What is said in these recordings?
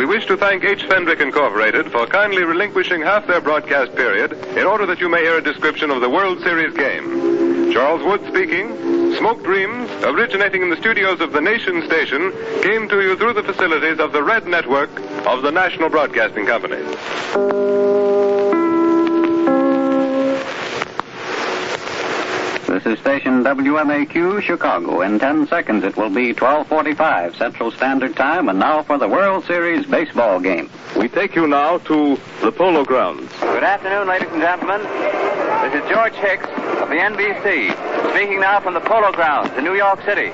We wish to thank H. Fendrick Incorporated for kindly relinquishing half their broadcast period in order that you may hear a description of the World Series game. Charles Wood speaking. Smoke Dreams, originating in the studios of the Nation Station, came to you through the facilities of the Red Network of the National Broadcasting Company. This is station WMAQ, Chicago. In 10 seconds, it will be 12:45 Central Standard Time, and now for the World Series baseball game. We take you now to the Polo Grounds. Good afternoon, ladies and gentlemen. This is George Hicks of the NBC, speaking now from the Polo Grounds in New York City.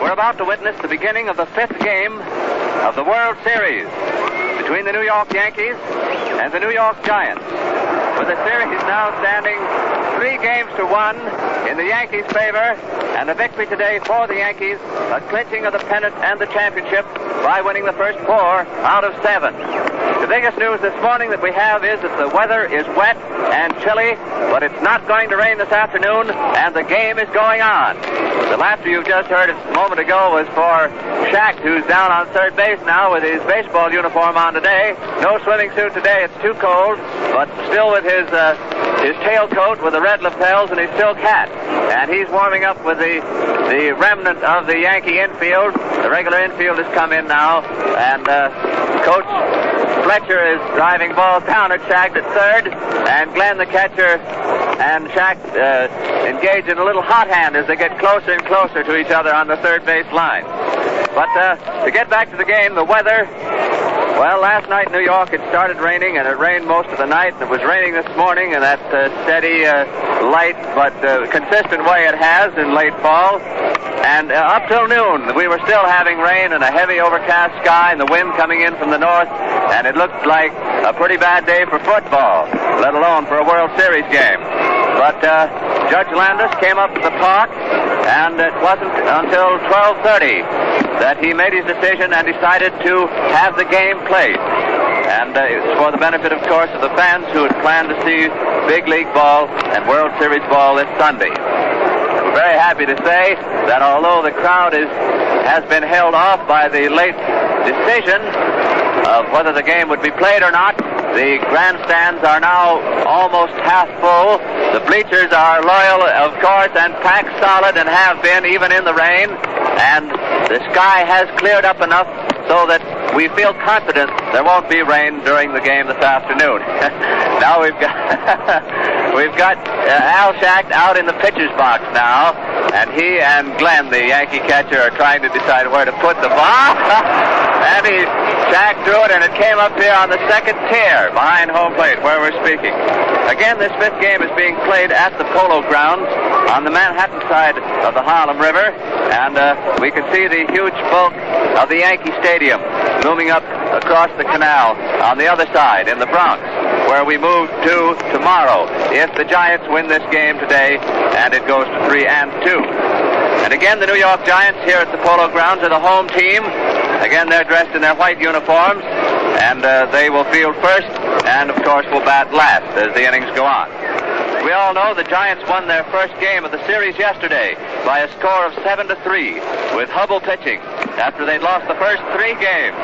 We're about to witness the beginning of the 5th game of the World Series between the New York Yankees and the New York Giants, with the series now standing 3-1 in the Yankees' favor, and a victory today for the Yankees, a clinching of the pennant and the championship by winning the first 4 out of 7. The biggest news this morning that we have is that the weather is wet and chilly, but it's not going to rain this afternoon, and the game is going on. The laughter you just heard a moment ago was for Shaq, who's down on third base now with his baseball uniform on today. No swimming suit today, it's too cold, but still with his tailcoat with the red lapels and his silk hat. And he's warming up with the remnant of the Yankee infield. The regular infield has come in now, and Coach Fletcher is driving balls down at Shaq at third, and Glenn, the catcher, and Shaq engage in a little hot hand as they get closer and closer to each other on the third base line. But to get back to the game, the weather, well, last night in New York it started raining, and it rained most of the night, and it was raining this morning in that steady, light, but consistent way it has in late fall. And up till noon, we were still having rain and a heavy overcast sky and the wind coming in from the north, and it looked like a pretty bad day for football, let alone for a World Series game. But Judge Landis came up to the park, and it wasn't until 12:30 that he made his decision and decided to have the game played. And it's for the benefit, of course, of the fans who had planned to see big league ball and World Series ball this Sunday. We're very happy to say that although the crowd has been held off by the late decision of whether the game would be played or not, the grandstands are now almost half full. The bleachers are loyal, of course, and packed solid, and have been even in the rain. And the sky has cleared up enough so that we feel confident there won't be rain during the game this afternoon. Now we've got Al Schacht out in the pitcher's box now, and he and Glenn, the Yankee catcher, are trying to decide where to put the ball. And Schacht threw it, and it came up here on the second tier behind home plate where we're speaking. Again, this 5th game is being played at the Polo Grounds on the Manhattan side of the Harlem River, and we can see the huge bulk of the Yankee Stadium looming up across the canal on the other side in the Bronx, where we move to tomorrow if the Giants win this game today and it goes to 3-2. And again, the New York Giants here at the Polo Grounds are the home team. Again, they're dressed in their white uniforms, and they will field first and, of course, will bat last as the innings go on. We all know the Giants won their first game of the series yesterday by a score of 7-3 with Hubble pitching after they'd lost the first 3 games,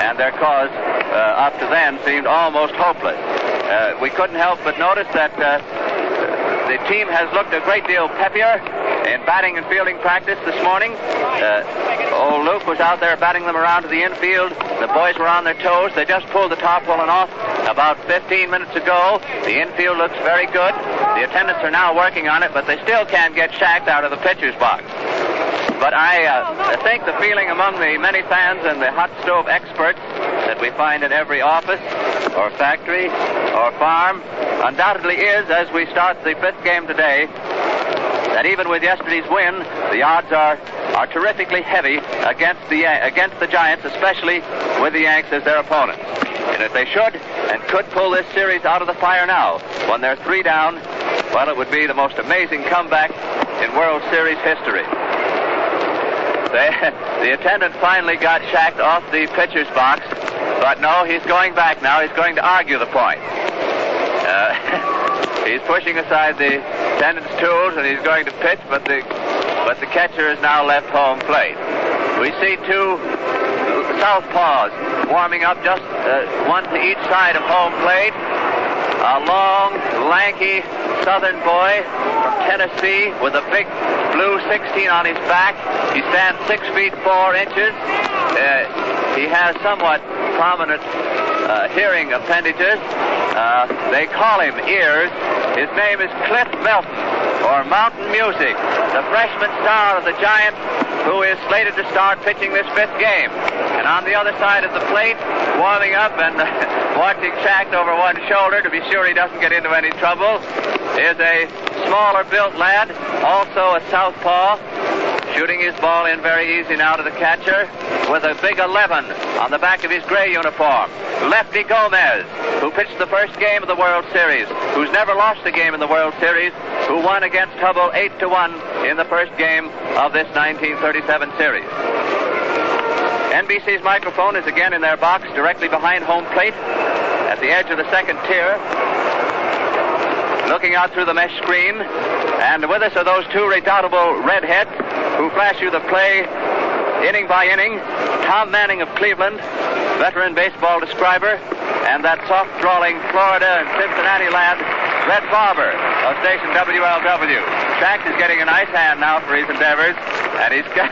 and their cause up to then seemed almost hopeless. We couldn't help but notice that the team has looked a great deal peppier in batting and fielding practice this morning. Old Luke was out there batting them around to the infield. The boys were on their toes. They just pulled the tarpaulin off about 15 minutes ago. The infield looks very good. The attendants are now working on it, but they still can't get Schacht out of the pitcher's box. But I think the feeling among the many fans and the hot stove experts that we find in every office or factory or farm undoubtedly is, as we start the 5th game today, that even with yesterday's win, the odds are terrifically heavy against the Giants, especially with the Yanks as their opponents. And if they should and could pull this series out of the fire now, when they're 3 down, well, it would be the most amazing comeback in World Series history. The attendant finally got Schacht off the pitcher's box, but no, he's going back now. He's going to argue the point. He's pushing aside the attendant's tools, and he's going to pitch, but the catcher has now left home plate. We see 2 southpaws warming up, just one to each side of home plate. A long, lanky southern boy from Tennessee with a big blue 16 on his back. He stands 6 feet 4 inches. He has somewhat prominent hearing appendages. They call him Ears. His name is Cliff Melton, or Mountain Music, the freshman star of the Giants, who is slated to start pitching this 5th game. And on the other side of the plate, warming up and watching Shaq over one shoulder to be sure he doesn't get into any trouble, is a smaller built lad, also a southpaw, shooting his ball in very easy now to the catcher with a big 11 on the back of his gray uniform. Lefty Gomez, who pitched the first game of the World Series, who's never lost a game in the World Series, who won against Hubble 8-1 in the first game of this 1937 series. NBC's microphone is again in their box directly behind home plate at the edge of the second tier, looking out through the mesh screen. And with us are those two redoubtable redheads who flash you the play inning by inning. Tom Manning of Cleveland, veteran baseball describer, and that soft drawling Florida and Cincinnati lad, Red Barber of station WLW. Shaq is getting a nice hand now for his endeavors, and he's got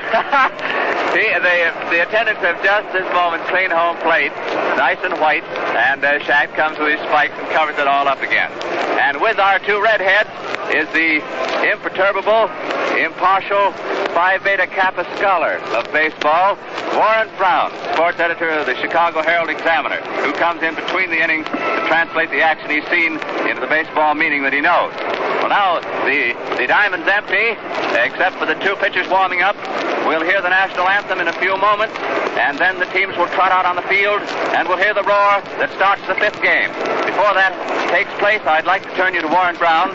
the attendants have just this moment cleaned home plate, nice and white, and Shaq comes with his spikes and covers it all up again. And with our two redheads is the imperturbable, impartial Phi Beta Kappa scholar of baseball, Warren Brown, sports editor of the Chicago Herald-Examiner, who comes in between the innings to translate the action he's seen into the baseball meaning that he knows. Well, now the diamond's empty, except for the two pitchers warming up. We'll hear the national anthem in a few moments, and then the teams will trot out on the field, and we'll hear the roar that starts the 5th game. Before that takes place, I'd like to turn you to Warren Brown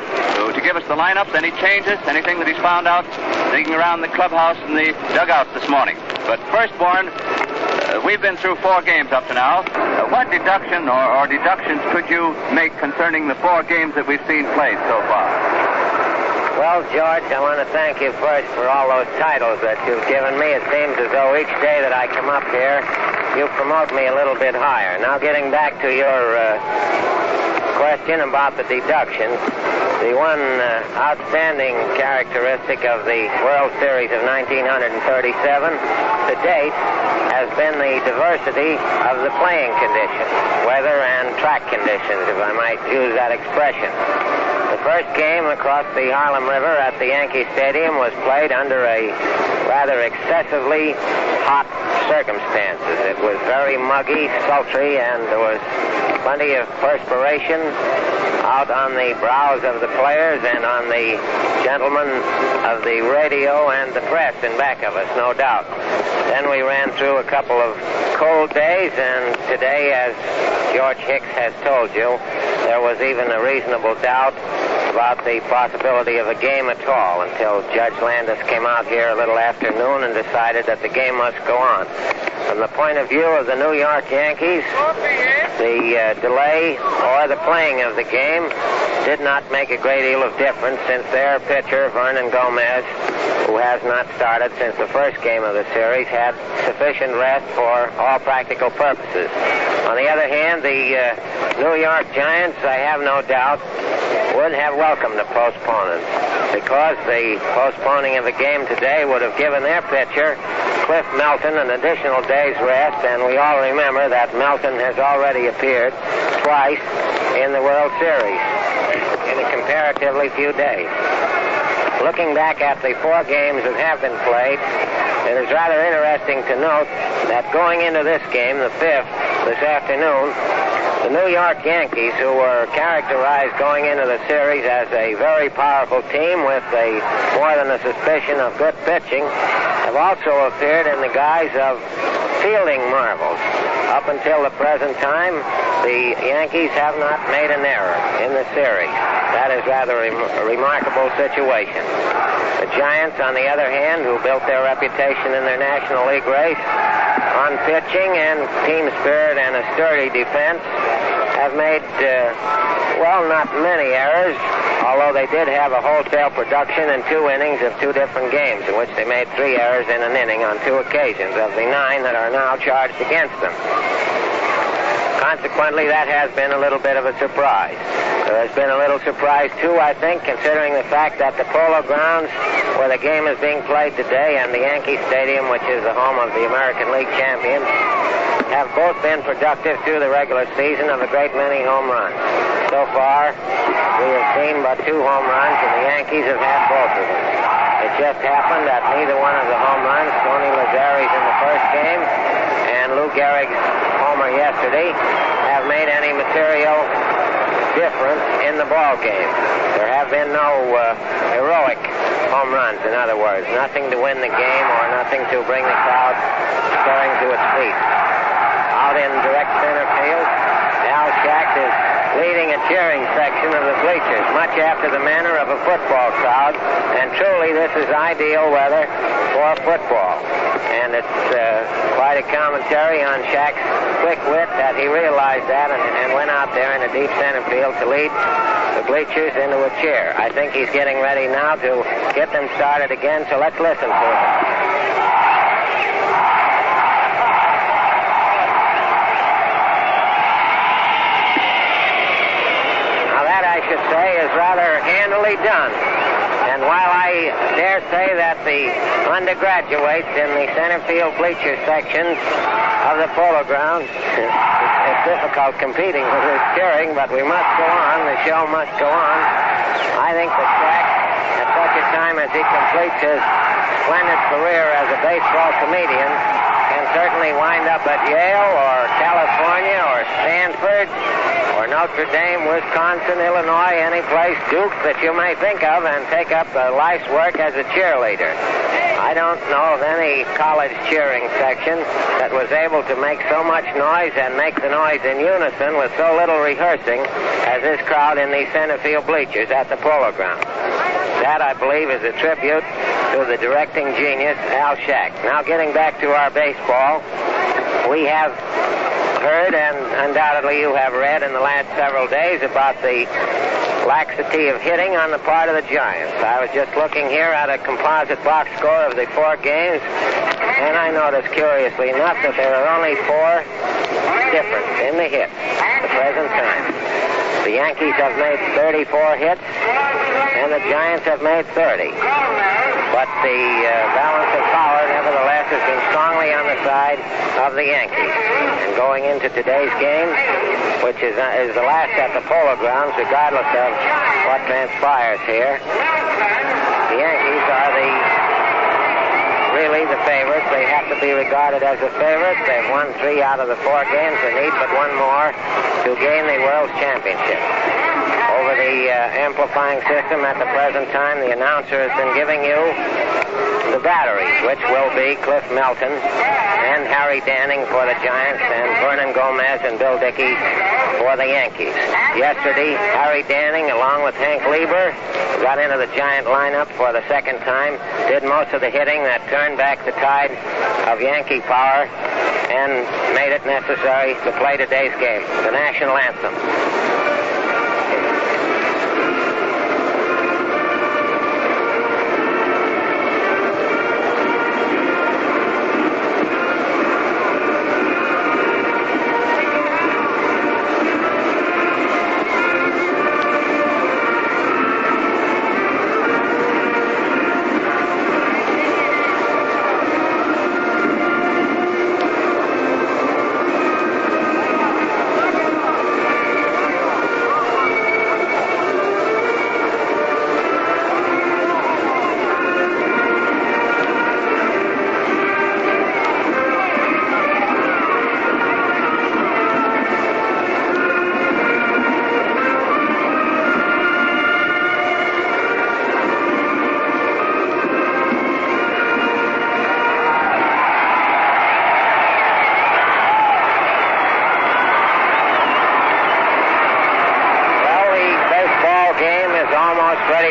to give us the lineups, any changes, anything that he's found out digging around the clubhouse and the dugouts this morning. But first, Warren, we've been through 4 games up to now. What deduction or deductions could you make concerning the 4 games that we've seen played so far? Well, George, I want to thank you first for all those titles that you've given me. It seems as though each day that I come up here, you promote me a little bit higher. Now, getting back to your question about the deductions, the one outstanding characteristic of the World Series of 1937 to date has been the diversity of the playing conditions, weather and track conditions, if I might use that expression. The first game across the Harlem River at the Yankee Stadium was played under a rather excessively hot circumstances. It was very muggy, sultry, and there was plenty of perspiration out on the brows of the players and on the gentlemen of the radio and the press in back of us, no doubt. Then we ran through a couple of cold days, and today, as George Hicks has told you, there was even a reasonable doubt about the possibility of a game at all until Judge Landis came out here a little afternoon and decided that the game must go on. From the point of view of the New York Yankees, the delay or the playing of the game did not make a great deal of difference, since their pitcher, Vernon Gomez, who has not started since the first game of the series, had sufficient rest for all practical purposes. On the other hand, the New York Giants, I have no doubt, would have welcomed the postponement, because the postponing of the game today would have given their pitcher, Cliff Melton, an additional day's rest, and we all remember that Melton has already appeared twice in the World Series in a comparatively few days. Looking back at the 4 games that have been played, it is rather interesting to note that going into this game, the 5th, this afternoon, the New York Yankees, who were characterized going into the series as a very powerful team with more than a suspicion of good pitching, have also appeared in the guise of fielding marvels. Up until the present time, the Yankees have not made an error in the series. That is rather a remarkable situation. The Giants, on the other hand, who built their reputation in their National League race on pitching and team spirit and a sturdy defense, have made, not many errors, although they did have a wholesale production in 2 innings of 2 different games in which they made 3 errors in an inning on 2 occasions of the 9 that are now charged against them. Consequently, that has been a little bit of a surprise. There has been a little surprise, too, I think, considering the fact that the Polo Grounds, where the game is being played today, and the Yankee Stadium, which is the home of the American League champions, have both been productive through the regular season of a great many home runs. So far, we have seen but 2 home runs, and the Yankees have had both of them. It just happened that neither one of the home runs, Tony Lazzeri's in the first game and Lou Gehrig's homer yesterday, have made any material difference in the ball game. There have been no heroic home runs, in other words. Nothing to win the game or nothing to bring the crowd stirring to its feet. Out in direct center field, Al Schacht is leading a cheering section of the bleachers, much after the manner of a football crowd, and truly this is ideal weather for football. And it's quite a commentary on Schacht's quick wit that he realized that and went out there in the deep center field to lead the bleachers into a cheer. I think he's getting ready now to get them started again, so let's listen to him. Should say is rather handily done. And while I dare say that the undergraduates in the center field bleacher sections of the Polo Grounds, it's difficult competing with this cheering, but we must go on. The show must go on. I think that Jack, at such a time as he completes his splendid career as a baseball comedian, can certainly wind up at Yale or California or Stanford or Notre Dame, Wisconsin, Illinois, any place, Duke, that you may think of, and take up life's work as a cheerleader. I don't know of any college cheering section that was able to make so much noise and make the noise in unison with so little rehearsing as this crowd in the center field bleachers at the Polo Grounds. That, I believe, is a tribute to the directing genius, Al Schacht. Now, getting back to our baseball, we have heard, and undoubtedly you have read in the last several days, about the laxity of hitting on the part of the Giants. I was just looking here at a composite box score of the 4 games, and I noticed, curiously enough, that there are only 4 difference in the hits at the present time. The Yankees have made 34 hits, and the Giants have made 30. But the balance of power, nevertheless, has been strongly on the side of the Yankees. And going into today's game, which is the last at the Polo Grounds, regardless of what transpires here, the Yankees are really the favorites. They have to be regarded as the favorites. They've won 3 out of the 4 games. They need but 1 more to gain the World Championship. Over the amplifying system at the present time, the announcer has been giving you the batteries, which will be Cliff Melton and Harry Danning for the Giants, and Vernon Gomez and Bill Dickey for the Yankees. Yesterday, Harry Danning, along with Hank Lieber, got into the Giant lineup for the second time, did most of the hitting that turned back the tide of Yankee power and made it necessary to play today's game, the national anthem.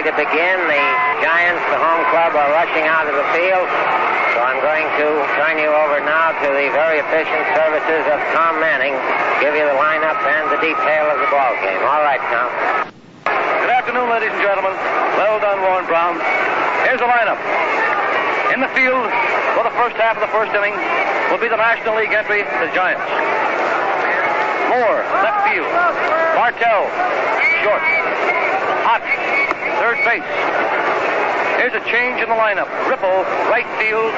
To begin, the Giants, the home club, are rushing out of the field, so I'm going to to turn you over now to the very efficient services of Tom Manning, give you the lineup and the detail of the ball game. All right, Tom. Good afternoon, ladies and gentlemen. Well done, Warren Brown. Here's the lineup. In the field for the first half of the first inning will be the National League entry, the Giants. Moore, left field. Martell, short. Hot, third base. Here's a change in the lineup. Ripple, right field,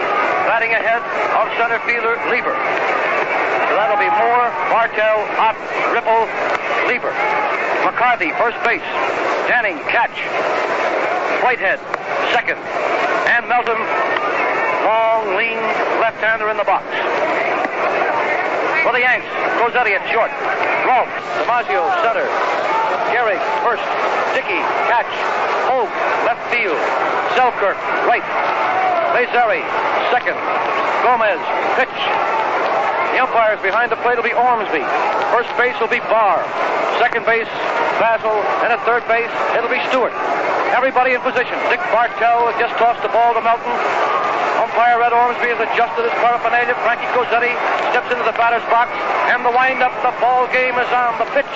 batting ahead of center fielder Lieber. So that'll be Moore, Martell, Ott, Ripple, Lieber. McCarthy, first base. Danning, catch. Whitehead, second. And Melton, long, lean left-hander in the box. For the Yanks, Rossetti at short. Rolfe, DiMaggio, center. Gehrig, first. Dickey, catch. Hogue, left field. Selkirk, right. Lazzeri, second. Gomez, pitch. The umpires behind the plate will be Ormsby. First base will be Barr. Second base, Basil. And at third base, it'll be Stewart. Everybody in position. Dick Bartell has just tossed the ball to Melton. Umpire Red Ormsby has adjusted his paraphernalia. Frankie Gozzetti steps into the batter's box. And the windup, the ball game is on. The pitch.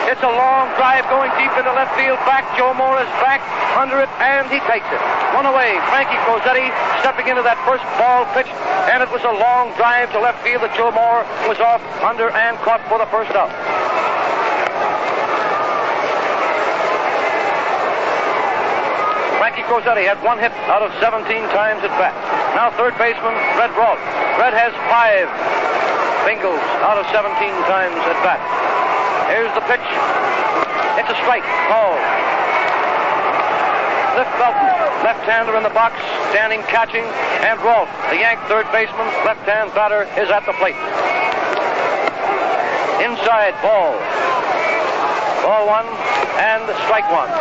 It's a long drive going deep into left field. Back. Joe Moore is back under it, and he takes it. One away. Frankie Gozzetti stepping into that first ball pitch. And it was a long drive to left field that Joe Moore was off under and caught for the first out. Frankie Gozzetti had one hit out of 17 times at bat. Now third baseman Red Rolfe. Red has 5 singles out of 17 times at bat. Here's the pitch. It's a strike. Call. Cliff Melton, left-hander in the box, standing, catching, and Rolfe, the Yank third baseman, left-hand batter, is at the plate. Inside, ball. Ball one, and strike one.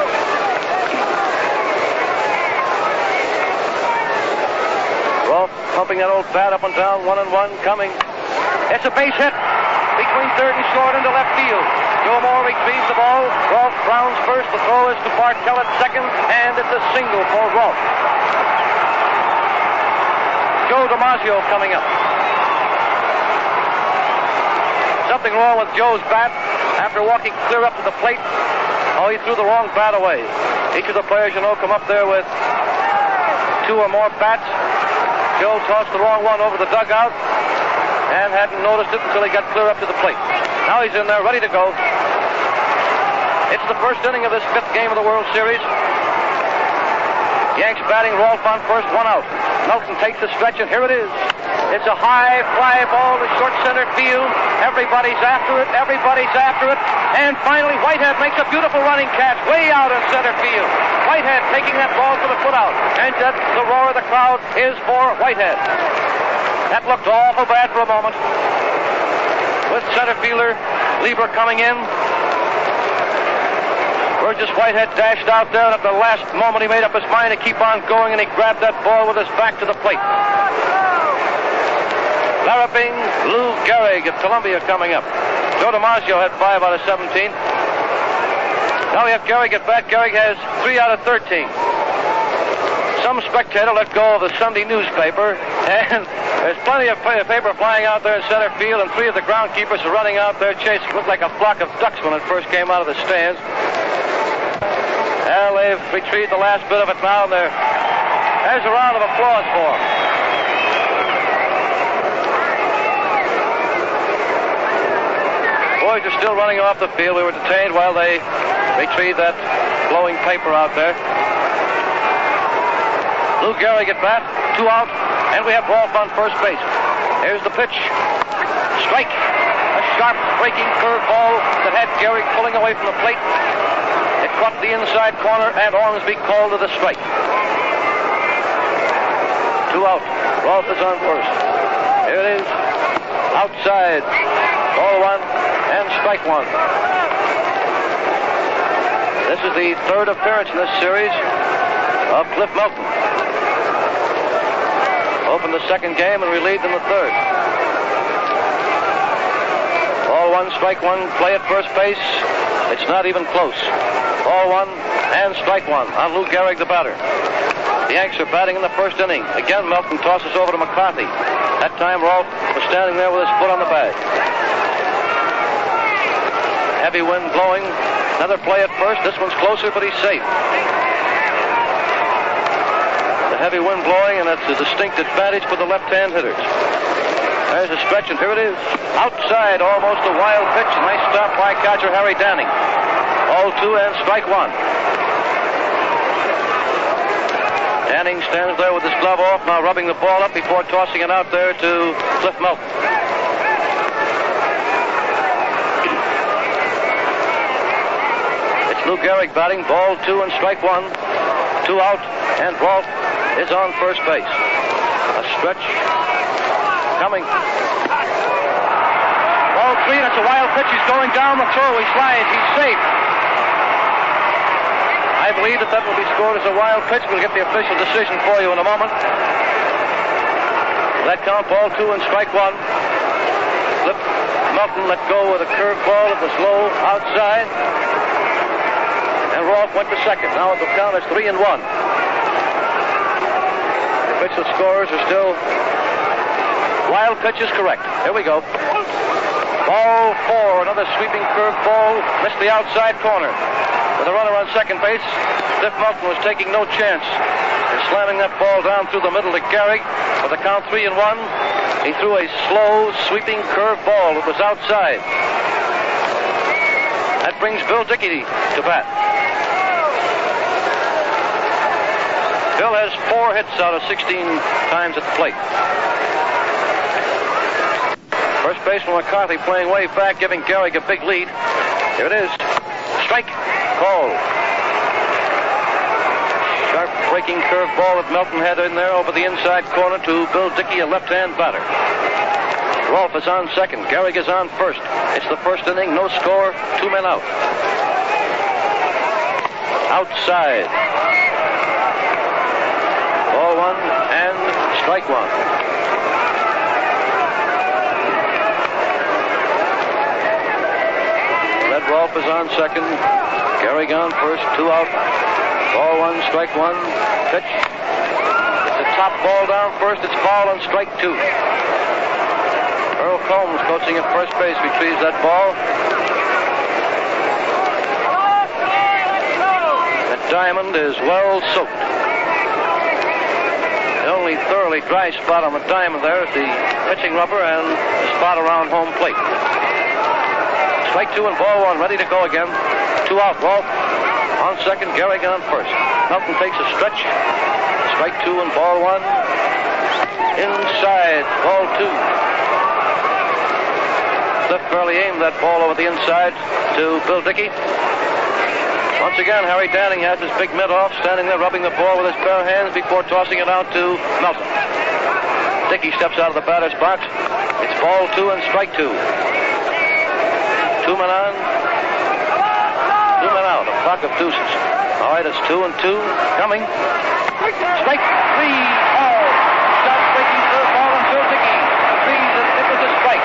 Rolfe pumping that old bat up and down, 1-1 coming. It's a base hit between third and short into left field. Joe Moore retrieves the ball. Rolfe grounds first. The throw is to Bartell at second, and it's a single for Rolfe. Joe DiMaggio coming up. Something wrong with Joe's bat after walking clear up to the plate. Oh, he threw the wrong bat away. Each of the players, come up there with 2 or more bats. Joe tossed the wrong one over the dugout and hadn't noticed it until he got clear up to the plate. Now he's in there, ready to go. It's the first inning of this 5th game of the World Series. Yanks batting, Rolfe on first, 1 out. Melton takes the stretch, and here it is. It's a high fly ball to short center field. Everybody's after it. And finally, Whitehead makes a beautiful running catch way out in center field. Whitehead taking that ball for the foot out. And the roar of the crowd is for Whitehead. That looked awful bad for a moment. With center fielder Lieber coming in. Burgess Whitehead dashed out there, and at the last moment he made up his mind to keep on going, and he grabbed that ball with his back to the plate. Larraping, Lou Gehrig of Columbia coming up. Joe DiMaggio had 5 out of 17. Now we have Gehrig at bat. Gehrig has 3 out of 13. Some spectator let go of the Sunday newspaper, and there's plenty of paper flying out there in center field, and 3 of the groundkeepers are running out there chasing. Looked like a flock of ducks when it first came out of the stands. Well, they've retrieved the last bit of it now, and there's a round of applause for them. Boys are still running off the field. We were detained while they retrieved that blowing paper out there. Lou Gehrig at bat, 2 out, and we have Rolfe on first base. Here's the pitch. Strike. A sharp breaking curveball that had Gehrig pulling away from the plate. It caught the inside corner, and Ormsby called to the strike. 2 out. Rolfe is on first. Here it is. Outside. Ball 1 and strike 1. This is the 3rd appearance in this series of Cliff Melton. Opened the 2nd game and relieved in the 3rd. Ball 1, strike 1, play at first base. It's not even close. Ball 1 and strike 1 on Lou Gehrig, the batter. The Yanks are batting in the first inning. Again, Melton tosses over to McCarthy. That time, Rolfe was standing there with his foot on the bag. Heavy wind blowing. Another play at first. This one's closer, but he's safe. The heavy wind blowing, and that's a distinct advantage for the left-hand hitters. There's a stretch, and here it is. Outside, almost a wild pitch. Nice stop by catcher Harry Danning. 0-2 and strike one. Danning stands there with his glove off, now rubbing the ball up before tossing it out there to Cliff Melton. It's Lou Gehrig batting. Ball 2 and strike one. 2 out, and Rolfe is on first base. A stretch coming. Ball 3, that's a wild pitch. He's going down the throw. He slides. He's safe. I believe that will be scored as a wild pitch. We'll get the official decision for you in a moment. That count, ball 2 and strike one. Cliff Melton let go with a curved ball that was low outside. And Rolfe went to second. Now the count is 3-1. The official scores are still wild pitch is correct. Here we go. Ball 4, another sweeping curved ball, missed the outside corner. With a runner on second base, Cliff Melton was taking no chance in slamming that ball down through the middle to Gehrig. With the count 3-1, he threw a slow, sweeping curved ball that was outside. That brings Bill Dickey to bat. Bill has 4 hits out of 16 times at the plate. First baseman McCarthy playing way back, giving Gehrig a big lead. Here it is. Strike. Call. Sharp breaking curve ball that Melton had in there over the inside corner to Bill Dickey, a left-hand batter. Rolfe is on second. Gehrig is on first. It's the first inning. No score. 2 men out. Outside. Ball 1 and strike 1. Rolfe is on second. Gehrig on first. 2 out. Ball 1, strike 1. Pitch. It's a top ball down first. It's ball and strike 2. Earl Combs, coaching at first base, retrieves that ball. That diamond is well soaked. The only thoroughly dry spot on the diamond there is the pitching rubber and the spot around home plate. Strike 2 and ball 1, ready to go again. 2 out, Rolfe on second, Gehrig on first. Melton takes a stretch. Strike 2 and ball 1. Inside, ball 2. Cliff fairly aimed that ball over the inside to Bill Dickey. Once again, Harry Danning has his big mitt off, standing there rubbing the ball with his bare hands before tossing it out to Melton. Dickey steps out of the batter's box. It's ball 2 and strike 2. 2 men on, 2 men out, a flock of deuces. All right, it's 2 and 2, coming. Strike 3, ball. Starts breaking through ball and Bill Dickey agrees that it was a strike.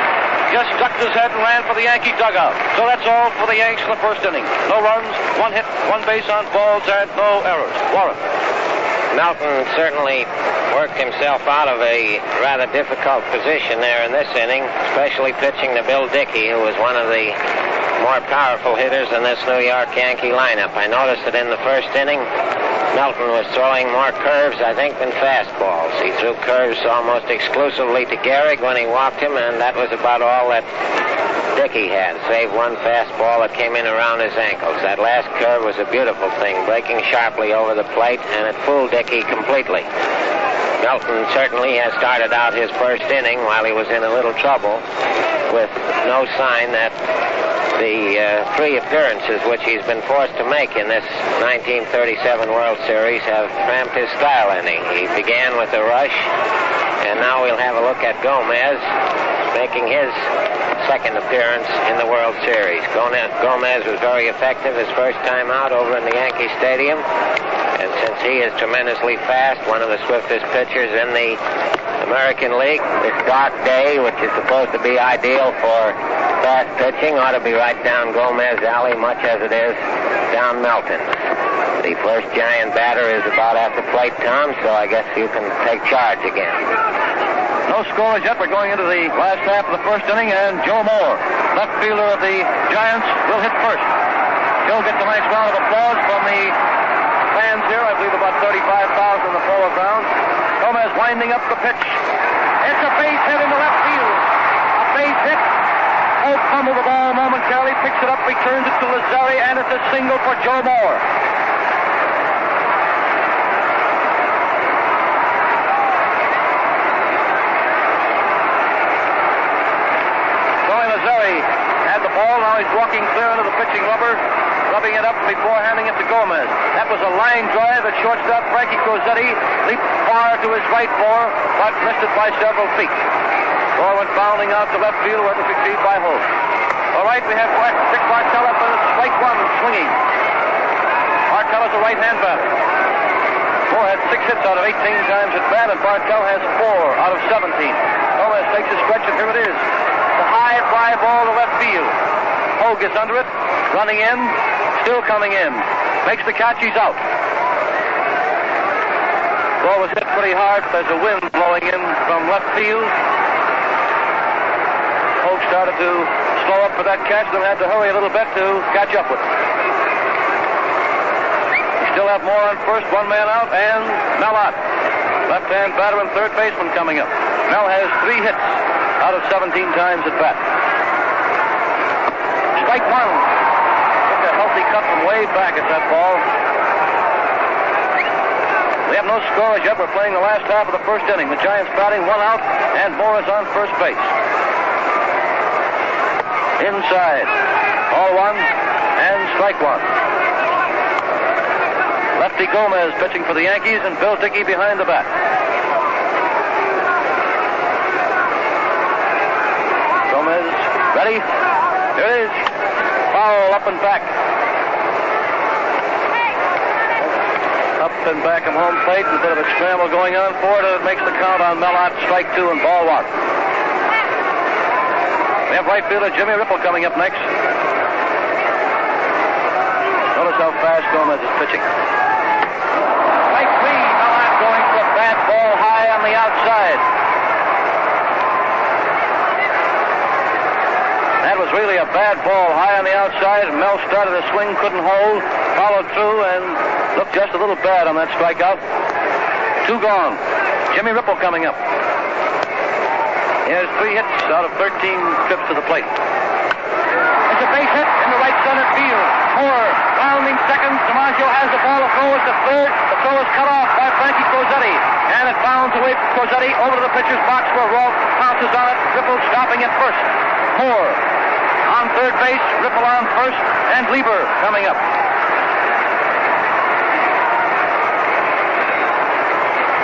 Just ducked his head and ran for the Yankee dugout. So that's all for the Yanks in the first inning. No runs, 1 hit, 1 base on balls, and no errors. Warren. Melton certainly worked himself out of a rather difficult position there in this inning, especially pitching to Bill Dickey, who was one of the more powerful hitters in this New York Yankee lineup. I noticed that in the first inning, Melton was throwing more curves, I think, than fastballs. He threw curves almost exclusively to Gehrig when he walked him, and that was about all that Dickey had, save 1 fastball that came in around his ankles. That last curve was a beautiful thing, breaking sharply over the plate, and it fooled Dickey completely. Melton certainly has started out his first inning while he was in a little trouble, with no sign that the 3 appearances which he's been forced to make in this 1937 World Series have cramped his style any. He began with a rush, and now we'll have a look at Gomez making his second appearance in the World Series. Gomez was very effective his first time out over in the Yankee Stadium, and since he is tremendously fast, one of the swiftest pitchers in the American League, this dark day, which is supposed to be ideal for fast pitching, ought to be right down Gomez alley, much as it is down Melton. The first Giant batter is about at the plate, Tom, so I guess you can take charge again. No score yet. We're going into the last half of the first inning, and Joe Moore, left fielder of the Giants, will hit first. Joe gets a nice round of applause from the fans here. I believe about 35,000 in the Polo Grounds. Gomez winding up the pitch. It's a base hit into left field. A base hit. Hope fumbled the ball momentarily, picks it up, returns it to Lazzeri, and it's a single for Joe Moore. Tony Lazzeri had the ball. Now he's walking clear into the pitching rubber, rubbing it up before handing it to Gomez. That was a line drive at shortstop. Frankie Cozzetti leaped far to his right for, but missed it by several feet. Ball went bounding out to left field where it was received by Holt. All right, we have Dick Bartell up in strike one, swinging. Bartell is a right-hand batter. Moore had 6 hits out of 18 times at bat, and Bartell has 4 out of 17. Gomez takes a stretch, and here it is. The high fly ball to left field. Holt gets under it, running in, still coming in. Makes the catch, he's out. Ball was hit pretty hard. There's a wind blowing in from left field. Holt started to slow up for that catch, then had to hurry a little bit to catch up with it. We still have Moore on first, 1 man out, and Mellott, left-hand batter and third baseman coming up. Mel has 3 hits out of 17 times at bat. Strike one. Took a healthy cut from way back at that ball. We have no scores yet. We're playing the last half of the first inning. The Giants batting, 1 out, and Moore is on first base. Inside. Ball 1 and strike 1. Lefty Gomez pitching for the Yankees, and Bill Dickey behind the bat. Gomez ready. Here it is. Foul up and back. Up and back from home plate. A bit of a scramble going on for it, and it makes the count on Mellott. Strike 2 and ball 1. We have right fielder Jimmy Ripple coming up next. Notice how fast Gomez is pitching. Strike 3. Mellott going for a bad ball high on the outside. That was really a bad ball high on the outside. Mel started a swing, couldn't hold, followed through, and looked just a little bad on that strikeout. 2 gone. Jimmy Ripple coming up. He has 3 hits out of 13 trips to the plate. It's a base hit in the right center field. Moore rounding second. DiMaggio has the ball to throw at the third. The throw is cut off by Frankie Cozzetti. And it bounds away from Cozzetti over to the pitcher's box where Rolfe pounces on it. Ripple stopping at first. Moore on third base. Ripple on first. And Lieber coming up.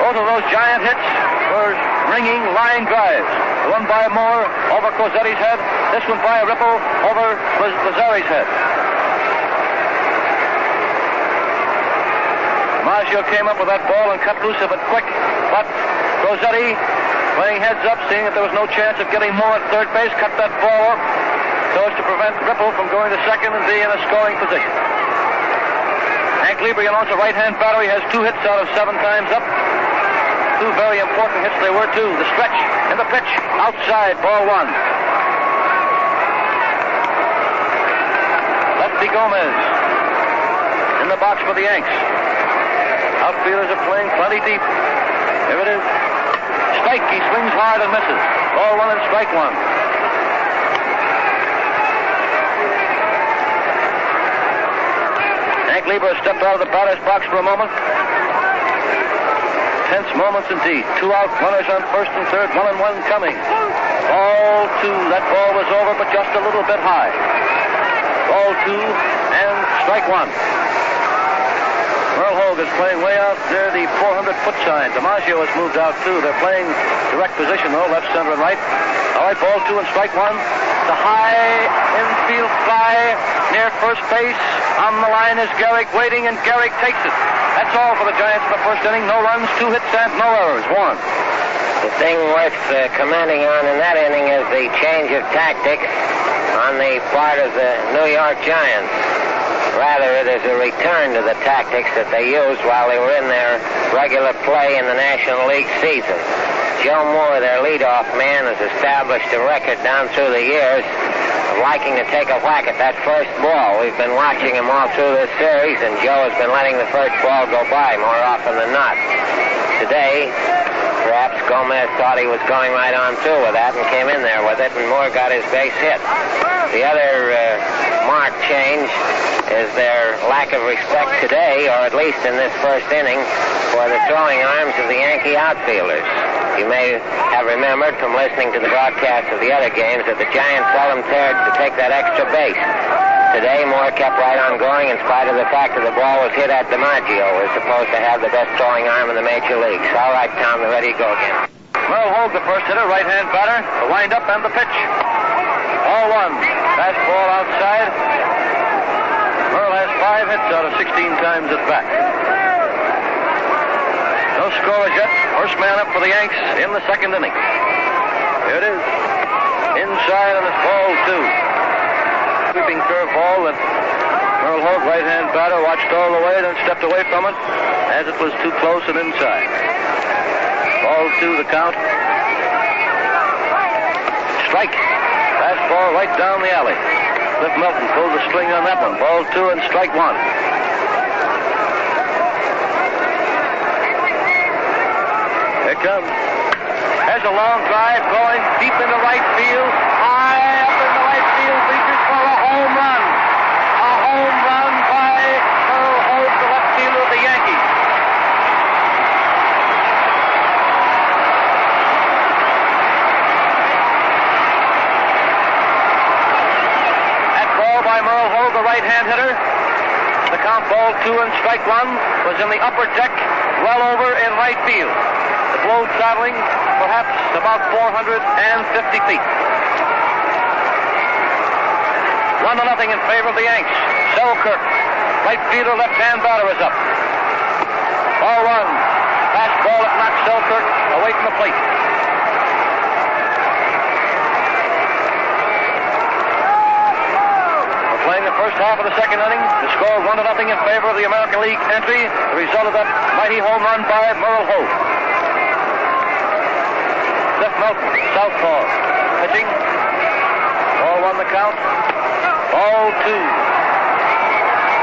Both of those Giant hits were ringing line drives. The one by Moore over Cozzetti's head. This one by Ripple over Lazzeri's head. DiMaggio came up with that ball and cut loose of it quick. But Cozzetti, playing heads up, seeing that there was no chance of getting Moore at third base, cut that ball off so as to prevent Ripple from going to second and be in a scoring position. Hank Lieber, also right-hand batter. He has 2 hits out of 7 times up. 2 very important hits they were, too. The stretch and the pitch outside, ball 1. Lefty Gomez in the box for the Yanks. Outfielders are playing plenty deep. Here it is. Strike. He swings hard and misses. Ball 1 and strike 1. Hank Lieber stepped out of the batter's box for a moment. Tense moments indeed. 2 out, runners on first and third, 1 and 1 coming. Ball 2. That ball was over, but just a little bit high. Ball 2 and strike 1. Merle Hogue is playing way out there, the 400-foot sign. DiMaggio has moved out too. They're playing direct position though, left, center, and right. All right, ball 2 and strike 1. The high infield fly near first base. On the line is Gehrig waiting, and Gehrig takes it. That's all for the Giants in the first inning. No runs, 2 hits, and no errors. 1. The thing worth commenting on in that inning is the change of tactics on the part of the New York Giants. Rather, it is a return to the tactics that they used while they were in their regular play in the National League season. Joe Moore, their leadoff man, has established a record down through the years of liking to take a whack at that first ball. We've been watching him all through this series, and Joe has been letting the first ball go by more often than not. Today, perhaps Gomez thought he was going right on through with that and came in there with it, and Moore got his base hit. The other marked change is their lack of respect today, or at least in this first inning, for the throwing arms of the Yankee outfielders. You may have remembered from listening to the broadcast of the other games that the Giants seldom cared to take that extra base. Today, Moore kept right on going in spite of the fact that the ball was hit at DiMaggio, who is supposed to have the best throwing arm in the major leagues. All right, Tom, they're ready to go again. Merle Hogue, the first hitter, right-hand batter, the wind-up and the pitch. All one. Fastball outside. Merle has 5 hits out of 16 times at bat. No score as yet. First man up for the Yanks in the second inning. Here it is. Inside and it's ball 2. Sweeping curveball that Merle Hogue, right-hand batter, watched all the way, then stepped away from it as it was too close and inside. Ball 2 the count. Strike. Fastball right down the alley. Cliff Melton pulled the string on that one. Ball 2 and strike 1. Here comes. There's a long drive going deep into right field. High up in the right field bleachers for a home run. A home run by Merle Hogue, the left fielder of the Yankees. That ball by Merle Hogue, the right-hand hitter. The count, ball 2 and strike 1, was in the upper deck, well over in right field. The blow traveling perhaps about 450 feet. 1-0 in favor of the Yanks. Selkirk, right fielder, left-hand batter is up. Ball 1. Fastball that knocks Selkirk away from the plate. We're playing the first half of the second inning. The score 1-0 in favor of the American League entry. The result of that mighty home run by Merle Hogue. Cliff Melton, southpaw, pitching. Ball 1 the count. Ball 2.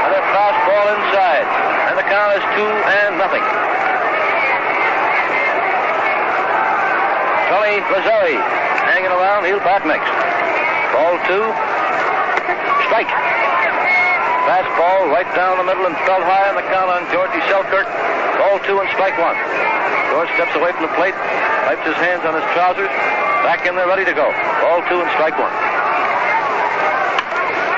Another fastball inside. And the count is 2-0. Tony Lazzeri hanging around. He'll bat next. Ball 2. Strike. Fastball right down the middle and fell high on the count on Georgie Selkirk. Ball 2 and strike 1. George steps away from the plate, wipes his hands on his trousers, back in there ready to go. Ball 2 and strike 1.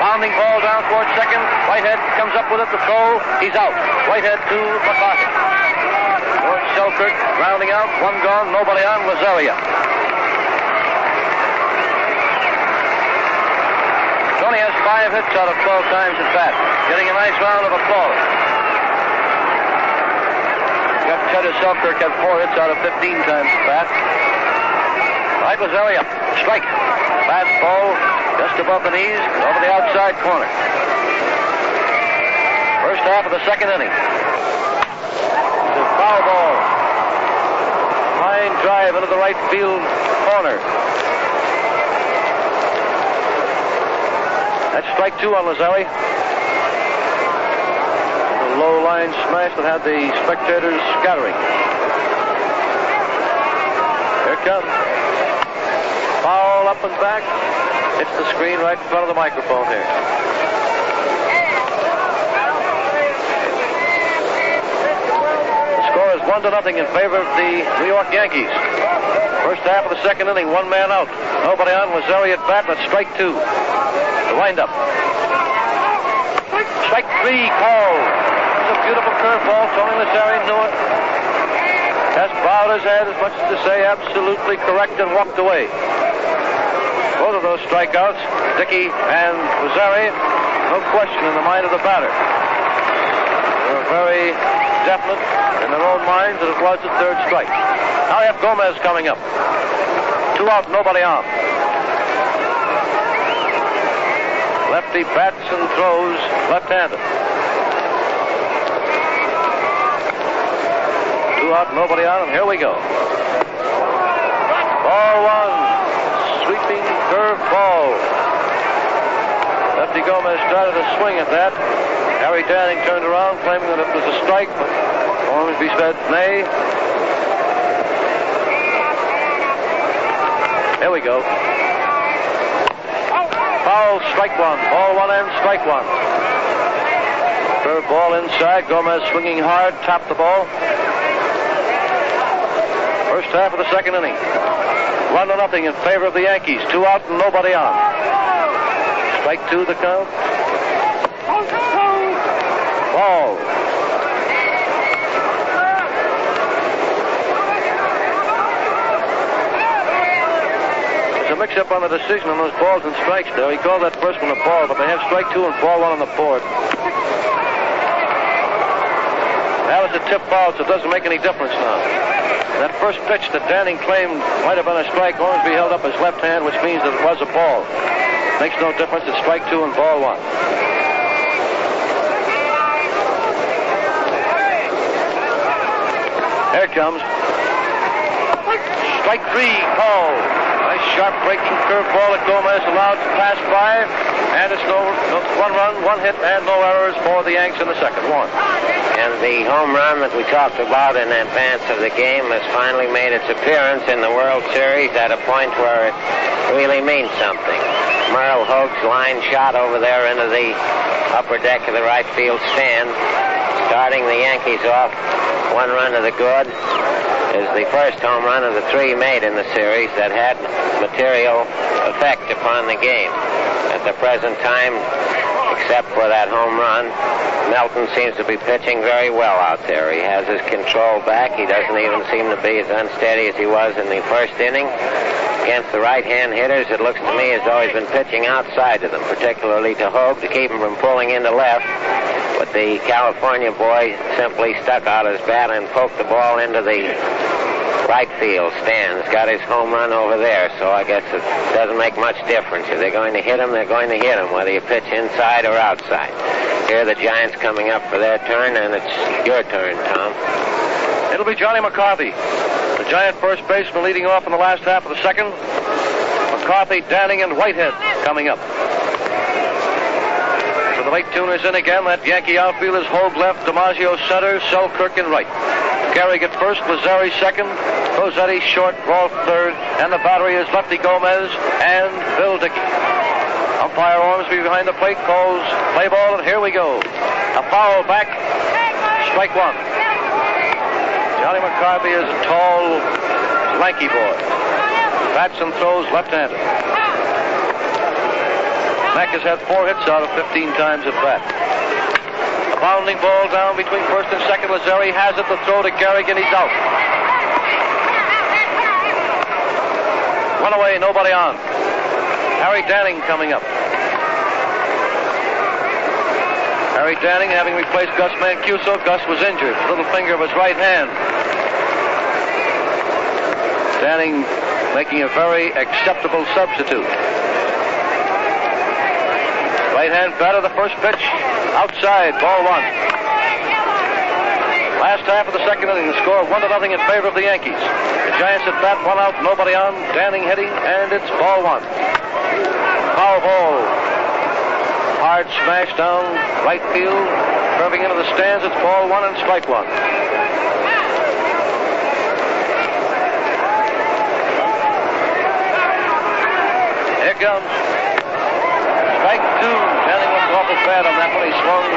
Pounding ball down towards second. Whitehead comes up with it to throw. He's out. Whitehead to McCarthy. George Selkirk rounding out. 1 gone, nobody on. Lazzeri up. Tony has 5 hits out of 12 times at bat, getting a nice round of applause. Teddy Selkirk had 4 hits out of 15 times at bat. Right was area. Strike. Fastball just above the knees, over the outside corner. First half of the second inning. It's a foul ball. Line drive into the right field corner. That's strike 2 on Lazzeri. Low line smash that had the spectators scattering. Here it comes. Foul up and back. Hits the screen right in front of the microphone here. The score is 1-0 in favor of the New York Yankees. First half of the second inning, 1 man out. Nobody on. Lazzeri at bat. That's strike 2. The windup. Strike 3 called. A beautiful curveball. Tony Lazzeri knew it. Just bowed his head as much as to say absolutely correct and walked away. Both of those strikeouts, Dickey and Lazzeri, no question in the mind of the batter. They were very definite in their own minds that it was the third strike. Now you have Gomez coming up. 2 out, nobody on. Lefty bats and throws left-handed. 2 out, nobody on, and here we go. Ball 1. Sweeping curve ball. Lefty Gomez started to swing at that. Harry Danning turned around, claiming that it was a strike, but Ormsby said nay. Here we go. Foul, strike 1. Ball 1 and strike 1. Curve ball inside. Gomez swinging hard, tapped the ball. First half of the second inning. 1-0 in favor of the Yankees. 2 out and nobody on. Strike 2 the count. Ball. There's a mix-up on the decision on those balls and strikes there. He called that first one a ball, but they have strike 2 and ball 1 on the board. Now it's a tip foul, so it doesn't make any difference now. That first pitch that Danning claimed might have been a strike, Ormsby held up his left hand, which means that it was a ball. Makes no difference. It's strike 2 and ball 1. Here it comes. Strike 3 called. Nice sharp breaking curve ball that Gomez allowed to pass by. And it's no 1 run, 1 hit, and no errors for the Yanks in the second. 1. And the home run that we talked about in advance of the game has finally made its appearance in the World Series at a point where it really means something. Merle Hoag's line shot over there into the upper deck of the right field stand, starting the Yankees off 1 run to the good, is the first home run of the 3 made in the series that had material effect upon the game. At the present time, except for that home run, Melton seems to be pitching very well out there. He has his control back. He doesn't even seem to be as unsteady as he was in the first inning. Against the right-hand hitters, it looks to me as though he's been pitching outside of them, particularly to Hoag, to keep him from pulling into left. But the California boy simply stuck out his bat and poked the ball into the right field stand. He's got his home run over there, so I guess it doesn't make much difference. If they're going to hit him, they're going to hit him, whether you pitch inside or outside. Here are the Giants coming up for their turn, and it's your turn, Tom. It'll be Johnny McCarthy, the Giant first baseman, leading off in the last half of the second. McCarthy, Danning, and Whitehead coming up. So the late tuners in again. That Yankee outfield is Hoag left, DiMaggio center, Selkirk in right. Gehrig at first, Lazzeri second, Rossetti short, Rolfe third, and the battery is Lefty Gomez and Bill Dickey. Umpire Ormsby behind the plate calls play ball, and here we go. A foul back, strike 1. Johnny McCarthy is a tall, lanky boy. Bats and throws left-handed. Mack has had 4 hits out of 15 times at bat. A bounding ball down between first and second. Lazzeri has it, the throw to Gehrig, and he's out. 1 away, nobody on. Harry Danning coming up. Harry Danning, having replaced Gus Mancuso. Gus was injured, little finger of his right hand. Danning making a very acceptable substitute. Right-hand batter, the first pitch, outside, ball 1. Last half of the second inning, the score 1-0 in favor of the Yankees. The Giants at bat, 1 out, nobody on. Danning hitting, and it's ball 1. Foul ball. Hard smash down right field, curving into the stands. It's ball 1 and strike 1. Here comes strike 2. Danning looked awful bad on that one. He swung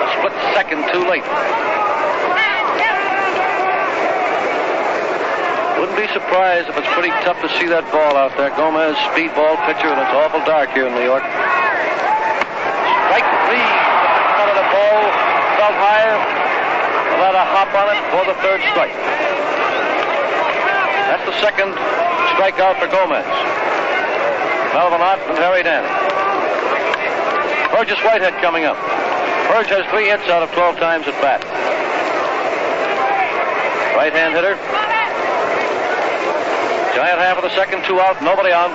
a split second too late. Wouldn't be surprised if it's pretty tough to see that ball out there. Gomez, speedball pitcher, and it's awful dark here in New York. Strike 3. Out of the ball, felt high. Let a hop on it for the 3rd strike. That's the 2nd strikeout for Gomez. Melvin Ott and Harry Danning. Burgess Whitehead coming up. Burge has 3 hits out of 12 times at bat. Right-hand hitter. Giant half of the second, 2 out, nobody on.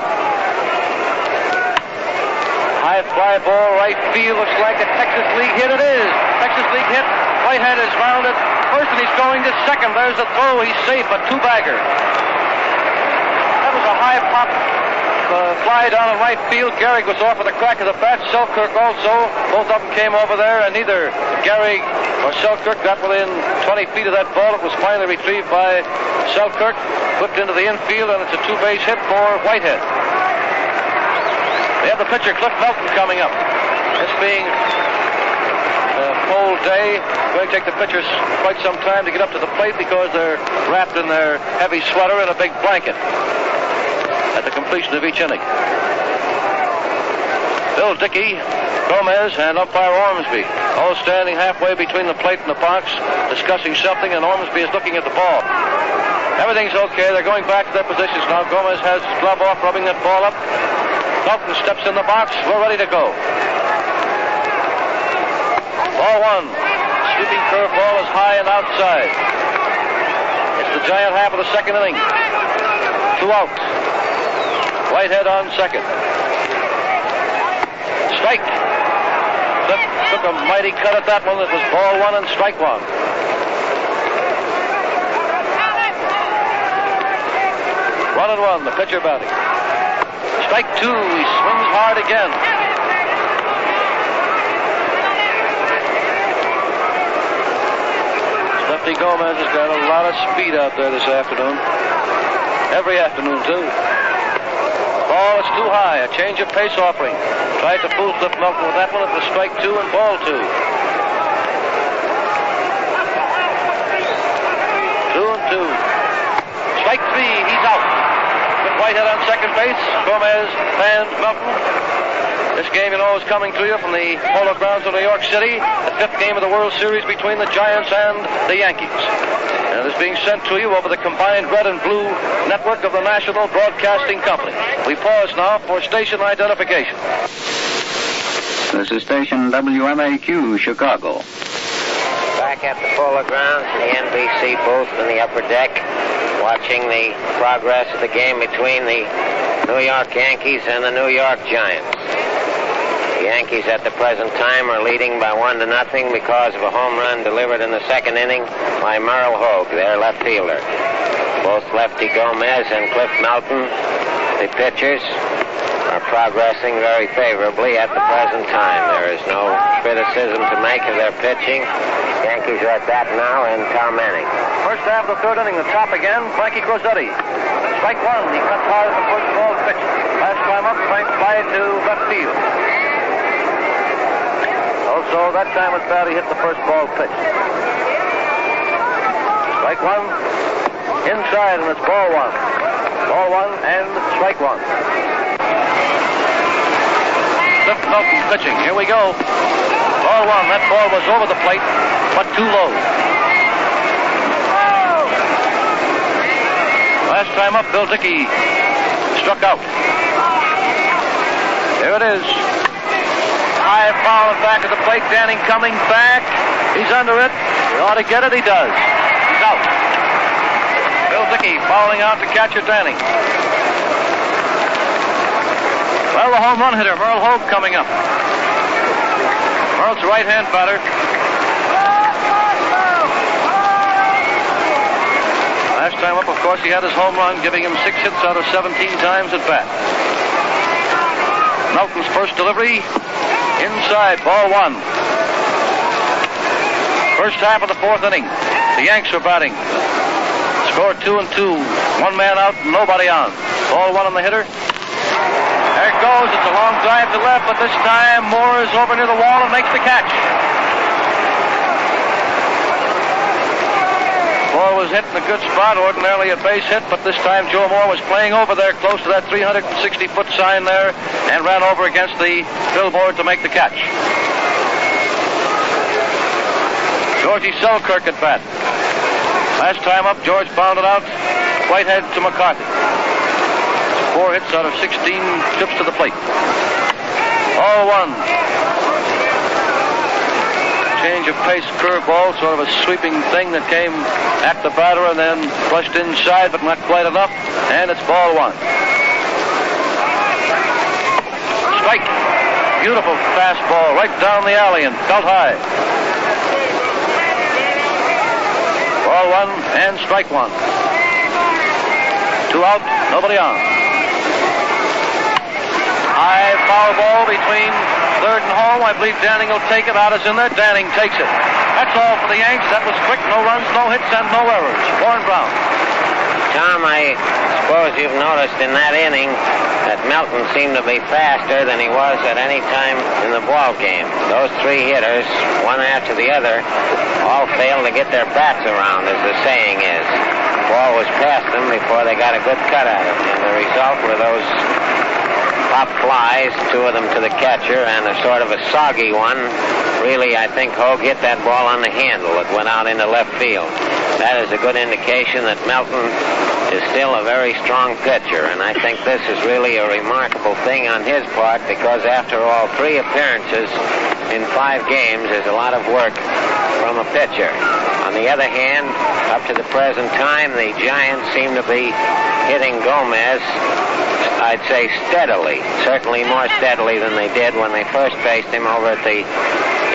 High fly ball, right field, looks like a Texas League hit. It is. Texas League hit. Whitehead is rounded first, and he's going to second. There's the throw. He's safe, a two-bagger. That was a high pop fly down in right field. Gehrig was off with a crack of the bat. Selkirk also. Both of them came over there, and neither Gehrig or Selkirk got within 20 feet of that ball. It was finally retrieved by Selkirk, flipped into the infield, and it's a two-base hit for Whitehead. They have the pitcher, Cliff Melton, coming up. This being a cold day, going to take the pitchers quite some time to get up to the plate because they're wrapped in their heavy sweater and a big blanket at the completion of each inning. Bill Dickey, Gomez, and umpire Ormsby, all standing halfway between the plate and the box, discussing something, and Ormsby is looking at the ball. Everything's okay. They're going back to their positions now. Gomez has his glove off, rubbing that ball up. Melton steps in the box. We're ready to go. Ball one. Sweeping curveball is high and outside. It's the Giant half of the second inning. 2 outs. Whitehead on second. Strike. Cliff took a mighty cut at that one. It was ball one and strike one. One and one, the pitcher batting. Strike two. He swings hard again. Lefty Gomez has got a lot of speed out there this afternoon. Every afternoon, too. Ball is too high. A change of pace offering. Tried to fool Cliff Melton with that one. It was strike two and ball two. 2-2. Strike three. He's out. With Whitehead on second base. Gomez fans Melton. This game, you know, is coming to you from the Polo Grounds of New York City. The 5th game of the World Series between the Giants and the Yankees. And it is being sent to you over the combined red and blue network of the National Broadcasting Company. We pause now for station identification. This is station WMAQ, Chicago. Back at the Polo Grounds in the NBC booth in the upper deck, watching the progress of the game between the New York Yankees and the New York Giants. The Yankees at the present time are leading by 1-0 because of a home run delivered in the second inning by Merle Hogue, their left fielder. Both Lefty Gomez and Cliff Melton, the pitchers, are progressing very favorably at the present time. There is no criticism to make of their pitching. Yankees are at bat now, and Tom Manning. First half of the third inning, the top again, Frankie Crosetti. Strike one. He cuts hard at the first ball pitch. Last time up, Frank fly to left field. Also, that time at bat, he hit the first ball pitch. Strike one. Inside, and it's ball one. Ball one and strike one. Cliff Melton pitching. Here we go. Ball one. That ball was over the plate, but too low. Last time up, Bill Dickey struck out. There it is. High foul and back at the plate. Danning coming back. He's under it. He ought to get it. He does. He's out. Bill Dickey fouling out to catcher Danning. Well, the home run hitter, Merle Hogue, coming up. Merle's a right-hand batter. Last time up, of course, he had his home run, giving him 6 hits out of 17 times at bat. Melton's first delivery. Inside, ball one. First half of the fourth inning. The Yanks are batting. Score 2-2. One man out, nobody on. Ball one on the hitter. There it goes. It's a long drive to left, but this time Moore is over near the wall and makes the catch. Ball was hit in a good spot, ordinarily a base hit, but this time Joe Moore was playing over there close to that 360-foot sign there and ran over against the billboard to make the catch. Georgie Selkirk at bat. Last time up, George bounded out, Whitehead to McCarthy. 4 hits out of 16 trips to the plate. All one. Change of pace curveball, sort of a sweeping thing that came at the batter and then flushed inside, but not quite enough. And it's ball one. Strike. beautiful fastball right down the alley and felt high. Ball one and strike one. 2 out, nobody on. High foul ball between third and home. I believe Danning will take it. Out is in there. Danning takes it. That's all for the Yanks. That was quick. No runs, no hits, and no errors. Warren Brown. Tom, I suppose you've noticed in that inning that Melton seemed to be faster than he was at any time in the ball game. Those 3 hitters, one after the other, all failed to get their bats around, as the saying is. The ball was past them before they got a good cut at it. And the result were those pop flies, 2 of them to the catcher, and a sort of a soggy one. Really, I think Hogue hit that ball on the handle. It went out into left field. That is a good indication that Melton is still a very strong pitcher, and I think this is really a remarkable thing on his part, because after all, 3 appearances in 5 games is a lot of work from a pitcher. On the other hand, up to the present time, the Giants seem to be hitting Gomez, I'd say steadily, certainly more steadily than they did when they first faced him over at the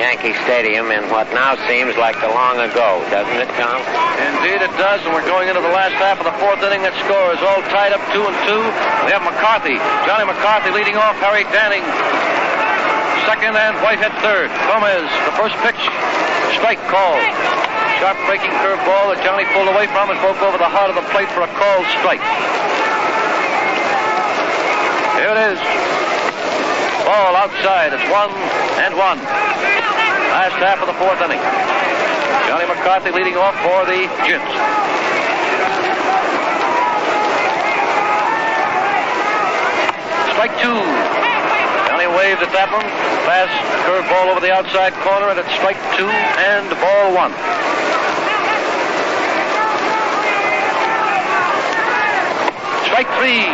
Yankee Stadium in what now seems like the long ago, doesn't it, Tom? Indeed it does, and we're going into the last half of the 4th inning. That score is all tied up 2-2. We have McCarthy, Johnny McCarthy leading off, Harry Danning second, and Whitehead third. Gomez, the first pitch, strike called. Sharp breaking curveball that Johnny pulled away from and broke over the heart of the plate for a called strike. Here it is. Ball outside. It's 1-1. Last half of the 4th inning. Johnny McCarthy leading off for the Giants. Strike 2. Johnny waved at that one. Fast curveball over the outside corner, and it's strike 2 and ball 1. Strike 3.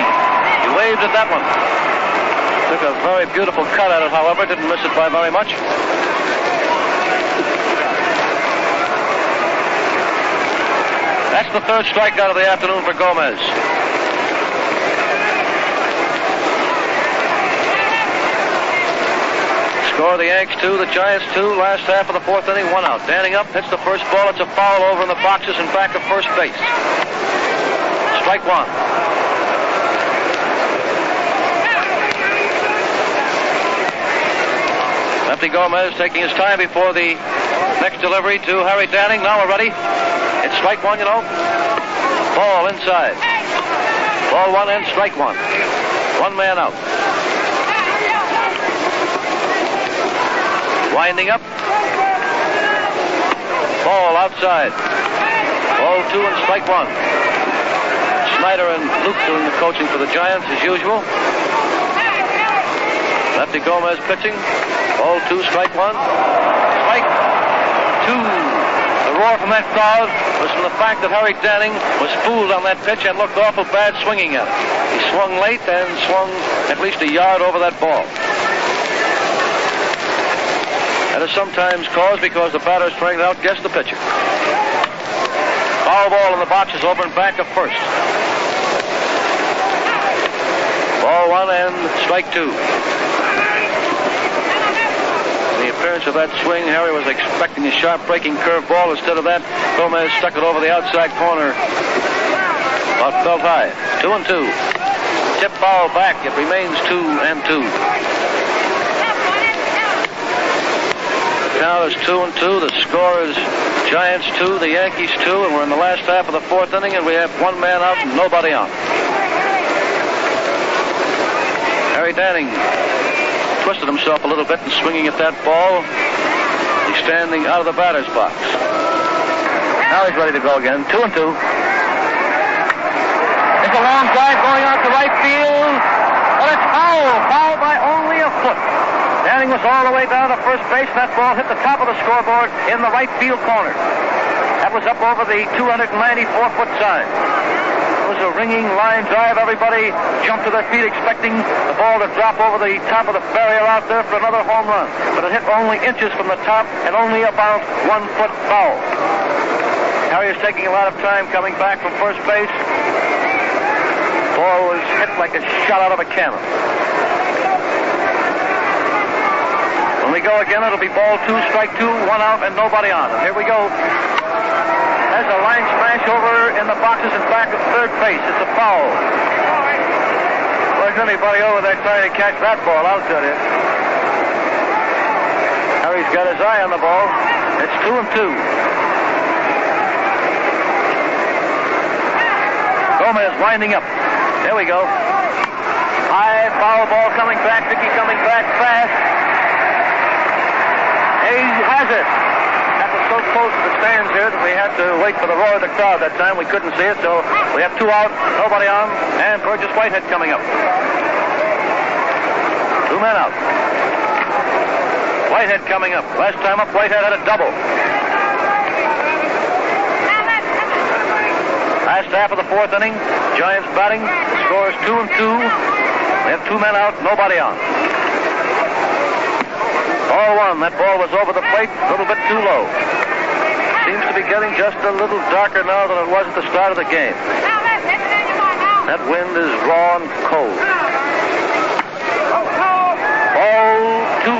He waved at that one. Took a very beautiful cut at it, however. Didn't miss it by very much. That's the 3rd strikeout of the afternoon for Gomez. Score the Yanks 2, the Giants 2. Last half of the 4th inning, 1 out. Danning up, hits the first ball. It's a foul over in the boxes and back of first base. Strike 1. Lefty Gomez taking his time before the next delivery to Harry Danning. Now we're ready. It's strike 1, you know. Ball inside. Ball 1 and strike 1. 1 man out. Winding up. Ball outside. Ball 2 and strike 1. Snyder and Luke doing the coaching for the Giants as usual. Lefty Gomez pitching. Ball 2, strike 1. Strike 2. The roar from that crowd was from the fact that Harry Danning was fooled on that pitch and looked awful bad swinging at it. He swung late and swung at least a yard over that ball. That is sometimes caused because the batter is trying to outguess the pitcher. Foul ball in the box is over and back of first. Ball 1 and strike 2. The appearance of that swing, Harry was expecting a sharp breaking curveball. Instead of that, Gomez stuck it over the outside corner. About felt high. 2-2. Tip foul back. It remains 2-2. The count is 2-2. The score is Giants 2, the Yankees 2, and we're in the last half of the 4th inning, and we have 1 man out and nobody on. Harry Danning twisted himself a little bit in swinging at that ball. He's standing out of the batter's box. Now he's ready to go again. 2-2. It's a long drive going out to right field. But it's foul. Foul by only a foot. Danning was all the way down to first base. That ball hit the top of the scoreboard in the right field corner. That was up over the 294-foot sign. It was a ringing line drive. Everybody jumped to their feet expecting the ball to drop over the top of the barrier out there for another home run. But it hit only inches from the top and only about 1 foot foul. Harry is taking a lot of time coming back from first base. Ball was hit like a shot out of a cannon. When we go again, it'll be ball 2, strike 2, 1 out, and nobody on. And here we go. There's a line smash over in the boxes in back of third base. It's a foul. Wasn't anybody over there trying to catch that ball, I'll tell you. Harry's got his eye on the ball. It's 2-2. Gomez winding up. There we go. High foul ball coming back. Dickey coming back fast. He has it. That was so close to the stands here that we had to wait for the roar of the crowd that time. We couldn't see it, so we have 2 out, nobody on, and Burgess Whitehead coming up. 2 men out. Whitehead coming up. Last time up, Whitehead had a double. Last half of the 4th inning, Giants batting. The score is 2-2. We have 2 men out, nobody on. Ball 1. That ball was over the plate, a little bit too low. Seems to be getting just a little darker now than it was at the start of the game. That wind is raw and cold. Ball 2.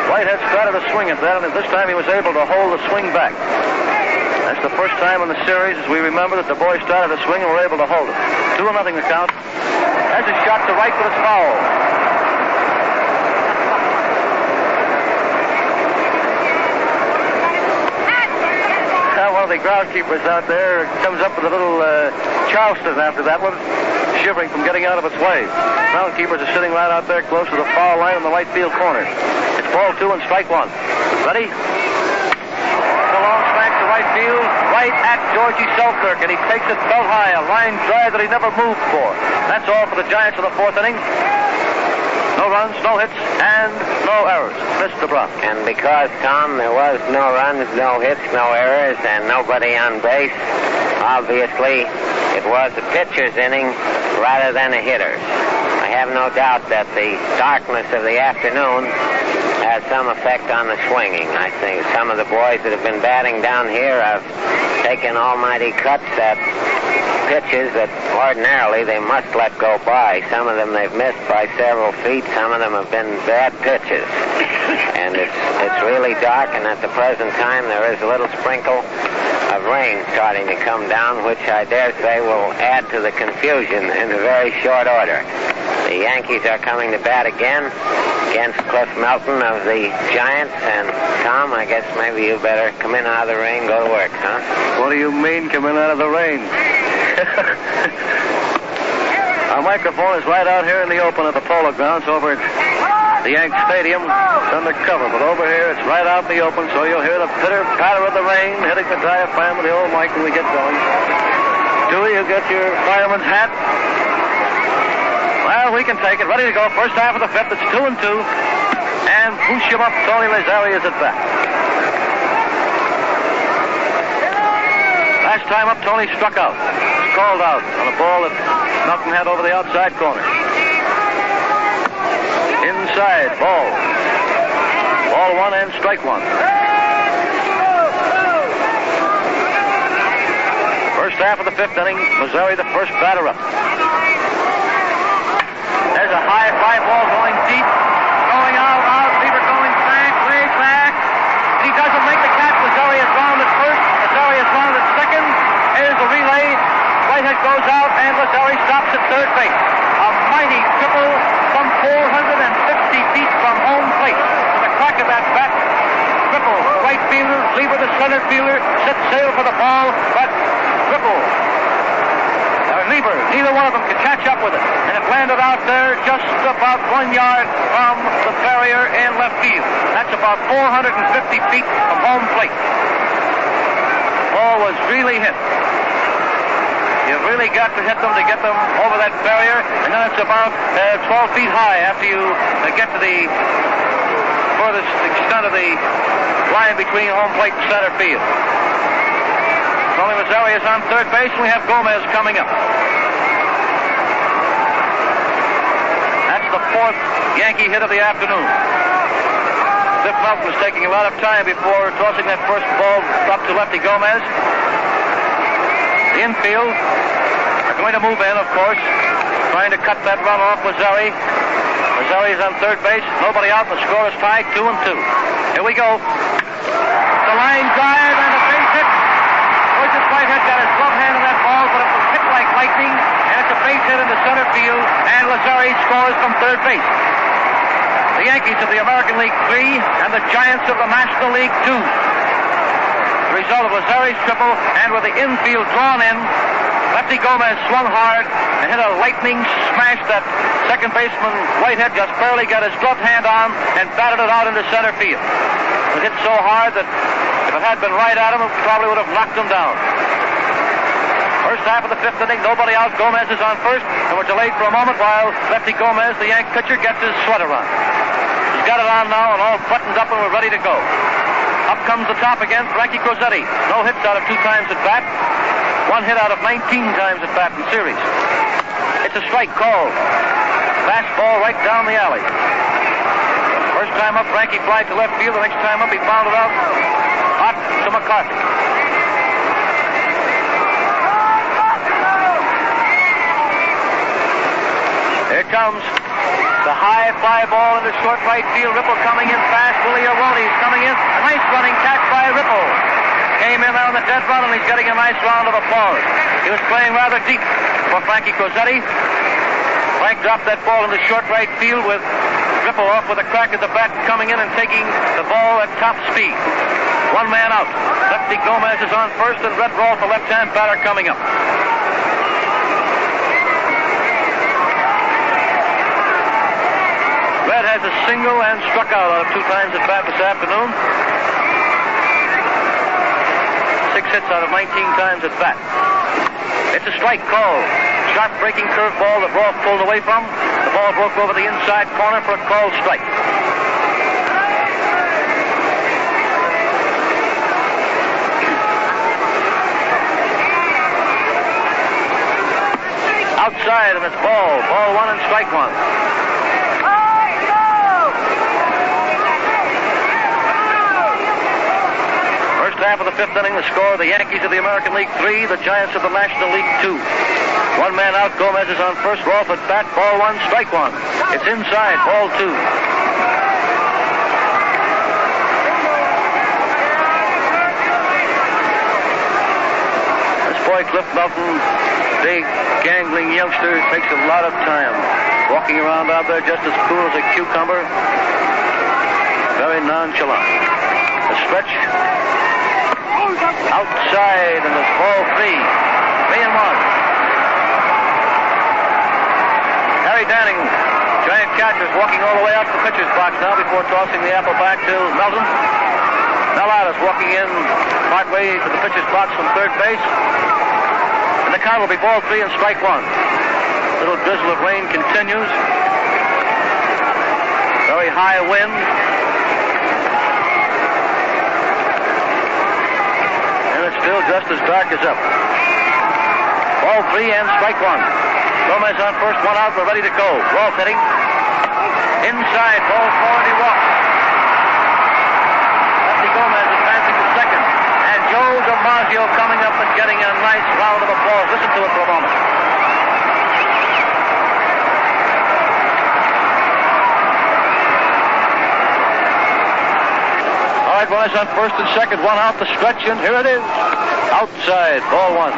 Whitehead started to swing at that, and this time he was able to hold the swing back. That's the first time in the series, as we remember, that the boys started to swing and were able to hold it. 2-0 the count. There's a shot to right, but it's foul. One of the groundkeepers out there comes up with a little Charleston after that one, shivering from getting out of its way. Groundkeepers are sitting right out there close to the foul line in the right field corner. It's ball 2 and strike 1. Ready? The long smack to right field, right at Georgie Selkirk, and he takes it belt high, a line drive that he never moved for. That's all for the Giants in the 4th inning. No runs, no hits, and no errors. Mr. Brown. And because, Tom, there was no runs, no hits, no errors, and nobody on base, obviously it was a pitcher's inning rather than a hitter's. I have no doubt that the darkness of the afternoon has some effect on the swinging. I think some of the boys that have been batting down here have taken almighty cuts at pitches that ordinarily they must let go by. Some of them they've missed by several feet. Some of them have been bad pitches. And it's really dark, and at the present time there is a little sprinkle of rain starting to come down, which I dare say will add to the confusion in a very short order. The Yankees are coming to bat again against Cliff Melton of the Giants, and Tom, I guess maybe you better come in out of the rain, go to work, huh? What do you mean, come in out of the rain? Our microphone is right out here in the open at the Polo Grounds over at the Yankee Stadium. It's under cover, but over here it's right out in the open, so you'll hear the pitter-patter of the rain hitting the diaphragm of the old mic when we get going. Dewey, you get your fireman's hat? Well, we can take it. Ready to go. First half of the 5th. It's 2-2. And push him up. Tony Lazzeri is at bat. Last time up, Tony struck out. He's called out on a ball that Melton had over the outside corner. Inside. Ball. Ball 1 and strike 1. First half of the 5th inning. Lazzeri the first batter up. There's a high fly ball going deep. Going out. Lieber going back, way back. He doesn't make the catch. Lazzeri is round at first. Lazzeri is round at second. Here's the relay. Whitehead goes out, and Lazzeri stops at third base. A mighty triple from 450 feet from home plate. With the crack of that bat, Ripple, the right fielder, Lieber, the center fielder, set sail for the ball, but Ripple, Lieber, neither one of them could catch up with it. And it landed out there just about 1 yard from the barrier in left field. That's about 450 feet from home plate. The ball was really hit. You've really got to hit them to get them over that barrier, and then it's about 12 feet high after you get to the furthest extent of the line between home plate and center field. Tony Lazzeri is on third base, and we have Gomez coming up. That's the 4th Yankee hit of the afternoon. Cliff Melton was taking a lot of time before tossing that first ball up to lefty Gomez. The infield are going to move in, of course, trying to cut that run off Lazzeri. Lazzeri is on third base. Nobody out. The score is tied 2-2. Here we go. The line drive and a base hit. George Whitehead got his glove hand on that ball, but it was hit like lightning, and it's a base hit into center field, and Lazzeri scores from third base. The Yankees of the American League 3 and the Giants of the National League 2. The result of Lazzeri's triple, and with the infield drawn in, Lefty Gomez swung hard and hit a lightning smash that second baseman Whitehead just barely got his glove hand on and batted it out into center field. It hit so hard that if it had been right at him, it probably would have knocked him down. First half of the fifth inning, nobody out. Gomez is on first, and we're delayed for a moment while Lefty Gomez, the Yankee pitcher, gets his sweater on. He's got it on now and all buttoned up, and we're ready to go. Up comes the top again, Frankie Crosetti. No hits out of 2 times at bat. 1 hit out of 19 times at bat in series. It's a strike call. Fastball right down the alley. First time up, Frankie flied to left field. The next time up, he fouled it out hot to McCarthy. Here comes the high fly ball into short right field. Ripple coming in fast. Willie Aroni's coming in. A nice running catch by Ripple. Came in on the dead run, and he's getting a nice round of applause. He was playing rather deep for Frankie Crosetti. Frank dropped that ball into short right field with Ripple off with a crack at the bat, coming in and taking the ball at top speed. 1 man out. Lefty Gomez is on first, and red ball for left-hand batter coming up. Red has a single and struck out of 2 times at bat this afternoon. 6 hits out of 19 times at bat. It's a strike call. Sharp breaking curveball that Rolfe pulled away from. The ball broke over the inside corner for a called strike. Outside, and it's ball. Ball 1 and strike 1. Half of the fifth inning, the score, the Yankees of the American League 3, the Giants of the National League 2. 1 man out, Gomez is on first, Rolfe at bat, ball 1, strike 1. It's inside, ball 2. This boy, Cliff Melton, big, gangling youngster, takes a lot of time. Walking around out there just as cool as a cucumber. Very nonchalant. The stretch. Outside, and it's ball 3. 3-1. Harry Danning, giant catcher, is walking all the way out to the pitcher's box now before tossing the apple back to Melton. Mallard is walking in partway to the pitcher's box from third base. And the count will be ball 3 and strike 1. Little drizzle of rain continues. Very high wind. Still just as dark as ever. Ball 3 and strike 1. Gomez on first, 1 out, we're ready to go. Rolfe hitting. Inside, ball 4, and he walks. Lefty Gomez advancing to second. And Joe DiMaggio coming up and getting a nice round of applause. Listen to it for a moment. Runners on first and second, 1 out, the stretch, and here it is. Outside, ball 1.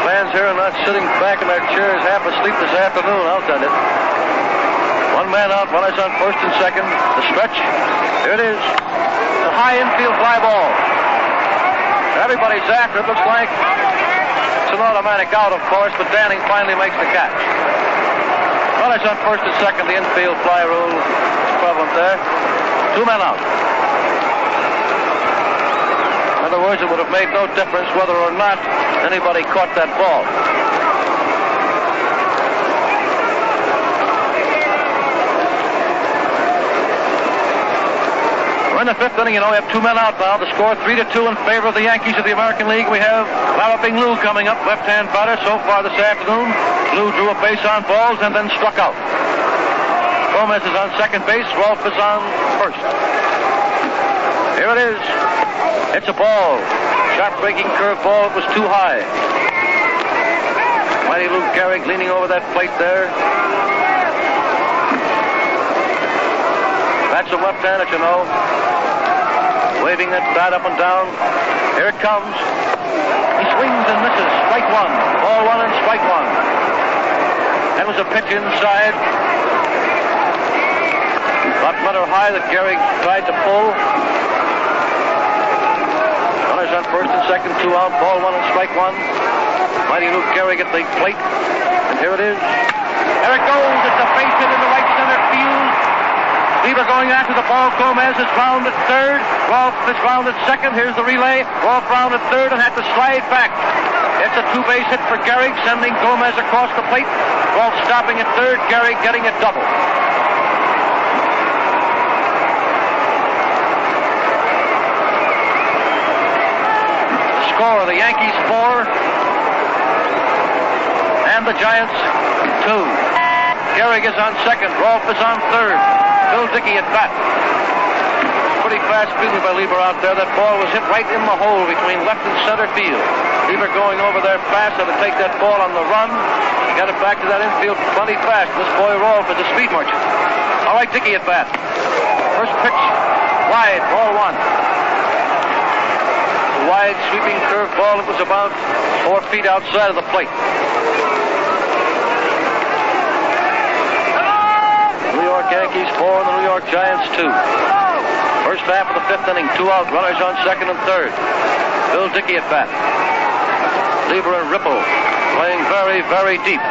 Fans here are not sitting back in their chairs half asleep this afternoon, I'll tell you. 1 man out, runners on first and second, the stretch, here it is. The high infield fly ball. Everybody's after it, looks like it's an automatic out, of course, but Danning finally makes the catch. Runners on first and second, the infield fly rule is prevalent there. 2 men out. In other words, it would have made no difference whether or not anybody caught that ball. We're in the fifth inning, we have 2 men out now. The score 3-2 in favor of the Yankees of the American League. We have Galloping Lou coming up, left-hand batter so far this afternoon. Lou drew a base on balls and then struck out. Gomez is on second base. Rolfe is on first. Here it is. It's a ball. sharp-breaking curveball. It was too high. Mighty Lou Gehrig leaning over that plate there. That's a left-handed, you know. Waving that bat up and down. Here it comes. He swings and misses. Strike one. Ball one and strike one. That was a pitch inside. Lot better high that Gehrig tried to pull. Runners on first and second, 2 out. Ball one and strike one. Mighty Lou Gehrig at the plate. And here it is. There it goes. It's a base hit in the right center field. Weaver going after the ball. Gomez is round at third. Rolfe is round at second. Here's the relay. Rolfe round at third and had to slide back. It's a 2-base hit for Gehrig, sending Gomez across the plate. Rolfe stopping at third. Gehrig getting it double. Score: the Yankees 4 and the Giants 2. Gehrig is on second. Rolfe is on third. Bill Dickey at bat. Pretty fast feeling by Lieber out there. That ball was hit right in the hole between left and center field. Lieber going over there fast, had to take that ball on the run. He got it back to that infield plenty fast. This boy Rolfe is a speed merchant. All right, Dickey at bat. First pitch wide, ball one. Wide sweeping curve ball. It was about 4 feet outside of the plate. New York Yankees 4 and the New York Giants 2. First half of the 5th inning, 2 out, runners on second and third. Bill Dickey at bat. Lieber and Ripple playing very, very deep.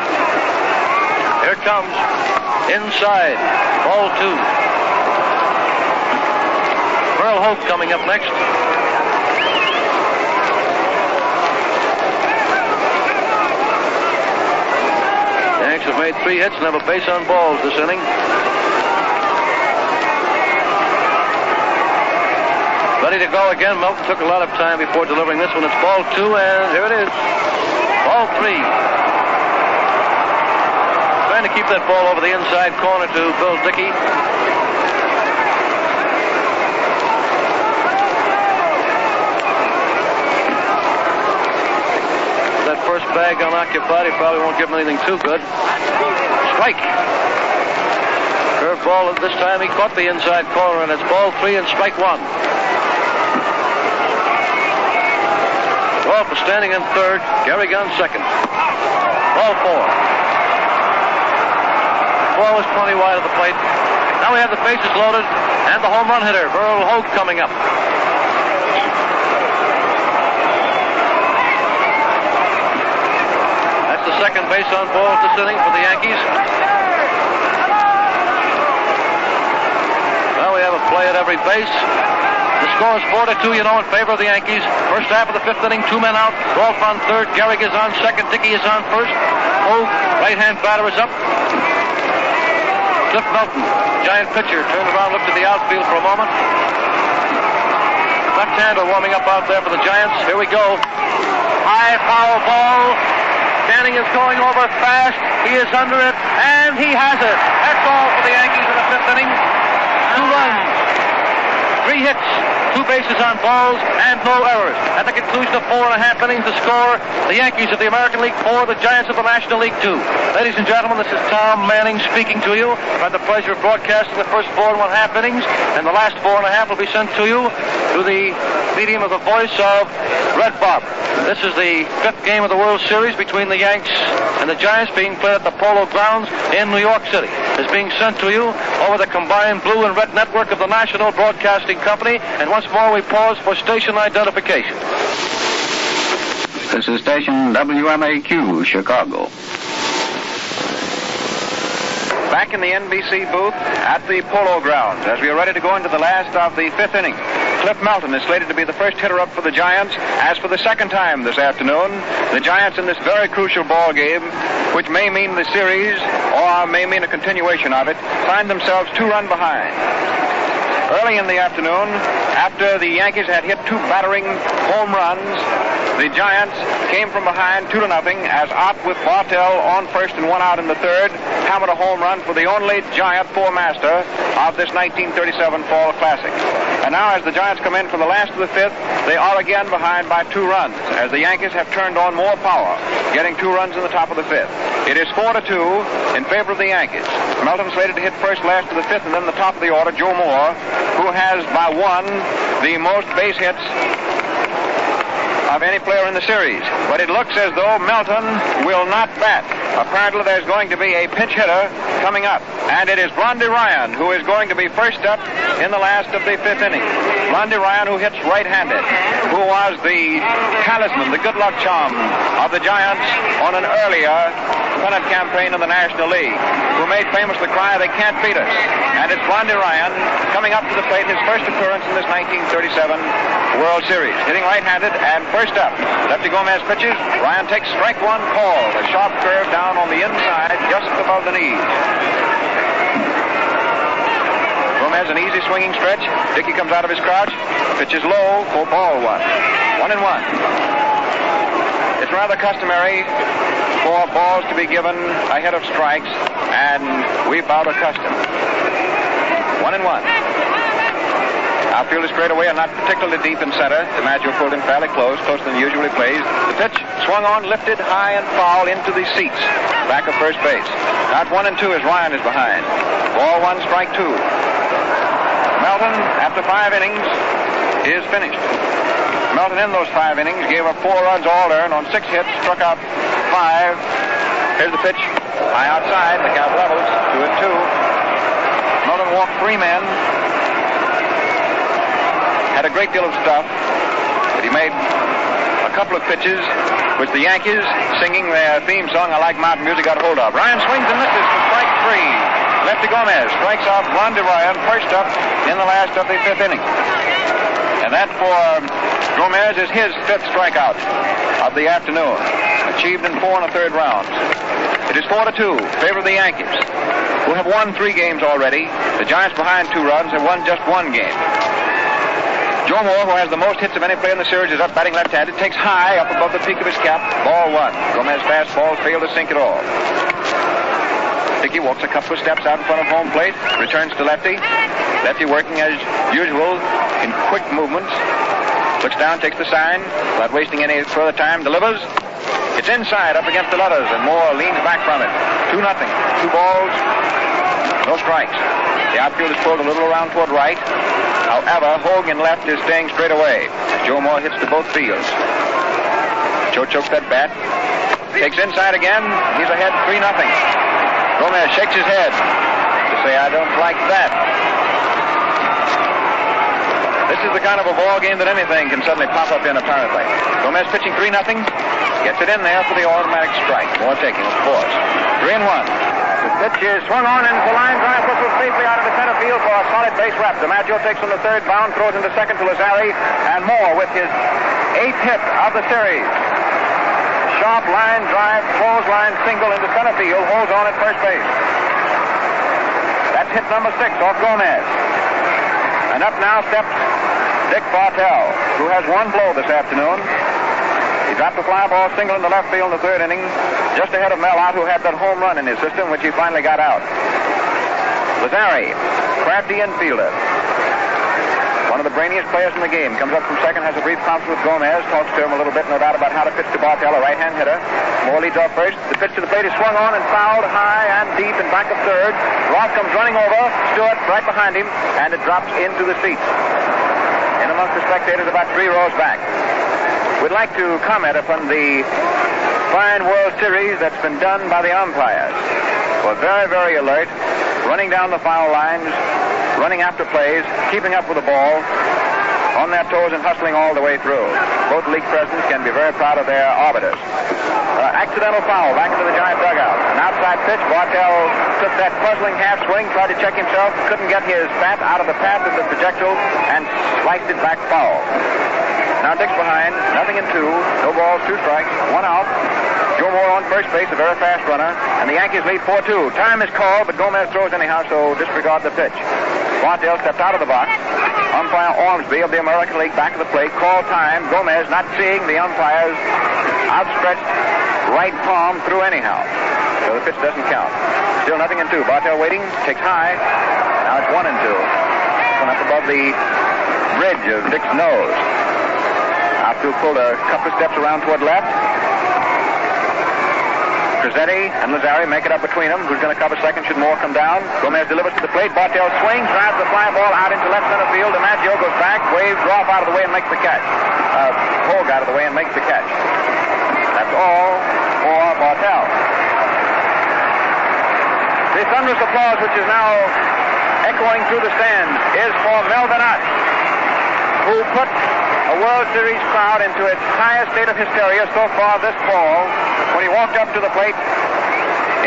Here it comes. Inside. Ball 2. Earl Hope coming up next. Yanks have made 3 hits and have a base on balls this inning. Ready to go again. Melton took a lot of time before delivering this one. It's ball 2, and here it is. Ball 3. Trying to keep that ball over the inside corner to Bill Dickey. That first bag unoccupied, he probably won't give him anything too good. Strike. Curveball, and this time he caught the inside corner, and it's ball 3 and strike 1. Rolfe is standing in third. Gehrig on second. Ball 4. Ball is plenty wide of the plate. Now we have the bases loaded and the home run hitter, Earl Hope, coming up. That's the second base on balls this inning for the Yankees. Now we have a play at every base. The score is 4-2, you know, in favor of the Yankees. First half of the 5th inning, 2 men out. Rolfe on third. Gehrig is on second. Dickey is on first. Hogue, right-hand batter, is up. Cliff Melton, Giant pitcher, turned around, looked at the outfield for a moment. Left-hander warming up out there for the Giants. Here we go. High foul ball. Standing is going over fast. He is under it, and he has it. That's all for the Yankees in the 5th inning. 2 runs. 3 hits, 2 bases on balls, and no errors. At the conclusion of 4.5 innings, the score, the Yankees of the American League 4, the Giants of the National League 2. Ladies and gentlemen, this is Tom Manning speaking to you. I had the pleasure of broadcasting the first 4.5 innings, and the last 4.5 will be sent to you through the medium of the voice of Red Bob. This is the 5th game of the World Series between the Yanks and the Giants, being played at the Polo Grounds in New York City. It's being sent to you over the combined blue and red network of the National Broadcasting Company. And once more, we pause for station identification. This is station WMAQ, Chicago. Back in the NBC booth at the Polo Grounds as we are ready to go into the last of the 5th inning. Cliff Melton is slated to be the first hitter up for the Giants, as for the second time this afternoon. The Giants in this very crucial ball game, which may mean the series or may mean a continuation of it, find themselves 2-run behind. Early in the afternoon, after the Yankees had hit 2 battering home runs, the Giants came from behind 2-0 as Ott with Bartell on first and 1 out in the 3rd hammered a home run for the only Giant 4-master of this 1937 Fall Classic. And now as the Giants come in for the last of the fifth, they are again behind by 2 runs, as the Yankees have turned on more power, getting 2 runs in the top of the fifth. It is 4-2 in favor of the Yankees. Melton slated to hit first, last of the fifth, and then the top of the order, Joe Moore, who has by 1 the most base hits of any player in the series. But it looks as though Melton will not bat. Apparently there's going to be a pinch hitter coming up, and it is Blondie Ryan who is going to be first up in the last of the fifth inning. Blondie Ryan, who hits right-handed, who was the talisman, the good luck charm of the Giants on an earlier pennant campaign in the National League, who made famous the cry, "They can't beat us." And it's Blondie Ryan coming up to the plate, his first appearance in this 1937 World Series, hitting right-handed and first up. Lefty Gomez pitches. Ryan takes strike 1, called. A sharp curve down on the inside, just above the knees. Gomez, an easy swinging stretch. Dickey comes out of his crouch, pitches low for ball 1. 1-1. It's rather customary for balls to be given ahead of strikes, and we bow to custom. 1-1. Outfield is straight away and not particularly deep in center. DiMaggio pulled in fairly closer than he usually plays. The pitch swung on, lifted high and foul into the seats, back of first base. Out 1-2 as Ryan is behind. Ball 1, strike 2. Melton, after 5 innings, is finished. Melton in those 5 innings gave up 4 runs all earned on 6 hits, struck out 5. Here's the pitch, high outside. The count levels 2-2. Melton walked 3 men. Had a great deal of stuff, but he made a couple of pitches which the Yankees, singing their theme song, "I Like Mountain Music," got hold of. Ryan swings and misses for strike 3. Lefty Gomez strikes out Blondie Ryan, first up in the last of the 5th inning. And that for Gomez is his 5th strikeout of the afternoon, achieved in 4 1/3 rounds. It is 4-2, favor of the Yankees, who have won 3 games already. The Giants, behind 2 runs, have won just 1 game. Joe Moore, who has the most hits of any player in the series, is up batting left-handed, takes high up above the peak of his cap, ball 1. Gomez fastball failed to sink at all. Dickey walks a couple of steps out in front of home plate, returns to Lefty. Lefty working as usual in quick movements. Looks down, takes the sign, without wasting any further time, delivers. It's inside, up against the letters, and Moore leans back from it. 2-0, 2 balls, no strikes. The outfield is pulled a little around toward right. However, Hogan left is staying straight away. Joe Moore hits to both fields. Joe chokes that bat. Takes inside again. He's ahead 3-0. Gomez shakes his head to say, "I don't like that." This is the kind of a ball game that anything can suddenly pop up in, apparently. Gomez pitching 3-0. Gets it in there for the automatic strike. Moore taking, of course. 3-1. The pitch is swung on and the line drive whistles safely out of the center field for a solid base rap. DiMaggio takes from the third, bound, throws into second to Lazzeri, and Moore with his 8th hit of the series. Sharp line drive, clothesline single into center field, holds on at first base. That's hit number 6 off Gomez. And up now steps Dick Bartell, who has 1 blow this afternoon. He dropped a fly ball single in the left field in the 3rd inning, just ahead of Mel Out, who had that home run in his system, which he finally got out. Lazzeri, crafty infielder, one of the brainiest players in the game, comes up from second, has a brief conference with Gomez, talks to him a little bit, no doubt, about how to pitch to Bartell, a right-hand hitter. Moore leads off first. The pitch to the plate is swung on and fouled high and deep in back of third. Ross comes running over, Stewart right behind him, and it drops into the seats. In amongst the spectators about 3 rows back. We'd like to comment upon the fine World Series that's been done by the umpires. We're very, very alert, running down the foul lines, running after plays, keeping up with the ball, on their toes and hustling all the way through. Both league presidents can be very proud of their arbiters. Accidental foul back into the Giant dugout. An outside pitch. Bartell took that puzzling half swing, tried to check himself, couldn't get his bat out of the path of the projectile, and sliced it back foul. Now Dick's behind, 0-2, no balls, 2 strikes, 1 out. Joe Moore on first base, a very fast runner, and the Yankees lead 4-2. Time is called, but Gomez throws anyhow, so disregard the pitch. Bartell stepped out of the box. Umpire Ormsby of the American League back of the plate, called time. Gomez, not seeing the umpire's outstretched right palm, through anyhow. So the pitch doesn't count. Still 0-2. Bartell waiting, takes high. Now it's 1-2. One up above the bridge of Dick's nose. Outfield pulled a couple of steps around toward left. Lazzeri and Lazzeri make it up between them. Who's going to cover second? Should Moore come down? Gomez delivers to the plate. Bartell swings, drives the fly ball out into left center field. DiMaggio goes back, waves, Roth out of the way and makes the catch. Hogue out of the way and makes the catch. That's all for Bartell. The thunderous applause, which is now echoing through the stands, is for Melvin Ott, who put a World Series crowd into its highest state of hysteria so far this fall when he walked up to the plate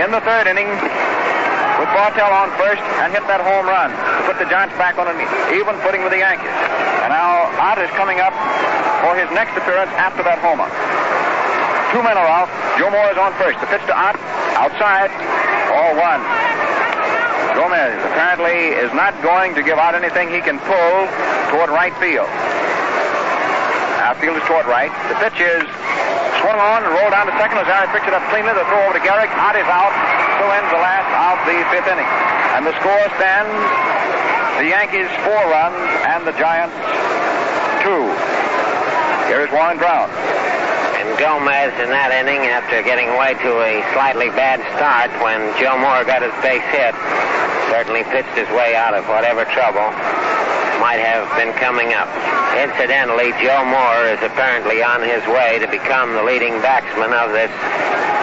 in the third inning with Bartell on first and hit that home run to put the Giants back on an even footing with the Yankees. And now Ott is coming up for his next appearance after that homer. 2 men are out. Joe Moore is on first. The pitch to Ott, outside, ball 1. Gomez apparently is not going to give out anything he can pull toward right field. Outfield is toward right. The pitch is swung on and rolled down to second. Lazzeri picks it up cleanly. The throw over to Gehrig. Ott is out. So ends the last of the fifth inning. And the score stands the Yankees 4 runs and the Giants 2. Here is Warren Brown. And Gomez in that inning, after getting away to a slightly bad start when Joe Moore got his base hit, certainly pitched his way out of whatever trouble might have been coming up. Incidentally, Joe Moore is apparently on his way to become the leading batsman of this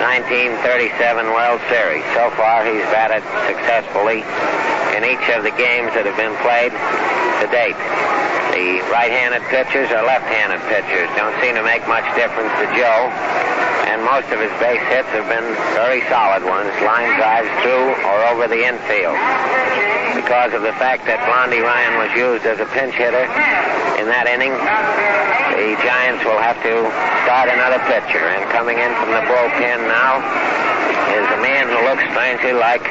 1937 World Series. So far, he's batted successfully in each of the games that have been played to date. The right-handed pitchers are left-handed pitchers. Don't seem to make much difference to Joe. And most of his base hits have been very solid ones, line drives through or over the infield. Because of the fact that Blondie Ryan was used as a pinch hitter in that inning, the Giants will have to start another pitcher. And coming in from the bullpen now is a man who looks strangely like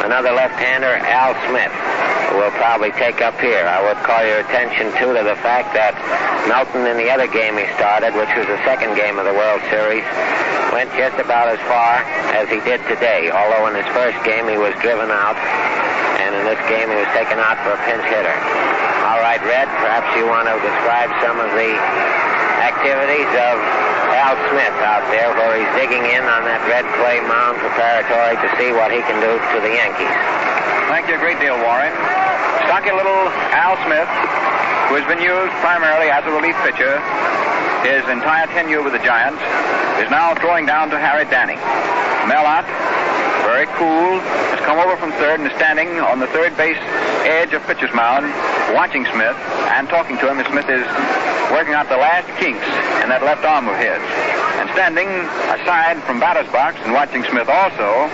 another left-hander, Al Smith, who will probably take up here. I would call your attention, too, to the fact that Melton in the other game he started, which was the second game of the World Series, went just about as far as he did today, although in his first game he was driven out, and in this game he was taken out for a pinch hitter. All right, Red, perhaps you want to describe some of the activities of Al Smith out there where he's digging in on that red clay mound preparatory to see what he can do to the Yankees. Thank you a great deal, Warren. Stocky little Al Smith, who has been used primarily as a relief pitcher his entire tenure with the Giants, is now throwing down to Harry Danning. Mel Ott, very cool, has come over from third and is standing on the third base edge of pitcher's mound watching Smith and talking to him as Smith is working out the last kinks in that left arm of his. And standing aside from batter's box and watching Smith also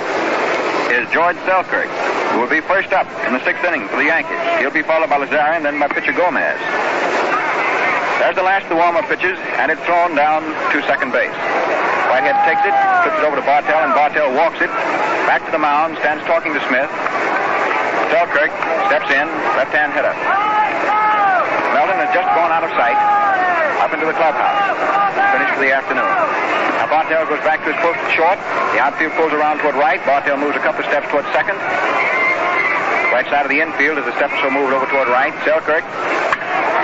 is George Selkirk, who will be first up in the 6th inning for the Yankees. He'll be followed by Lazzeri and then by pitcher Gomez. There's the last of the warm-up pitches, and it's thrown down to second base. Whitehead takes it, puts it over to Bartell, and Bartell walks it back to the mound, stands talking to Smith. Selkirk steps in, left-hand hitter. Melton has just gone out of sight, up into the clubhouse. Finished for the afternoon. Now Bartell goes back to his post at short. The outfield pulls around toward right. Bartell moves a couple of steps toward second. Right side of the infield is a step or so moved over toward right. Selkirk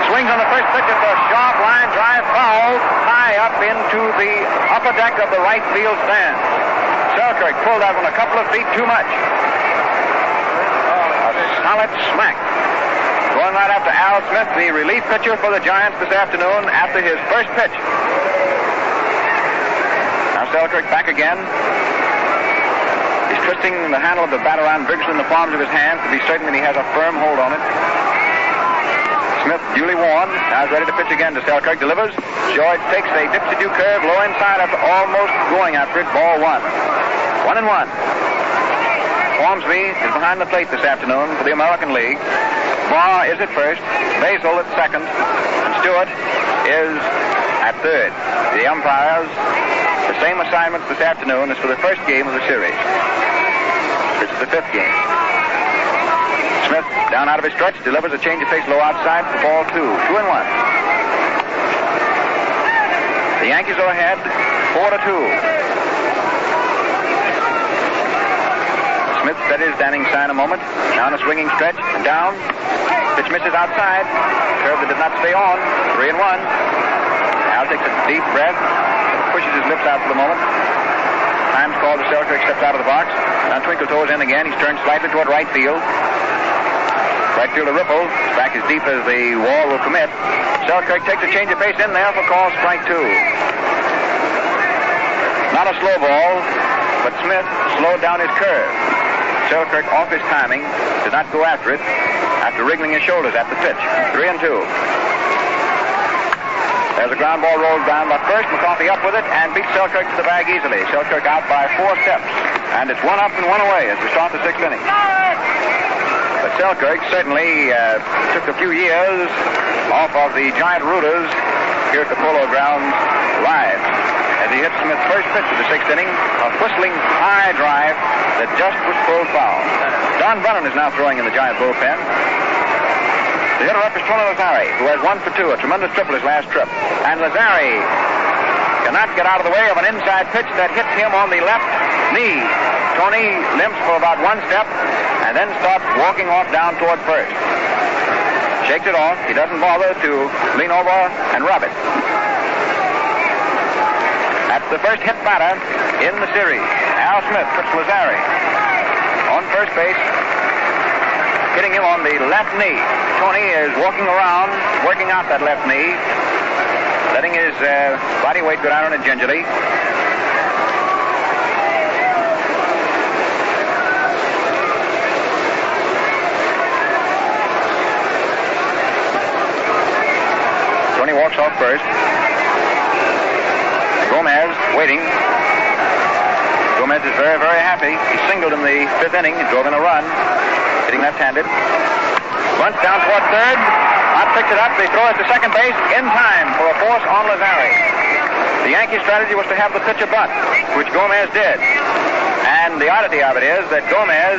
swings on the first pitch at the sharp line drive foul high up into the upper deck of the right field stand. Selkirk pulled out on a couple of feet too much. A solid smack. Going right after Al Smith, the relief pitcher for the Giants this afternoon after his first pitch. Now Selkirk back again. He's twisting the handle of the bat around vigorously in the palms of his hands to be certain that he has a firm hold on it. Smith, duly warned, now is ready to pitch again to Selkirk. Delivers. George takes a dipsy-do curve low inside after almost going after it. Ball 1. 1-1. Ormsby is behind the plate this afternoon for the American League. Barr is at first, Basil at second, and Stewart is at third. The umpires, the same assignments this afternoon as for the first game of the series. This is the 5th game. Smith, down out of his stretch, delivers a change of pace low outside for ball 2. 2-1. The Yankees are ahead, 4-2. Smith steadies Danning's sign a moment. Down a swinging stretch, and down. Pitch misses outside. Curve that did not stay on. 3-1. Al takes a deep breath, pushes his lips out for the moment. Time's called as Selkirk steps out of the box. Now Twinkle toes in again. He's turned slightly toward right field. Right fielder Ripple. His back as deep as the wall will permit. Selkirk takes a change of pace in there for call strike 2. Not a slow ball, but Smith slowed down his curve. Selkirk off his timing, did not go after it after wriggling his shoulders at the pitch. 3-2. There's a ground ball rolled down by first. McCoffey up with it and beats Selkirk to the bag easily. Selkirk out by 4 steps. And it's 1 up and 1 away as we start the 6th inning. But Selkirk certainly took a few years off of the Giant Rooters here at the Polo Grounds live. As he hits Smith's first pitch of the 6th inning, a whistling high drive that just was pulled foul. Don Brennan is now throwing in the Giant bullpen. The hitter up is Tony Lazzeri, who has 1 for 2, a tremendous triple his last trip. And Lazzeri cannot get out of the way of an inside pitch that hits him on the left knee. Tony limps for about 1 step and then starts walking off down toward first. Shakes it off. He doesn't bother to lean over and rub it. That's the first hit batter in the series. Al Smith puts Lazzeri on first base, hitting him on the left knee. Tony is walking around, working out that left knee, letting his body weight go down on it gingerly. Tony walks off first. Gomez waiting. Gomez is very, very happy. He singled in the 5th inning and drove in a run, hitting left-handed. Bunts down toward third. Ott picks it up. They throw it to second base in time for a force on Lazzeri. The Yankee strategy was to have the pitcher bunt, which Gomez did. And the oddity of it is that Gomez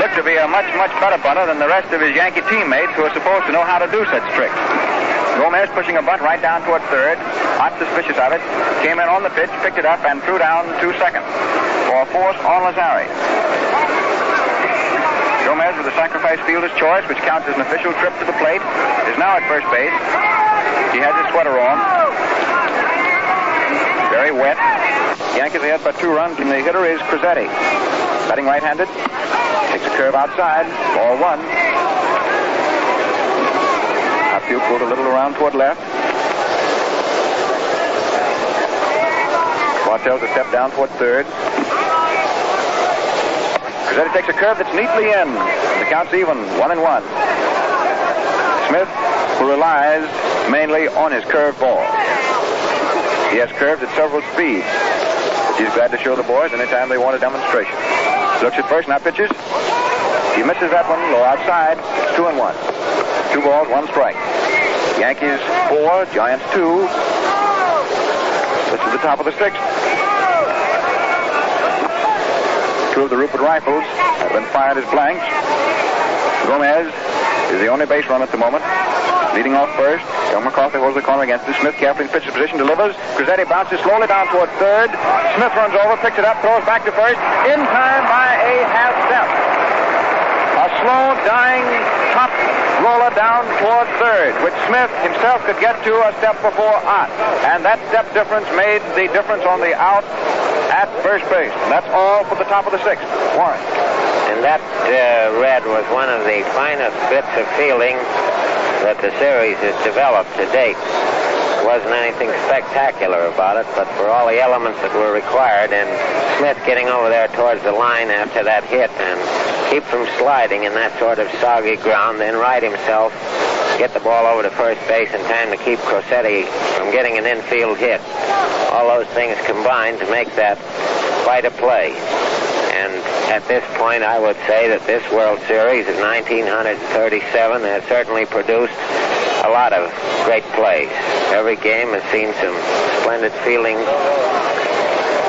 looked to be a much, much better bunter than the rest of his Yankee teammates who are supposed to know how to do such tricks. Gomez pushing a bunt right down toward third. Ott suspicious of it. Came in on the pitch, picked it up, and threw down to second for a force on Lazzeri. Gomez, with a sacrifice fielder's choice, which counts as an official trip to the plate, is now at first base. He has his sweater on. Very wet. Yankees ahead by 2 runs, and the hitter is Crizzetti. Batting right-handed. Takes a curve outside. Ball 1. Outfield pulled a little around toward left. Bartels a step down toward third. Crizzetti takes a curve that's neatly in. The count's even, 1-1. Smith, who relies mainly on his curved ball. He has curves at several speeds. He's glad to show the boys anytime they want a demonstration. Looks at first, now pitches. He misses that one low outside. It's 2-1. 2 balls, 1 strike. Yankees 4, Giants 2. This is the top of the 6th. 2 of the Rupert rifles have been fired as blanks. Gomez is the only base runner at the moment. Leading off first. Young McCarthy holds the corner against it. Smith carefully in pitcher's position, delivers. Crizzetti bounces slowly down toward third. Smith runs over, picks it up, throws back to first. In time by a half step. A slow, dying top roller down toward third, which Smith himself could get to a step before Ott. And that step difference made the difference on the out at first base. And that's all for the top of the 6th. Warren. And that, Red, was one of the finest bits of fielding that the series has developed to date. There wasn't anything spectacular about it, but for all the elements that were required, and Smith getting over there towards the line after that hit and keep from sliding in that sort of soggy ground, then right himself, get the ball over to first base in time to keep Crizzetti from getting an infield hit. All those things combined to make that quite a play. And at this point, I would say that this World Series of 1937 has certainly produced a lot of great plays. Every game has seen some splendid fielding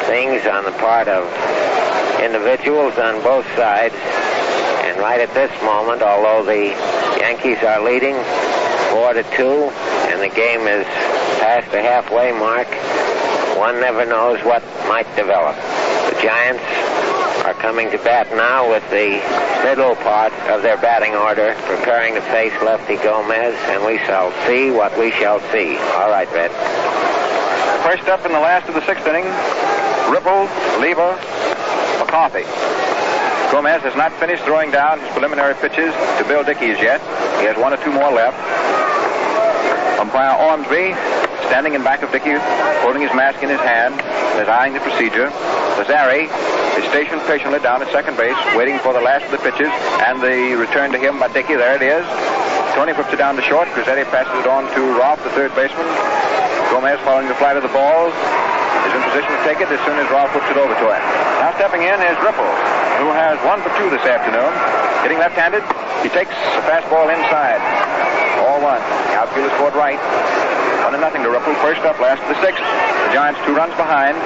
things on the part of individuals on both sides. And right at this moment, although the Yankees are leading 4-2, and the game is past the halfway mark, one never knows what might develop. The Giants are coming to bat now with the middle part of their batting order, preparing to face Lefty Gomez, and we shall see what we shall see. All right, Red. First up in the last of the sixth inning, Ripple, Lever, McCarthy. Gomez has not finished throwing down his preliminary pitches to Bill Dickey as yet. He has 1 or 2 more left. Umpire Ormsby, standing in back of Dickey, holding his mask in his hand, is eyeing the procedure. Lazzeri is stationed patiently down at second base, waiting for the last of the pitches and the return to him by Dickey. There it is. Tony puts it down to short. Grazzetti passes it on to Rolfe, the third baseman. Gomez, following the flight of the ball, is in position to take it as soon as Rolfe puts it over to him. Now stepping in is Ripple, who has 1 for 2 this afternoon. Hitting left-handed, he takes a fastball inside. All 1. The outfield is toward right. 1-0 to Ripple. First up, last of the sixth. The Giants 2 runs behind.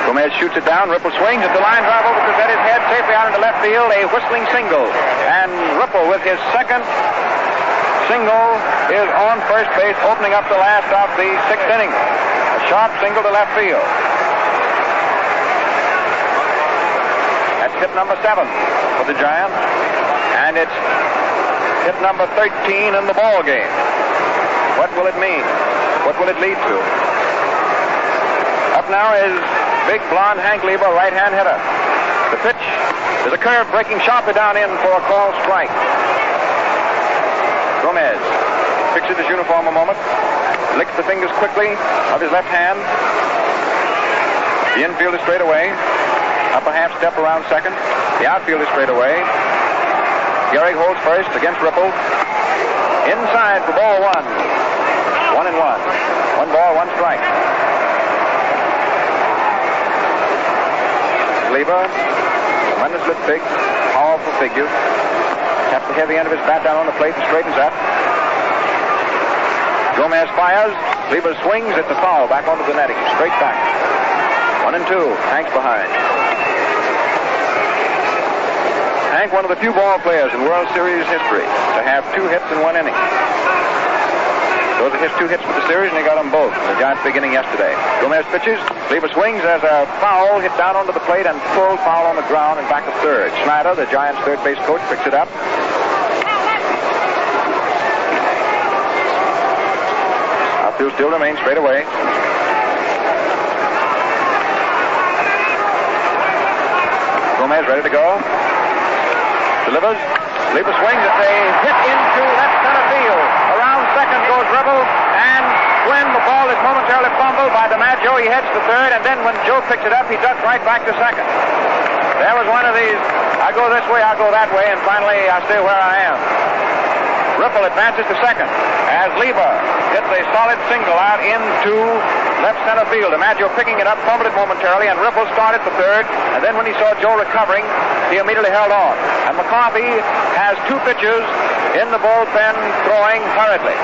Gomez shoots it down. Ripple swings at the line drive over Grazzetti's head, safely out into left field. A whistling single. And Ripple, with his second single, is on first base, opening up the last of the sixth inning. A sharp single to left field. That's hit number 7 for the Giants. And it's hit number 13 in the ball game. What will it mean? What will it lead to? Up now is big blonde Hank Lever, right-hand hitter. The pitch is a curve breaking sharply down in for a called strike. Gomez fixes his uniform a moment, licks the fingers quickly of his left hand. The infield is straight away. Up a half step around second. The outfield is straight away. Gehrig holds first against Ripple. Inside for ball 1. 1-1. 1 ball, 1 strike. Lever, tremendously big, powerful figure. Taps the heavy end of his bat down on the plate and straightens up. Gomez fires. Lever swings at the foul, back onto the netting. Straight back. 1-2. Hank's behind. Hank, one of the few ball players in World Series history to have 2 hits in 1 inning. Those are his 2 hits for the series, and he got them both in the Giants' beginning yesterday. Gomez pitches. Lever swings as a foul hit down onto the plate and full foul on the ground and back of third. Schneider, the Giants' third base coach, picks it up. Outfield still remains straight away. Gomez ready to go. Delivers. Lever swings. It's a hit into left center field. Around second goes Ripple, and when the ball is momentarily fumbled by DiMaggio, he heads to third, and then when Joe picks it up, he ducks right back to second. There was one of these, I go this way, I go that way, and finally I stay where I am. Ripple advances to second as Lever hits a solid single out into left center field. DiMaggio picking it up, fumbled it momentarily, and Ripple started for third, and then when he saw Joe recovering, he immediately held on. And McCarthy has 2 pitchers in the bullpen throwing hurriedly.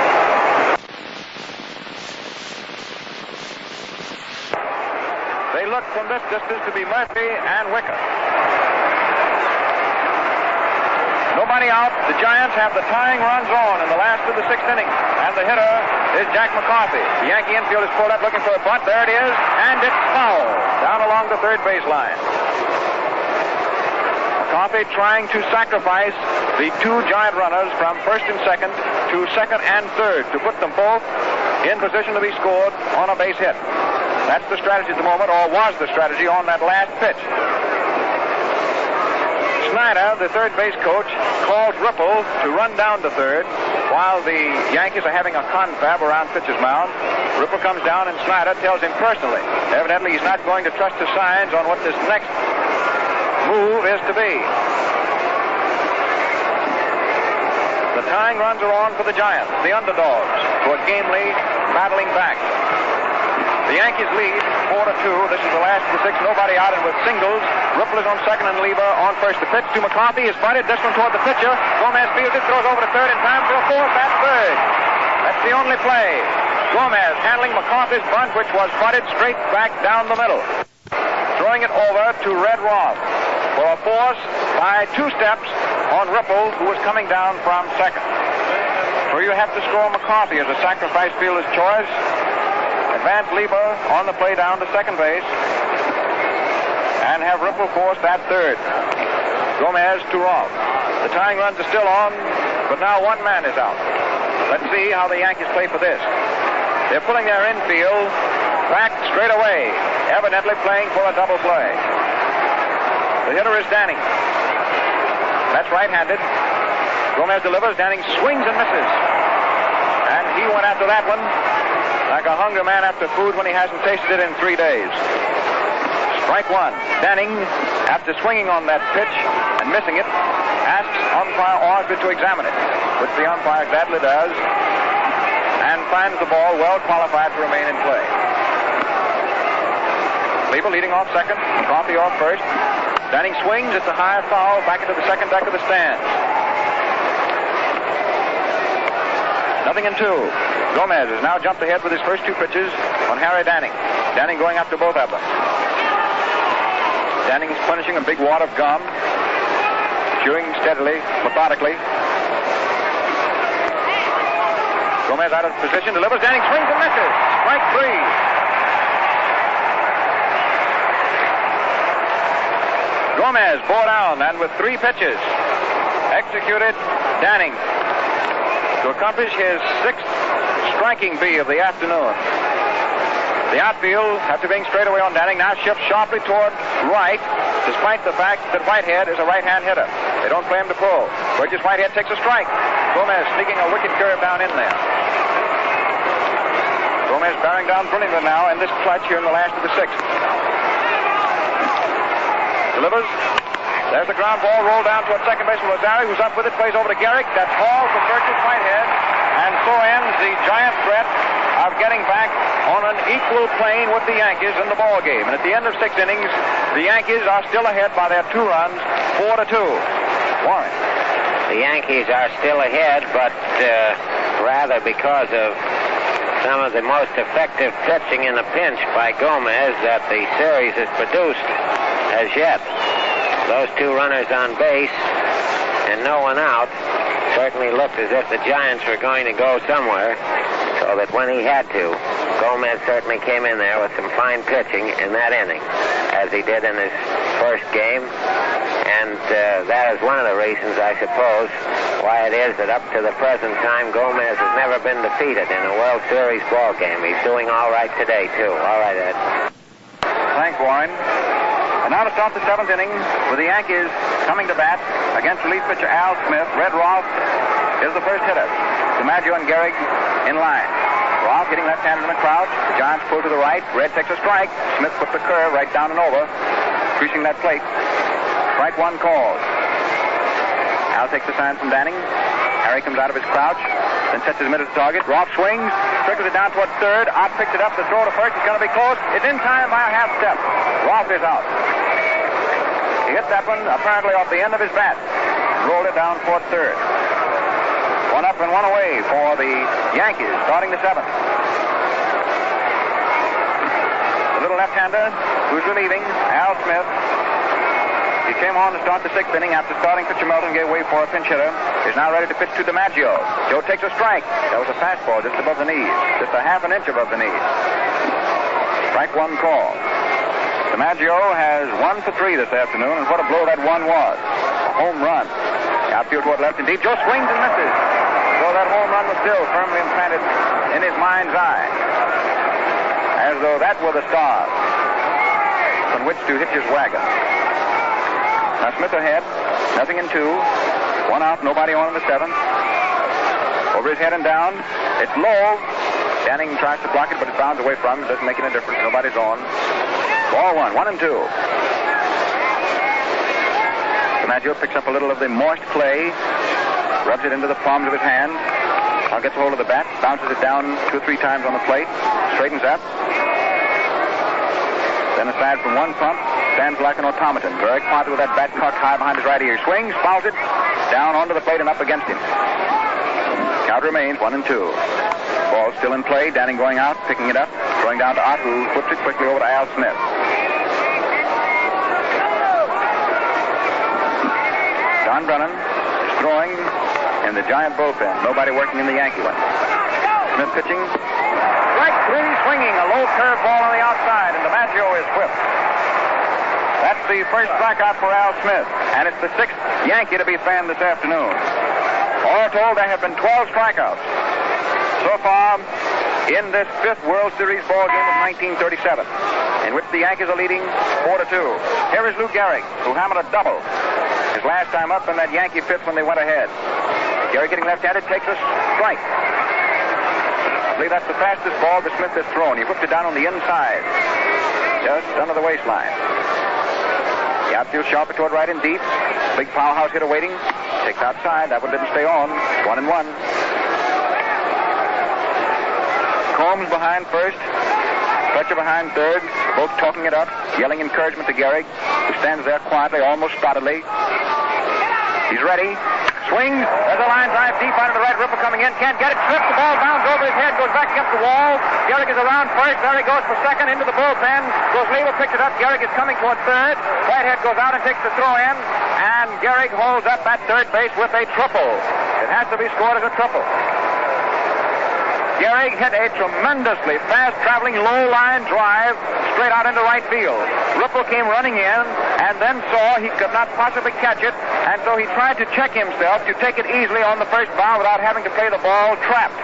They look from this distance to be Murphy and Wicker. Nobody out. The Giants have the tying runs on in the last of the sixth inning. And the hitter is Jack McCarthy. The Yankee infield is pulled up looking for a bunt. There it is. And it's foul down along the third base line. McCarthy trying to sacrifice the 2 Giant runners from first and second to second and third to put them both in position to be scored on a base hit. That's the strategy at the moment, or was the strategy on that last pitch. Schneider, the third base coach, calls Ripple to run down to third while the Yankees are having a confab around pitcher's mound. Ripple comes down and Schneider tells him personally. Evidently, he's not going to trust the signs on what this next move is to be. The tying runs are on for the Giants, the underdogs, who are gamely battling back. The Yankees lead 4-2. This is the last of the 6. Nobody out, and with singles, Ripple is on second and Lever on first. The pitch to McCarthy is bunted. This one toward the pitcher. Gomez fields it, throws over to third in time for a fourth at third. That's the only play. Gomez handling McCarthy's bunt, which was bunted straight back down the middle. Throwing it over to Red Roth for a force by 2 steps on Ripple, who was coming down from second. So you have to score McCarthy as a sacrifice fielder's choice. Advance Lever on the play down to second base. and have ripple forced that third. Gomez to Rolfe. The tying runs are still on, but now one man is out. Let's see how the Yankees play for this. They're pulling their infield back straight away, evidently playing for a double play. The hitter is Danning. That's right-handed. Gomez delivers. Danning swings and misses. And he went after that one like a hungry man after food when he hasn't tasted it in 3 days. Strike one. Danning, after swinging on that pitch and missing it, asks umpire Osgood to examine it, which the umpire gladly does, and finds the ball well qualified to remain in play. Lieber leading off second, Coffey off first. Danning swings. It's a high foul back into the second deck of the stands. 0-2. Gomez has now jumped ahead with his first two pitches on Harry Danning. Danning going after both of them. Danning is punishing a big wad of gum, chewing steadily, methodically. Gomez out of position, delivers. Danning swings and misses. Strike three. Gomez bore down, and with three pitches, executed Danning to accomplish his sixth striking bee of the afternoon. The outfield, after being straight away on Danning, now shifts sharply toward right, despite the fact that Whitehead is a right-hand hitter. They don't play him to pull. Burgess Whitehead takes a strike. Gomez sneaking a wicked curve down in there. Gomez bearing down brilliantly now in this clutch here in the last of the sixth. Delivers. There's the ground ball rolled down toward second baseman Lazzeri, who's up with it, plays over to Gehrig. That's ball for Burgess Whitehead. And so ends the Giant threat of getting back on an equal plane with the Yankees in the ball game. And at the end of 6 innings, the Yankees are still ahead by their 2 runs, 4-2. Warren. The Yankees are still ahead, but rather because of some of the most effective pitching in the pinch by Gomez that the series has produced as yet. Those 2 runners on base and no one out certainly looked as if the Giants were going to go somewhere, so that when he had to, Gomez certainly came in there with some fine pitching in that inning, as he did in his first game. And that is one of the reasons, I suppose, why it is that up to the present time, Gomez has never been defeated in a World Series ball game. He's doing all right today, too. All right, Ed. Thanks, Warren. And now to start the 7th inning with the Yankees coming to bat against relief pitcher Al Smith. Red Rolfe is the first hitter. DiMaggio and Gehrig in line. Rolfe getting left-handed in the crouch. The Giants pull to the right. Red takes a strike. Smith puts the curve right down and over, creasing that plate. Strike one called. Al takes the sign from Danning. Harry comes out of his crouch, then sets his mitt at the target. Rolfe swings, trickles it down toward third. Ott picks it up. The throw to first is going to be close. It's in time by a half step. Rolfe is out. He hit that one apparently off the end of his bat. Rolled it down toward third. 1 up and 1 away for the Yankees starting the 7th. The little left-hander who's relieving, Al Smith. He came on to start the 6th inning after starting pitcher Melton gave way for a pinch hitter. Is now ready to pitch to DiMaggio. Joe takes a strike. That was a fastball just above the knees. Just a half an inch above the knees. Strike one call. DiMaggio has 1 for 3 this afternoon, and what a blow that one was. A home run. Outfield toward left and deep. Joe swings and misses. So that home run was still firmly implanted in his mind's eye. As though that were the stars on which to hitch his wagon. Now Smith ahead, 0-2, 1 out, nobody on in the 7th. Over his head and down, it's low. Danning tries to block it, but it bounds away from him. It doesn't make any difference. Nobody's on. Ball 1, 1-2. DiMaggio picks up a little of the moist clay, rubs it into the palms of his hand. Now gets a hold of the bat, bounces it down 2 or 3 times on the plate, straightens up. Then aside from one pump, stands like an automaton. Very quietly with that bat cocked high behind his right ear. Swings, fouls it, down onto the plate and up against him. Count remains 1-2. Ball still in play. Danning going out, picking it up, throwing down to Ott, who flips it quickly over to Al Smith. Don Brennan is throwing in the Giant bullpen. Nobody working in the Yankee one. Smith pitching. Strike 3, swinging a low curve ball on the outside, and DiMaggio is whipped. That's the first strikeout for Al Smith, and it's the 6th Yankee to be fanned this afternoon. All told, there have been 12 strikeouts so far in this 5th World Series ball game of 1937, in which the Yankees are leading 4-2. Here is Lou Gehrig, who hammered a double his last time up in that Yankee 5th when they went ahead. Gehrig, getting left-handed, takes a strike. I believe that's the fastest ball that Smith has thrown. He whipped it down on the inside, just under the waistline. The outfield sharper toward right and deep. Big powerhouse hitter waiting. Takes outside. That one didn't stay on. 1-1. Combs behind first. Fletcher behind third. Both talking it up, yelling encouragement to Gehrig, who stands there quietly, almost stolidly. He's ready. Swings. There's a line drive deep out of the right. Ripple coming in. Can't get it. Trips. The ball bounds over his head. Goes back against the wall. Gehrig is around first. There he goes for second. Into the bullpen. Goes Label. Picks it up. Gehrig is coming toward third. Whitehead goes out and takes the throw in. And Gehrig holds up at third base with a triple. It has to be scored as a triple. Gehrig hit a tremendously fast-traveling low-line drive straight out into right field. Ripple came running in and then saw he could not possibly catch it, and so he tried to check himself to take it easily on the first bound without having to play the ball trapped.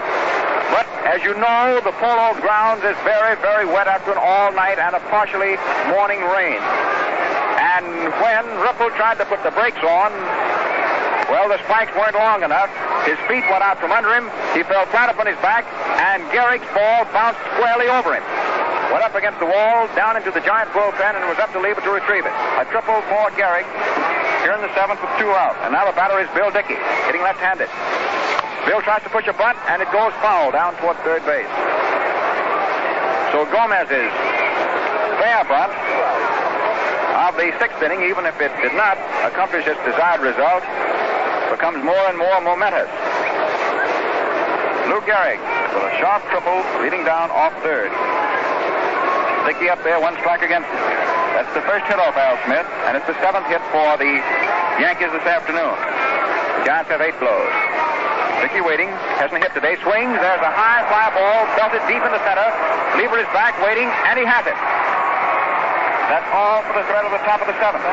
But, as you know, the Polo Grounds is very, very wet after an all-night and a partially morning rain. And when Ripple tried to put the brakes on, well, the spikes weren't long enough. His feet went out from under him. He fell flat up on his back, and Gehrig's ball bounced squarely over him. Went up against the wall, down into the Giant bullpen, and it was up to Lieber to retrieve it. A triple for Gehrig here in the 7th with 2 out. And now the batter is Bill Dickey, hitting left-handed. Bill tries to push a bunt, and it goes foul down toward third base. So Gomez's fair bunt of the 6th inning, even if it did not accomplish its desired result, becomes more and more momentous. Lou Gehrig with a sharp triple leading down off third. Dickey up there, 1 strike against him. That's the first hit off Al Smith, and it's the 7th hit for the Yankees this afternoon. The Giants have 8 blows. Dickey waiting, hasn't hit today. Swings, there's a high fly ball, belted deep in the center. Lieber is back waiting, and he has it. That's all for the threat of the top of the 7th.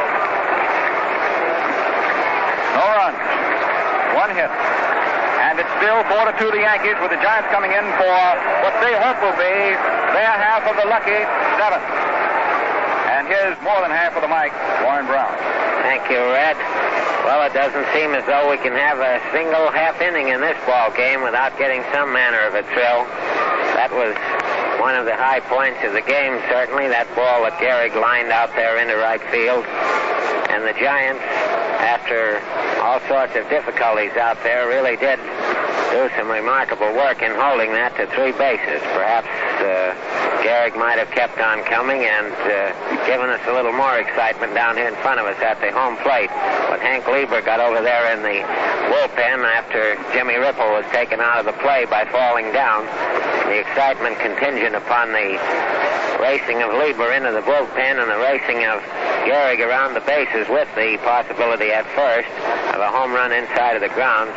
No runs. 1 hit. And it's still 4-2 the Yankees, with the Giants coming in for what they hope will be their half of the lucky 7th. And here's more than half of the mic, Warren Brown. Thank you, Red. Well, it doesn't seem as though we can have a single half inning in this ball game without getting some manner of a thrill. That was one of the high points of the game, certainly, that ball that Gehrig lined out there into right field. And the Giants, after all sorts of difficulties out there, really did do some remarkable work in holding that to 3 bases. Perhaps Gehrig might have kept on coming and given us a little more excitement down here in front of us at the home plate. But Hank Lieber got over there in the bullpen after Jimmy Ripple was taken out of the play by falling down. The excitement contingent upon the racing of Lieber into the bullpen and the racing of Gehrig around the bases, with the possibility at first of a home run inside of the grounds,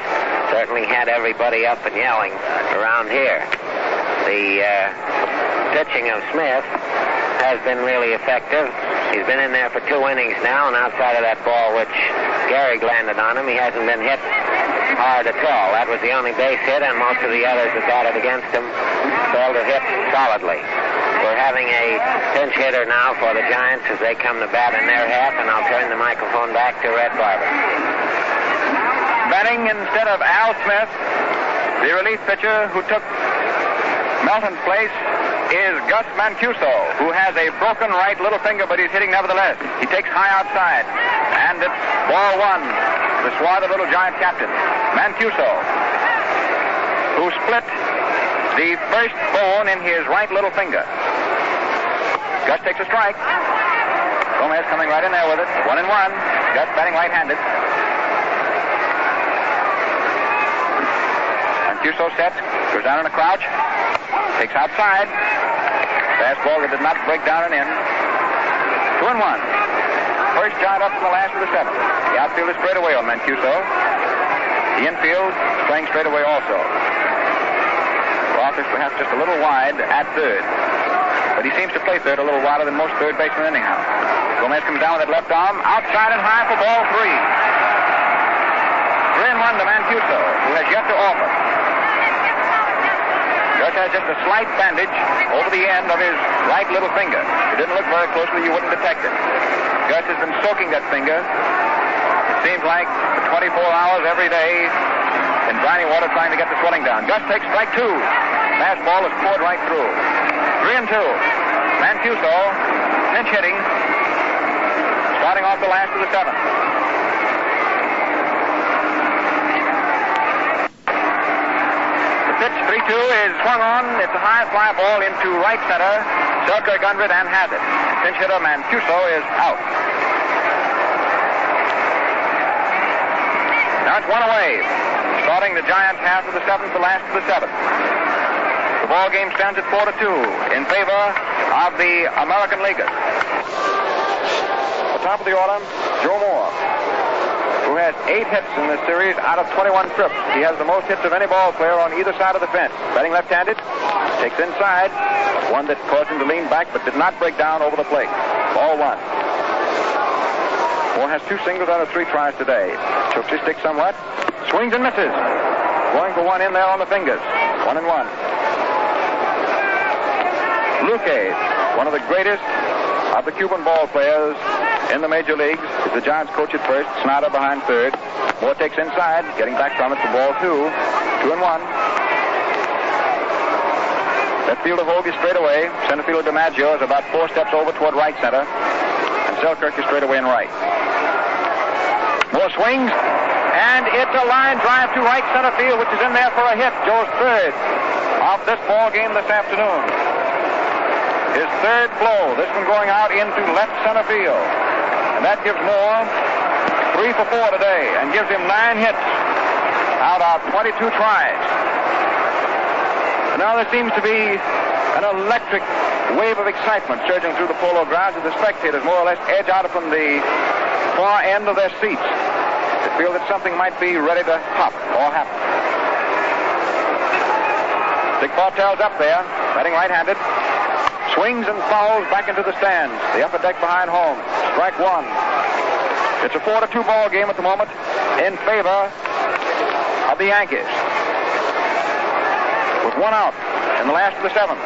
certainly had everybody up and yelling around here. The pitching of Smith has been really effective. He's been in there for 2 innings now, and outside of that ball which Gehrig landed on him, he hasn't been hit hard at all. That was the only base hit, and most of the others that batted against him failed to hit solidly. We're having a pinch hitter now for the Giants as they come to bat in their half, and I'll turn the microphone back to Red Barber. Batting instead of Al Smith, the relief pitcher who took Melton's place is Gus Mancuso, who has a broken right little finger, but he's hitting nevertheless. He takes high outside, and it's ball 1, the swarthy little Giant captain, Mancuso, who split the first bone in his right little finger. Gus takes a strike. Gomez coming right in there with it. 1-1. Gus batting right-handed. Mancuso sets, goes down in a crouch, takes outside. Fastball that did not break down and in. 2-1. First Giant up from the last of the 7th. The outfield is straight away on Mancuso. The infield playing straight away also. Roth is perhaps just a little wide at third, but he seems to play third a little wider than most third basemen anyhow. Gomez comes down with that left arm. Outside and high for ball 3. 3-1 to Mancuso, who has yet to offer. Gus has just a slight bandage over the end of his right little finger. If you didn't look very closely, you wouldn't detect it. Gus has been soaking that finger, it seems like, for 24 hours every day in briny water trying to get the swelling down. Gus takes strike 2. Fastball is poured right through. 3-2. Mancuso, pinch hitting, starting off the last of the 7th. The pitch, 3-2, is swung on. It's a high fly ball into right center. Selkirk under it and has it. Pinch hitter Mancuso is out. Now it's 1 away. Starting the Giants half of the 7th, the last of the 7th. The ball game stands at 4-2 in favor of the American Leaguers. At the top of the order, Joe Moore, who has 8 hits in this series out of 21 trips. He has the most hits of any ball player on either side of the fence. Batting left-handed, takes inside, one that caused him to lean back but did not break down over the plate. Ball 1. Moore has 2 singles out of 3 tries today. Chokes his stick somewhat, swings and misses. Going for one in there on the fingers. 1-1. Luque, one of the greatest of the Cuban ball players in the major leagues, is the Giants coach at first. Snyder behind third. Moore takes inside, getting back from it for ball 2. 2-1. Left fielder Vogue is straight away. Center fielder DiMaggio is about 4 steps over toward right center. And Selkirk is straight away in right. Moore swings, and it's a line drive to right center field, which is in there for a hit. Joe's third of this ball game this afternoon. His third blow, this one going out into left center field. And that gives Moore 3 for 4 today and gives him 9 hits out of 22 tries. And now there seems to be an electric wave of excitement surging through the Polo Grounds as the spectators more or less edge out from the far end of their seats to feel that something might be ready to pop or happen. Dick Bartell's up there, batting right-handed. Swings and fouls back into the stands. The upper deck behind home. Strike 1. It's a 4-2 ball game at the moment in favor of the Yankees. With 1 out in the last of the 7th.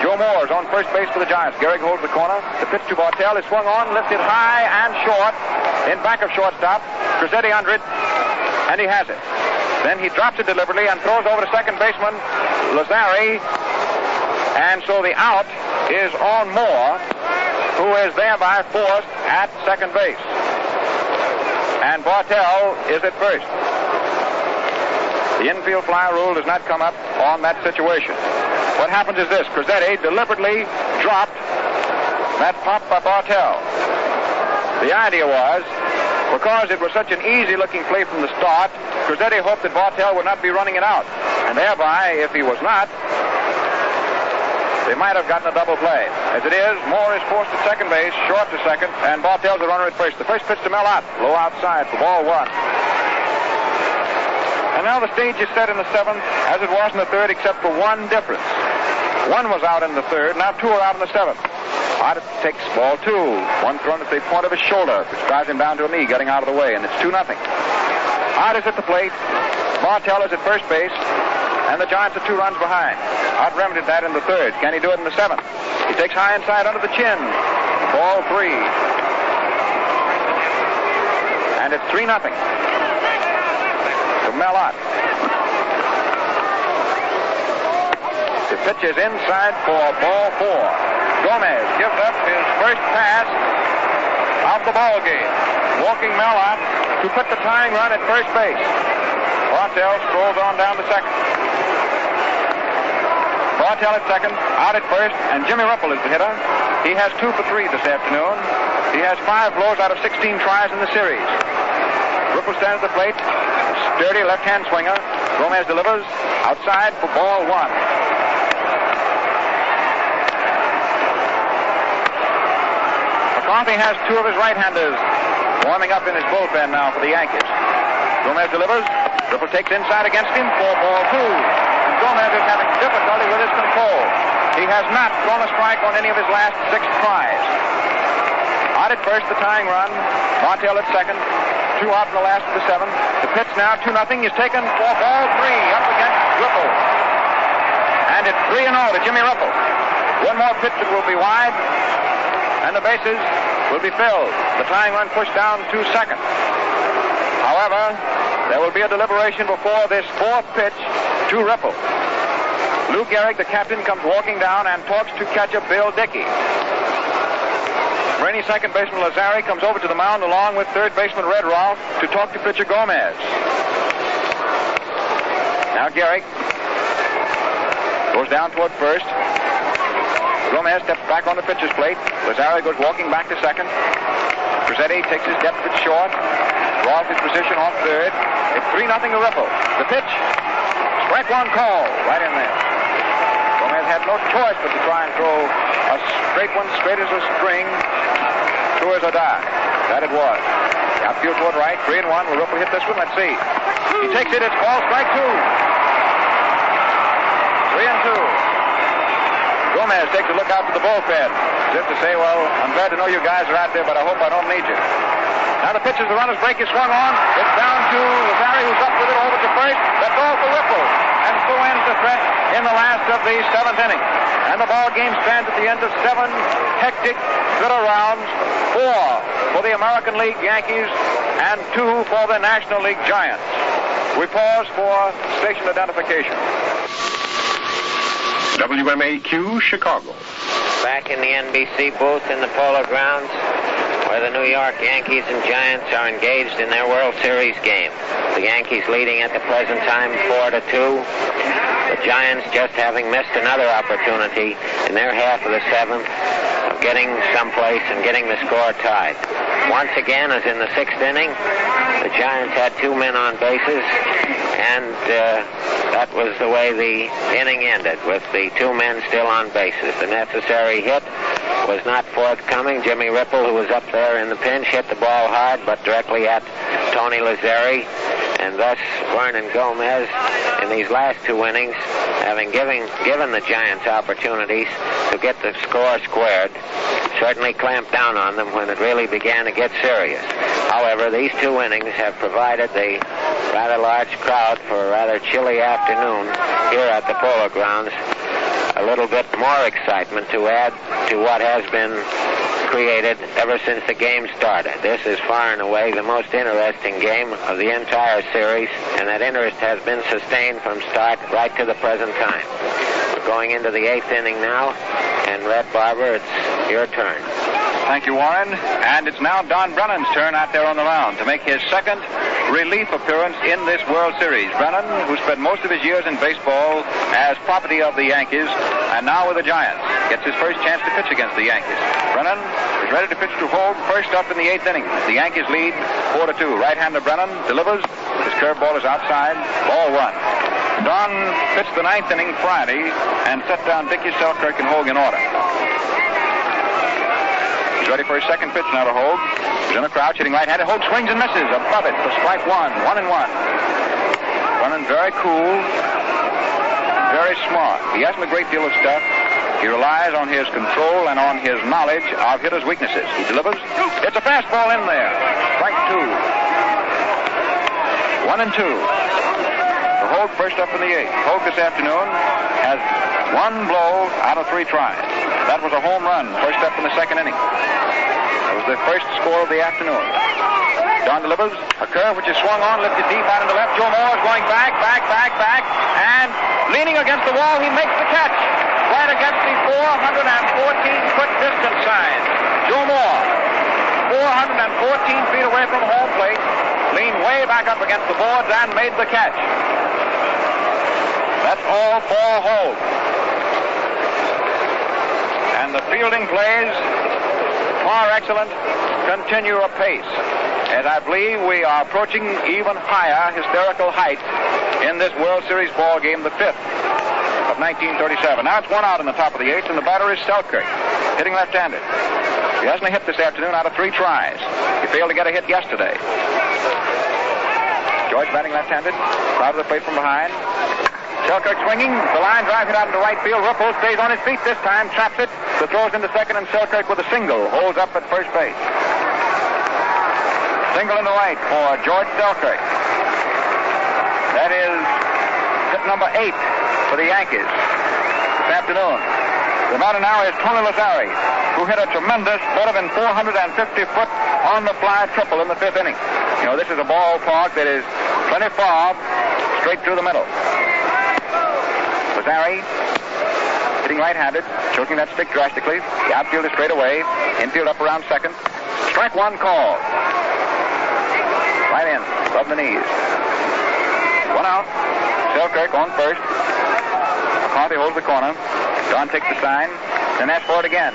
Joe Moore is on first base for the Giants. Gehrig holds the corner. The pitch to Bartell is swung on, lifted high and short in back of shortstop. Crizzetti under it, and he has it. Then he drops it deliberately and throws over to second baseman Lazzeri. And so the out is on Moore, who is thereby forced at second base. And Bartell is at first. The infield fly rule does not come up on that situation. What happens is this. Crizzetti deliberately dropped that pop by Bartell. The idea was, because it was such an easy-looking play from the start, Crizzetti hoped that Bartell would not be running it out. And thereby, if he was not, they might have gotten a double play. As it is, Moore is forced at second base, short to second, and Bartell's the runner at first. The first pitch to Mellott, low outside for ball 1. And now the stage is set in the 7th, as it was in the 3rd, except for one difference. 1 was out in the 3rd, now 2 are out in the 7th. Hart takes ball 2. One thrown at the point of his shoulder, which drives him down to a knee, getting out of the way, and it's 2-0. Hart is at the plate. Bartell is at first base. And the Giants are 2 runs behind. Hart remedied that in the 3rd. Can he do it in the 7th? He takes high inside under the chin. Ball 3. And it's 3-0 to Mellott. The pitch is inside for ball 4. Gomez gives up his first pass of the ball game, walking Mellott to put the tying run at first base. Bartell strolls on down to second. Bartell at second, out at first, and Jimmy Ruppel is the hitter. He has 2 for 3 this afternoon. He has 5 blows out of 16 tries in the series. Ruppel stands at the plate, sturdy left-hand swinger. Gomez delivers outside for ball 1. McCarthy has 2 of his right-handers warming up in his bullpen now for the Yankees. Gomez delivers. Ruppel takes inside against him for ball 2. And Gomez is having difficulty with his control. He has not thrown a strike on any of his last 6 tries. Out at first, the tying run. Montel at second. 2 out in the last of the 7th. The pitch now, 2-0, is taken for ball 3 up against Ripple. And it's 3-0 to Jimmy Ripple. One more pitch that will be wide, and the bases will be filled. The tying run pushed down to second. However, there will be a deliberation before this 4th pitch to Ripple. Lou Gehrig, the captain, comes walking down and talks to catcher Bill Dickey. Brainy second baseman Lazzeri comes over to the mound along with third baseman Red Rolfe to talk to pitcher Gomez. Now Gehrig goes down toward first. Gomez steps back on the pitcher's plate. Lazzeri goes walking back to second. Rossetti takes his depth at short. Rolfe his position off third. It's 3-0 to Ripple. The pitch. Strike one call. Right in there. Gomez had no choice but to try and throw a straight one, straight as a string, true as a die. That it was. Outfield toward right, 3-1. Will Ripple hit this one? Let's see. He takes it. It's called strike 2. 3-2. Gomez takes a look out to the bullpen, as if to say, well, I'm glad to know you guys are out there, but I hope I don't need you. Now the pitch as the runner's break is swung on. It's down to Lazzeri, who's up with it over to first. That's all for Ripple. And so ends the threat in the last of the 7th inning. And the ball game stands at the end of 7 hectic, bitter rounds. 4 for the American League Yankees and 2 for the National League Giants. We pause for station identification. WMAQ, Chicago. Back in the NBC booth in the Polo Grounds, where the New York Yankees and Giants are engaged in their World Series game. The Yankees leading at the present time 4-2. The Giants just having missed another opportunity in their half of the 7th of getting someplace and getting the score tied. Once again, as in the 6th inning, the Giants had 2 men on bases, and that was the way the inning ended, with the 2 men still on bases. The necessary hit was not forthcoming. Jimmy Ripple, who was up there in the pinch, hit the ball hard, but directly at Tony Lazzeri, and thus Vernon Gomez, in these last 2 innings, having given the Giants opportunities to get the score squared, certainly clamped down on them when it really began to get serious. However, these 2 innings have provided the rather large crowd for a rather chilly afternoon here at the Polo Grounds a little bit more excitement to add to what has been created ever since the game started. This is far and away the most interesting game of the entire series, and that interest has been sustained from start right to the present time. We're going into the 8th inning now, and Red Barber, it's your turn. Thank you, Warren. And it's now Don Brennan's turn out there on the mound to make his 2nd relief appearance in this World Series. Brennan, who spent most of his years in baseball as property of the Yankees, and now with the Giants, gets his first chance to pitch against the Yankees. Brennan is ready to pitch to Hogue first up in the 8th inning. The Yankees lead 4-2. Right-hander Brennan delivers. His curveball is outside. Ball 1. Don pitched the 9th inning Friday and set down Dickey, Selkirk, and Hogue in order. He's ready for his 2nd pitch now to Hogue. He's in a crouch, hitting right-handed. Hogue swings and misses above it for strike 1. 1-1. Brennan very cool, very smart. He hasn't a great deal of stuff. He relies on his control and on his knowledge of hitters' weaknesses. He delivers. It's a fastball in there. Strike 2. 1-2. For Hogue first up in the 8th. Hogue this afternoon has 1 blow out of 3 tries. That was a home run, first up in the 2nd inning. That was the first score of the afternoon. Don delivers a curve which is swung on, lifted deep out into left. Joe Moore is going back, and leaning against the wall, he makes the catch right against the 414-foot distance sign. Joe Moore, 414 feet away from home plate, leaned way back up against the boards and made the catch. That's all for Hogue. And the fielding plays, far excellent, continue apace. And I believe we are approaching even higher hysterical heights in this World Series ball game, the 5th of 1937. Now it's 1 out in the top of the 8th, and the batter is Selkirk, hitting left-handed. He hasn't a hit this afternoon out of 3 tries. He failed to get a hit yesterday. George batting left-handed, crowd of the plate from behind. Selkirk swinging. The line drives it out into right field. Ruffles stays on his feet this time. Traps it. The throw's into second, and Selkirk with a single holds up at first base. Single into right for George Selkirk. That is hit number 8 for the Yankees this afternoon. The batter now is Tony Lazzeri, who hit a tremendous, better than 450-foot on-the-fly triple in the 5th inning. You know, this is a ballpark that is plenty far, straight through the middle. Lazzeri hitting right-handed, choking that stick drastically. The outfield is straight away. Infield up around second. Strike one call. Right in, above the knees. One out. Selkirk on first. McCarthy holds the corner. Don takes the sign, then asks for it again.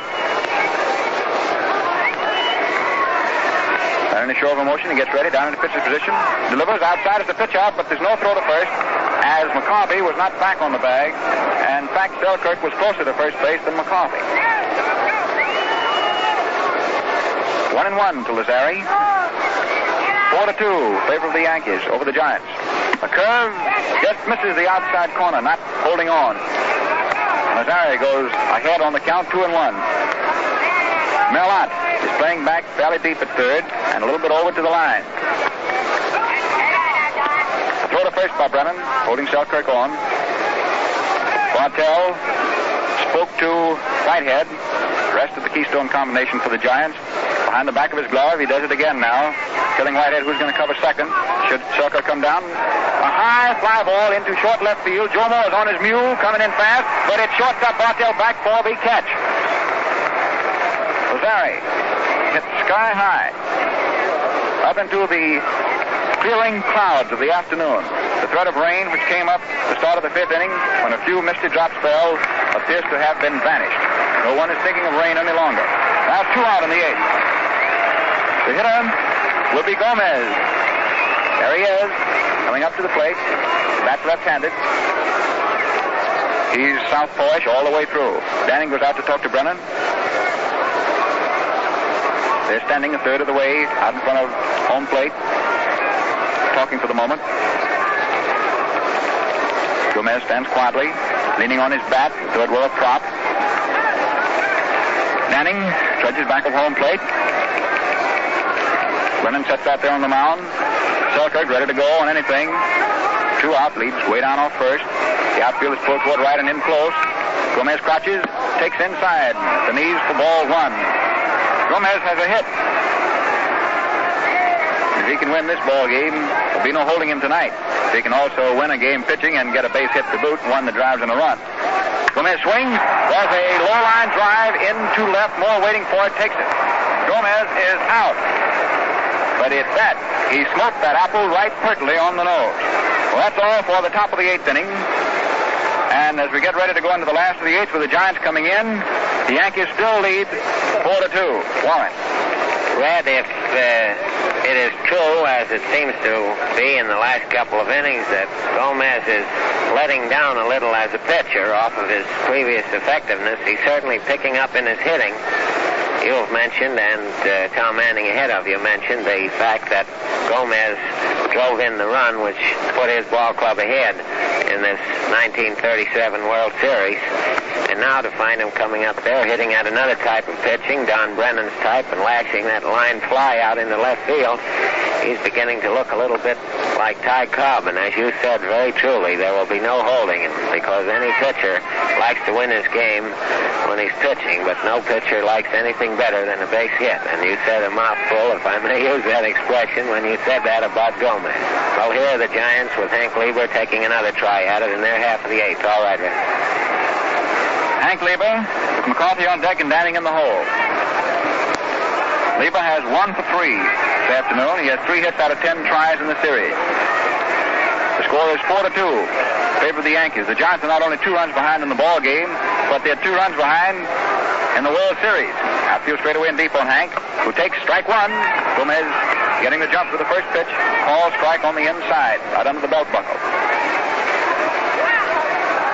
In a show of emotion, he gets ready, down in the pitcher's position. Delivers outside as the pitch out, but there's no throw to first, as McCarthy was not back on the bag. And in fact, Selkirk was closer to first base than McCarthy. 1-1 to Lazzeri. 4-2, favor of the Yankees over the Giants. A curve just misses the outside corner, not holding on. Lazzeri goes ahead on the count, 2-1. Merlot is playing back fairly deep at third and a little bit over to the line. A throw to first by Brennan, holding Selkirk on. Bartell spoke to Whitehead. Rest of the Keystone combination for the Giants. Behind the back of his glove, he does it again now. Telling Whitehead who's going to cover second. Should Selkirk come down. A high fly ball into short left field. Joe Moore is on his mule, coming in fast, but it's shortstop Bartell back for the catch. Lazzeri hit sky high up into the clearing clouds of the afternoon. The threat of rain, which came up at the start of the 5th inning, when a few misty drops fell, appears to have been vanished. No one is thinking of rain any longer. Now 2 out in the 8th. The hitter will be Gomez. There he is, coming up to the plate. Bat left-handed. He's southpawish all the way through. Danning goes out to talk to Brennan. They're standing a third of the way out in front of home plate, talking for the moment. Gomez stands quietly, leaning on his bat, third row of prop. Danning trudges back of home plate. Brennan sets out there on the mound. Selkirk ready to go on anything. 2 out, leads way down off first. The outfield is pulled toward right and in close. Gomez crouches, takes inside. The knees for ball 1. Gomez has a hit. If he can win this ball game, there'll be no holding him tonight. If he can also win a game pitching and get a base hit to boot, one that drives in a run. Gomez swings. There's a low line drive into left. Moore waiting for it, takes it. Gomez is out. But it's that. He smoked that apple right pertly on the nose. Well, that's all for the top of the 8th inning. And as we get ready to go into the last of the 8th with the Giants coming in, the Yankees still lead 4-2. Warren. Red, if it is true, as it seems to be in the last couple of innings, that Gomez is letting down a little as a pitcher off of his previous effectiveness, he's certainly picking up in his hitting. You've mentioned, and Tom Manning ahead of you mentioned, the fact that Gomez drove in the run, which put his ball club ahead in this 1937 World Series. And now to find him coming up there, hitting at another type of pitching, Don Brennan's type, and lashing that line fly out into left field, he's beginning to look a little bit like Ty Cobb. And as you said very truly, there will be no holding him, because any pitcher likes to win his game when he's pitching, but no pitcher likes anything better than a base hit. And you said a mouthful, if I may use that expression, when you said that about Gomez. Well, here are the Giants with Hank Lieber taking another try at it in their half of the 8th. All right, Rick. Hank Lieber with McCarthy on deck and Danning in the hole. Lieber has 1 for 3 this afternoon. He has 3 hits out of 10 tries in the series. The score is 4-2. Favor of the Yankees. The Giants are not only 2 runs behind in the ball game, but they're 2 runs behind in the World Series. Outfield straight away and deep on Hank, who takes strike 1. Gomez getting the jump for the first pitch. Call strike on the inside, right under the belt buckle.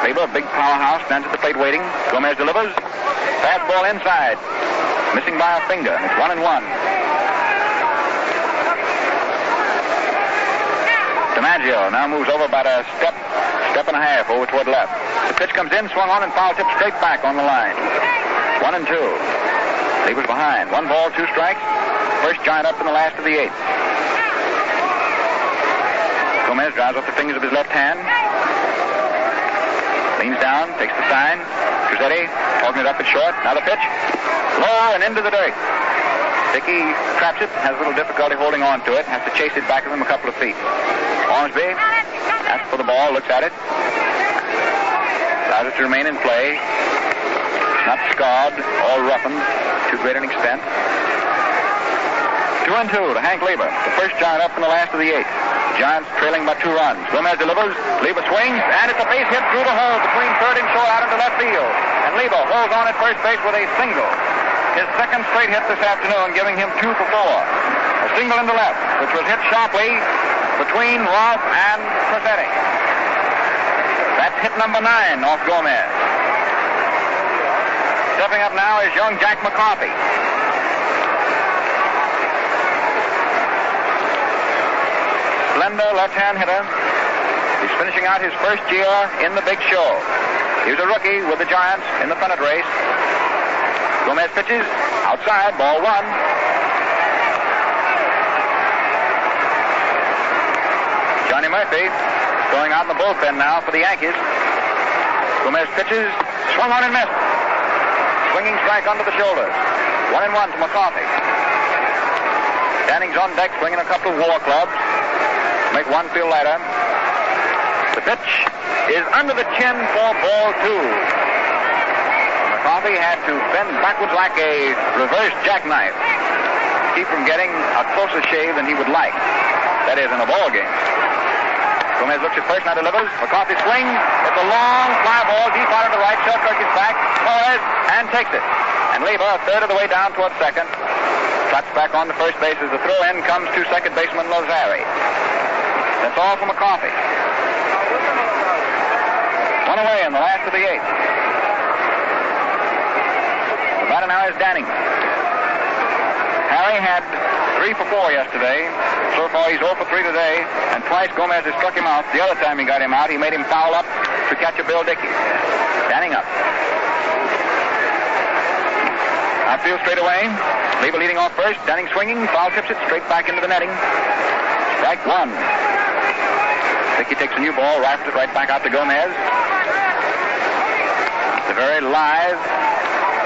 Lieber, big powerhouse, stands at the plate waiting. Gomez delivers. Fastball inside. Missing by a finger. It's 1-1. DiMaggio now moves over about a step Step and a half over toward left. The pitch comes in, swung on, and foul tip straight back on the line. 1-2. Lieber's behind. 1 ball, 2 strikes. First Giant up in the last of the 8th. Gomez drives up the fingers of his left hand. Leans down, takes the sign. Lazzeri holding it up at short. Now the pitch. Low and into the dirt. Dickey traps it, has a little difficulty holding on to it, has to chase it back of him a couple of feet. Ormsby asks for the ball, looks at it. Allows it to remain in play. Not scarred or roughened to great an extent. 2-2 to Hank Lieber. The first Giant up in the last of the 8th. Giants trailing by 2 runs. Gomez delivers. Lieber swings, and it's a base hit through the hole between third and short out into left field. And Lieber holds on at first base with a single. His second straight hit this afternoon, giving him 2 for 4. A single into left, which was hit sharply between Roth and Cressetti. That's hit number 9 off Gomez. Stepping up now is young Jack McCarthy. Slender left-hand hitter. He's finishing out his first year in the big show. He was a rookie with the Giants in the pennant race. Gomez pitches outside, ball 1. Johnny Murphy going out in the bullpen now for the Yankees. Gomez pitches, swung on and missed. Swinging strike under the shoulders. 1-1 to McCarthy. Danning's on deck, swinging a couple of war clubs. Make one feel lighter. The pitch is under the chin for ball 2. McCarthy had to bend backwards like a reverse jackknife to keep from getting a closer shave than he would like. That is, in a ball game. Gomez looks at first, now delivers. McCarthy swings. It's a long fly ball deep out of the right. Shelkirk is back. Torres and takes it. And Lieber a third of the way down towards second. Cuts back on to first base as the throw-in comes to second baseman Lazzeri. That's all for McCarthy. 1 away in the last of the 8th. The batter now is Danning. Harry had 3 for 4 yesterday. So far he's 0 for 3 today, and twice Gomez has struck him out. The other time he got him out, he made him foul up to catch a Bill Dickey. Danning up. Outfield straight away. Lieber leading off first. Danning swinging. Foul tips it straight back into the netting. Strike 1. Dickey takes a new ball, rifles it right back out to Gomez. The very live,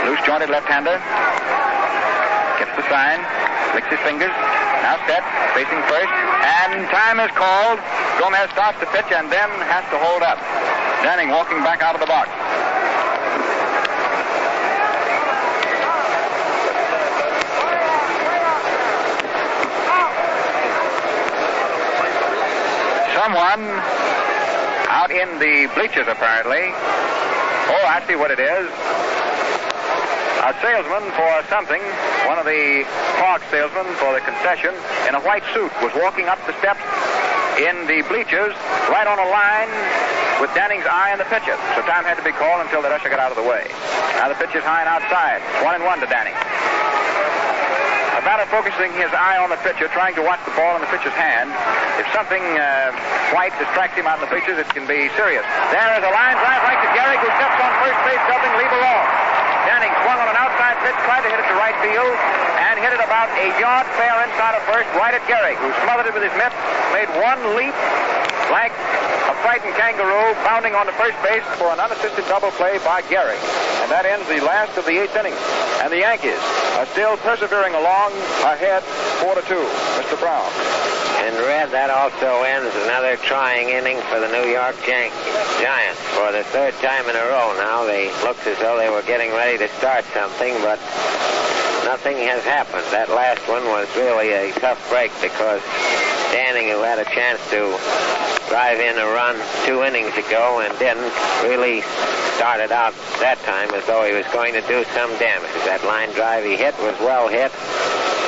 loose-jointed left-hander. Gets the sign. Licks his fingers. Now set, facing first, and time is called. Gomez starts to pitch and then has to hold up. Danning walking back out of the box. Someone out in the bleachers, apparently. Oh, I see what it is. A salesman for something, one of the park salesmen for the concession, in a white suit, was walking up the steps in the bleachers, right on a line with Danning's eye on the pitcher. So time had to be called until the usher got out of the way. Now the pitch is high and outside. 1-1 to Danning. A batter focusing his eye on the pitcher, trying to watch the ball in the pitcher's hand. If something white distracts him out in the bleachers, it can be serious. There is a line drive right to Gehrig, who steps on first base, helping Lieber off. Danning swung on an outside pitch, tried to hit it to right field, and hit it about a yard fair inside of first, right at Gehrig, who smothered it with his mitt, made one leap like a frightened kangaroo, bounding onto first base for an unassisted double play by Gehrig. And that ends the last of the 8th inning. And the Yankees are still persevering along, ahead 4-2. Mr. Brown. And Red, that also ends another trying inning for the New York Giants. For the 3rd time in a row now, they looked as though they were getting ready to start something, but nothing has happened. That last one was really a tough break because Danning, who had a chance to drive in a run 2 innings ago and didn't, really started out that time as though he was going to do some damage. That line drive he hit was well hit,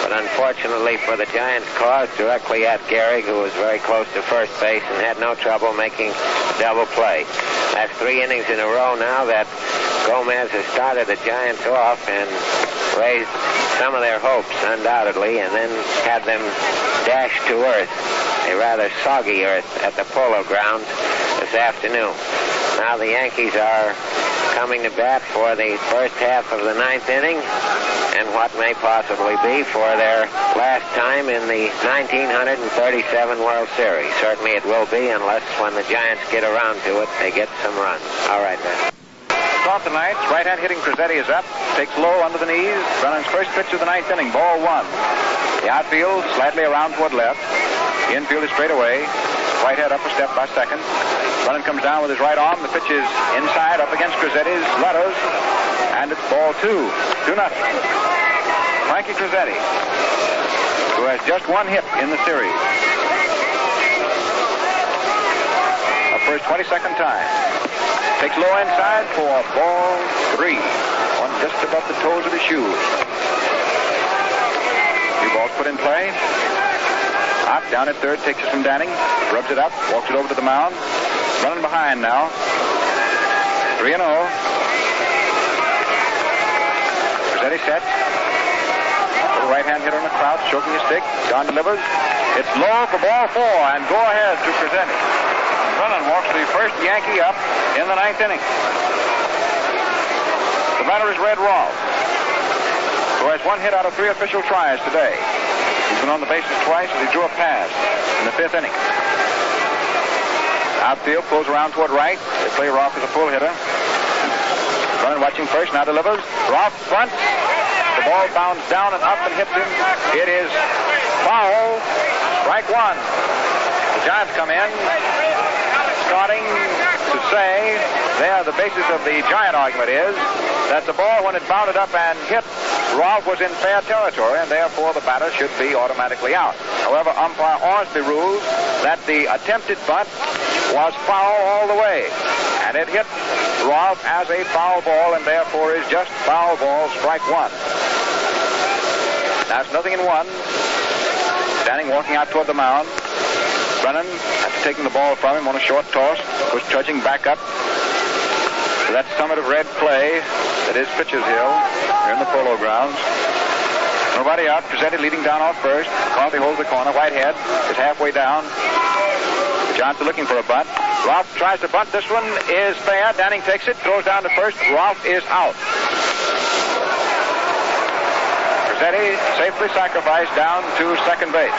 but unfortunately for the Giants' cause, directly at Gehrig, who was very close to first base and had no trouble making a double play. That's 3 innings in a row now that Gomez has started the Giants off and raised some of their hopes, undoubtedly, and then had them dashed to earth, a rather soggy earth at the Polo Grounds, as this afternoon. Now the Yankees are coming to bat for the first half of the ninth inning, and what may possibly be for their last time in the 1937 World Series. Certainly it will be, unless when the Giants get around to it, they get some runs. All right, then. Off the ninth, right-hand hitting Crizzetti is up, takes low under the knees. Brennan's first pitch of the ninth inning, ball one. The outfield slightly around toward left. The infield is straight away. Whitehead up a step by second. Brennan comes down with his right arm. The pitch is inside, up against Crizzetti's letters, and it's ball two. 2-0. Frankie Crizzetti, who has just one hit in the series. Up for his 22nd time. Takes low inside for ball three. One just above the toes of his shoes. Two balls put in play. Up, down at third, takes it from Danning. Rubs it up, walks it over to the mound. Running behind now. 3-0. Crizzetti set. Little right-hand hitter on the crouch, choking his stick. John delivers. It's low for ball four, and go ahead to Crizzetti. Brennan walks the first Yankee up in the ninth inning. The batter is Red Rolfe, who has one hit out of three official tries today. He's been on the bases twice, and he drew a pass in the fifth inning. Outfield pulls around toward right. They play Rolfe as a pull hitter. Brennan watching first, now delivers. Rolfe front. The ball bounds down and up and hits him. It is foul. Strike one. The Giants come in, starting to say there the basis of the Giant argument is that the ball, when it bounded up and hit Rolfe, was in fair territory, and therefore the batter should be automatically out. However, umpire Ormsby rules that the attempted bunt was foul all the way, and it hit Rolfe as a foul ball, and therefore is just foul ball, strike one. Now it's nothing in one. Standing, walking out toward the mound. Brennan, after taking the ball from him on a short toss, was trudging back up to that summit of red clay that is Pitcher's Hill here in the Polo Grounds. Nobody out. Crizzetti leading down off first. McCarthy holds the corner. Whitehead is halfway down. The Giants are looking for a bunt. Rolfe tries to bunt. This one is fair. Danning takes it, throws down to first. Rolfe is out. Crizzetti safely sacrificed down to second base.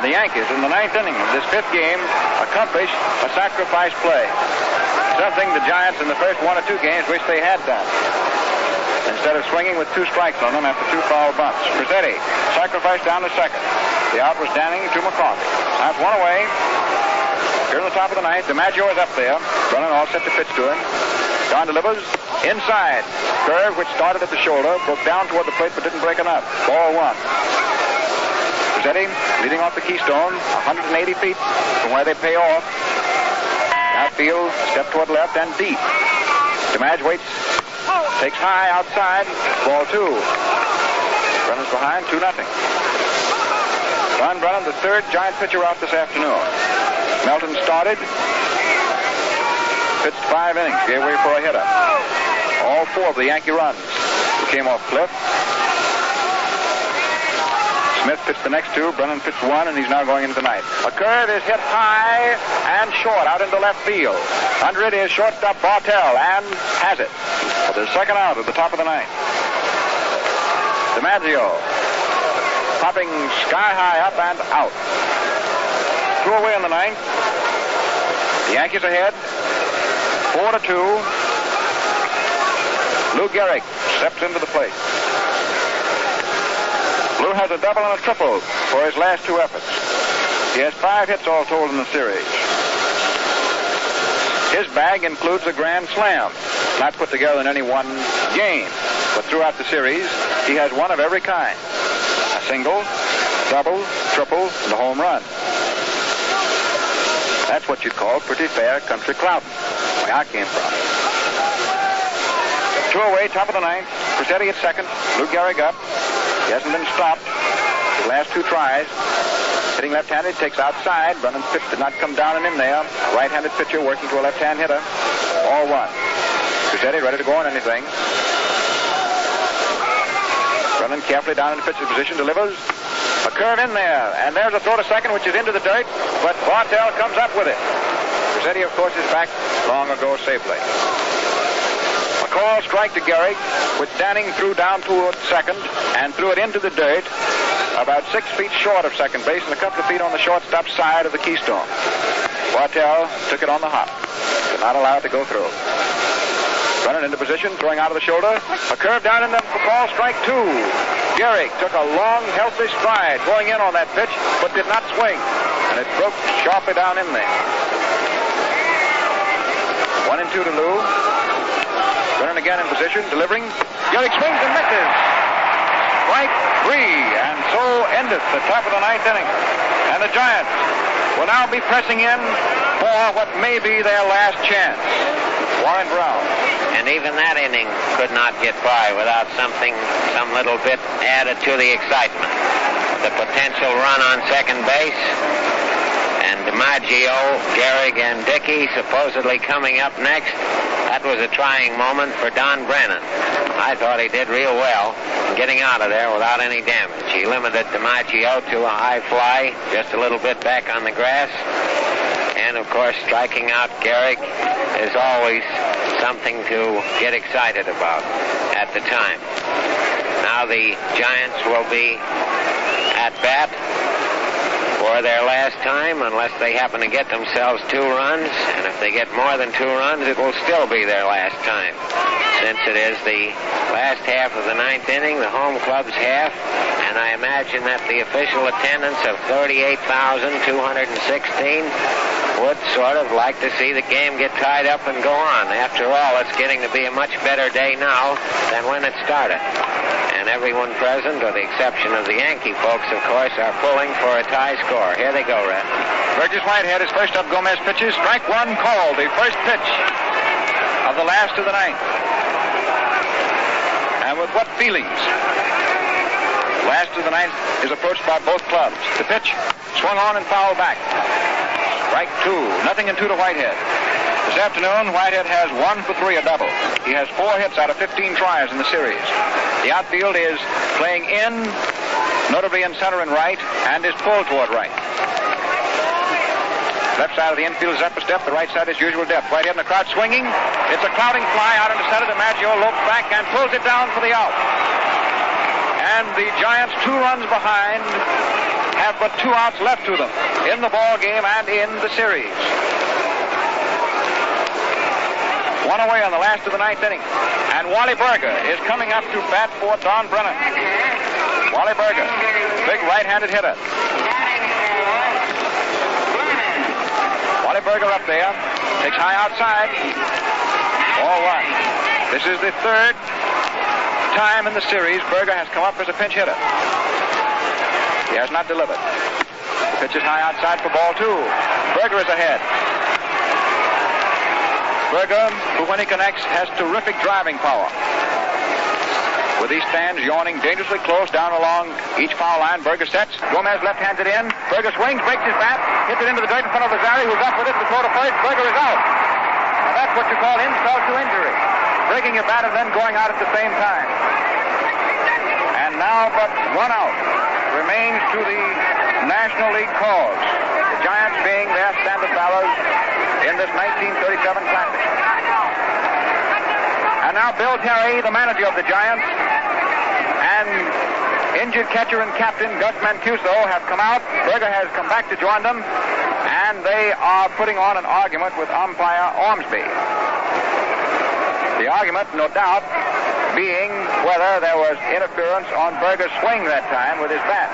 And the Yankees, in the ninth inning of this fifth game, accomplish a sacrifice play. Something the Giants in the first one or two games wish they had done, instead of swinging with two strikes on them after two foul bunts. Crizzetti sacrificed down to second. The out was Danning to McCarthy. That's one away. Here in the top of the ninth, DiMaggio is up there. Brennan all set to pitch to him. John delivers inside. Curve, which started at the shoulder, broke down toward the plate but didn't break enough. Ball one. Crizzetti leading off the Keystone, 180 feet from where they pay off. Outfield, step toward left and deep. DiMaggio waits, takes high outside, ball two. Brennan's behind, 2-0. Don Brennan, the third Giant pitcher out this afternoon. Melton started, pitched 5 innings, gave way for a hitter. All 4 of the Yankee runs came off Cliff. Smith pitched the next 2. Brennan pitched 1, and he's now going into the ninth. A curve is hit high and short out into left field. Under it is shortstop Bartell, and has it for the second out at the top of the ninth. DiMaggio popping sky high up and out. 2 away in the ninth. The Yankees ahead, 4-2. Lou Gehrig steps into the plate. Lou has a double and a triple for his last 2 efforts. He has 5 hits all told in the series. His bag includes a grand slam, not put together in any one game, but throughout the series, he has one of every kind. A single, double, triple, and a home run. That's what you'd call pretty fair country clouting, where I came from. 2 away, top of the ninth. Crizzetti at second. Lou Gehrig up. He hasn't been stopped. His last 2 tries. Hitting left-handed, takes outside. Brennan's pitch did not come down on him there. Right-handed pitcher working to a left-hand hitter. All 1. Crizzetti ready to go on anything. Brennan carefully down in the pitcher's position, delivers. A curve in there, and there's a throw to second, which is into the dirt, but Bartell comes up with it. Lazzeri, of course, is back long ago safely. A call strike to Gehrig, which Danning threw down toward second and threw it into the dirt about 6 feet short of second base and a couple of feet on the shortstop side of the keystone. Bartell took it on the hop. Did not allow it to go through. Running into position, throwing out of the shoulder. A curve down in the ball, strike 2. Gehrig took a long, healthy stride going in on that pitch, but did not swing. And it broke sharply down in there. 1-2 to Lou. Running again in position, delivering. Gehrig swings and misses. Strike 3, and so endeth the top of the 9th inning. And the Giants will now be pressing in for what may be their last chance. Warren Brown. And even that inning could not get by without some little bit added to the excitement. The potential run on second base, and DiMaggio, Gehrig, and Dickey supposedly coming up next. That was a trying moment for Don Brennan. I thought he did real well getting out of there without any damage. He limited DiMaggio to a high fly, just a little bit back on the grass. And, of course, striking out Gehrig is always something to get excited about at the time. Now the Giants will be at bat for their last time, unless they happen to get themselves 2 runs. And if they get more than 2 runs, it will still be their last time. Since it is the last half of the 9th inning, the home club's half, and I imagine that the official attendance of 38,216 would sort of like to see the game get tied up and go on. After all, it's getting to be a much better day now than when it started. And everyone present, with the exception of the Yankee folks, of course, are pulling for a tie score. Here they go, Red. Burgess Whitehead is first up. Gomez pitches. Strike 1 called. The first pitch of the last of the 9th. And with what feelings? Last of the 9th is approached by both clubs. The pitch swung on and fouled back. Strike 2. 0-2 to Whitehead. This afternoon, Whitehead has 1 for 3, a double. He has 4 hits out of 15 tries in the series. The outfield is playing in, notably in center and right, and is pulled toward right. Left side of the infield is up a step. The right side is usual depth. Whitehead in the crowd swinging. It's a clouding fly out into center. DiMaggio lopes back and pulls it down for the out. And the Giants, 2 runs behind, have but 2 outs left to them in the ball game and in the series. 1 away on the last of the 9th inning. And Wally Berger is coming up to bat for Don Brennan. Wally Berger, big right-handed hitter. Wally Berger up there, takes high outside. Ball 1. This is the 3rd time in the series Berger has come up as a pinch hitter. He has not delivered. The pitch is high outside for ball 2. Berger is ahead. Berger, who when he connects has terrific driving power. With these stands yawning dangerously close down along each foul line, Berger sets. Gomez left-handed in. Berger swings, breaks his bat, hits it into the dirt in front of Lazzeri, who's up with it to throw to first. Berger is out. Now that's what you call insult to injury. Breaking your bat and then going out at the same time. And now but 1 out remains to the National League cause. The Giants being their standard bearers in this 1937 Classic. And now Bill Terry, the manager of the Giants, and injured catcher and captain Gus Mancuso have come out. Berger has come back to join them, and they are putting on an argument with umpire Ormsby. The argument, no doubt, being whether there was interference on Berger's swing that time with his bat.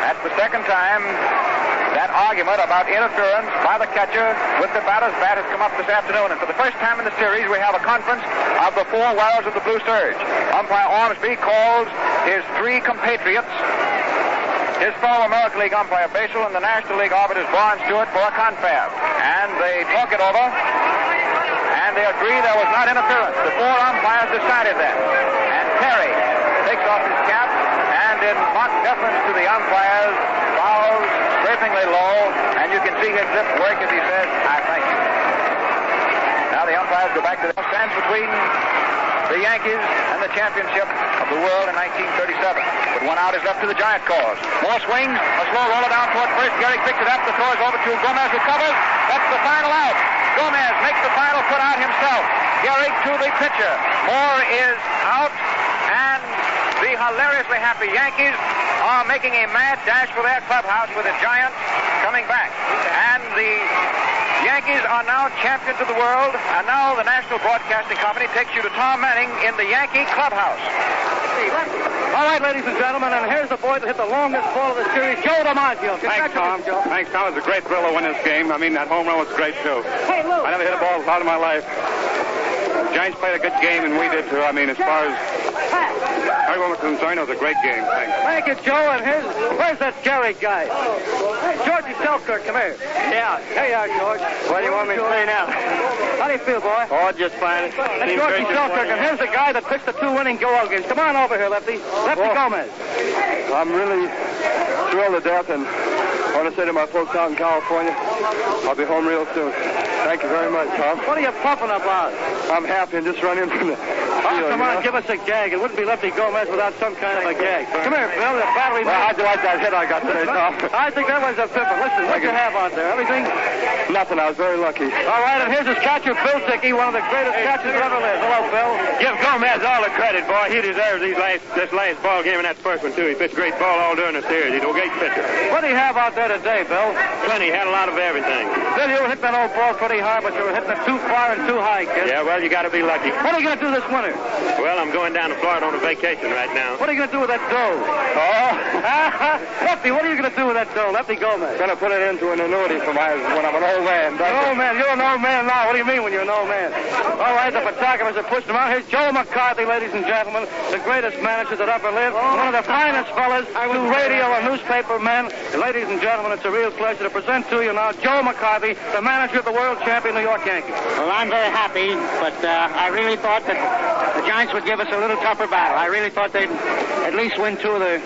That's the second time that argument about interference by the catcher with the batter's bat has come up this afternoon. And for the first time in the series, we have a conference of the 4 wearers of the Blue Surge. Umpire Ormsby calls his 3 compatriots, his fellow American League umpire Basel and the National League arbiters Barr and Stewart, for a confab. And they talk it over, and they agree there was not interference. The 4 umpires decided that. And Terry takes off his cap, and in mock deference to the umpires, bows scrapingly low, and you can see his lips work as he says, "I thank you." Now the umpires go back to the stands between the Yankees and the championship of the world in 1937. But one out is left to the Giant cause. More swings, a slow roller down toward first. Gehrig picks it up. The throw is over to Gomez, who covers. That's the final out. Gomez makes the final put out himself. Gehrig to the pitcher. Moore is out, and the hilariously happy Yankees are making a mad dash for their clubhouse with the Giants coming back. And the Yankees are now champions of the world, and now the National Broadcasting Company takes you to Tom Manning in the Yankee clubhouse. All right, ladies and gentlemen, and here's the boy that hit the longest ball of the series, Joe DiMaggio. Thanks, Tom. Joe. Thanks, Tom. It was a great thrill to win this game. I mean, that home run was great, too. Hey, Lou. I never hit a ball out of my life. The Giants played a good game, and we did, too. I mean, as far as everyone was concerned, it was a great game. Thanks. Thank you, Joe. And where's that Gehrig guy? Georgie Selkirk, come here. Yeah. Here you are, George. What do you want me to say now? How do you feel, boy? Oh, just fine. That's Georgie Selkirk, and here's the guy that pitched the 2 winning ball games. Come on over here, Lefty. Lefty Gomez. I'm really thrilled to death, and I want to say to my folks out in California, I'll be home real soon. Thank you very much, Tom. What are you pumping about? I'm happy and just run in from the field. Come on, give us a gag. It wouldn't be Lefty Gomez without some kind of a gag. Come here, Bill. The battery. Well, how'd you like that hit I got today, Tom? I think that was a pipper. Listen, what you have out there? Everything? Nothing. I was very lucky. All right, and here's his catcher, Bill Dickey, one of the greatest catchers that ever lived. Hello, Bill. Give Gomez all the credit, boy. He deserves this last ball game and that first one, too. He pitched great ball all during the series. He's a great pitcher. What do you have out there today, Bill? Plenty. Had a lot of everything. Bill, you were hitting that old ball pretty hard, but you were hitting it too far and too high, kid. Yeah, well, you got to be lucky. What are you going to do this winter? Well, I'm going down to Florida on a vacation right now. What are you going to do with that dough? Oh. Lefty, what are you going to do with that dough? Lefty Gomez. Going to put it into an annuity for when I'm an old man. You're an old man. You're an old man now. What do you mean when you're an old man? All right, the photographers are pushing him out. Here's Joe McCarthy, ladies and gentlemen, the greatest manager that ever lived. One of the finest fellas to radio and newspaper men. And ladies and gentlemen, it's a real pleasure to present to you now Joe McCarthy, the manager of the world champion New York Yankees. Well, I'm very happy, but I really thought that the Giants would give us a little tougher battle. I really thought they'd at least win 2 of the...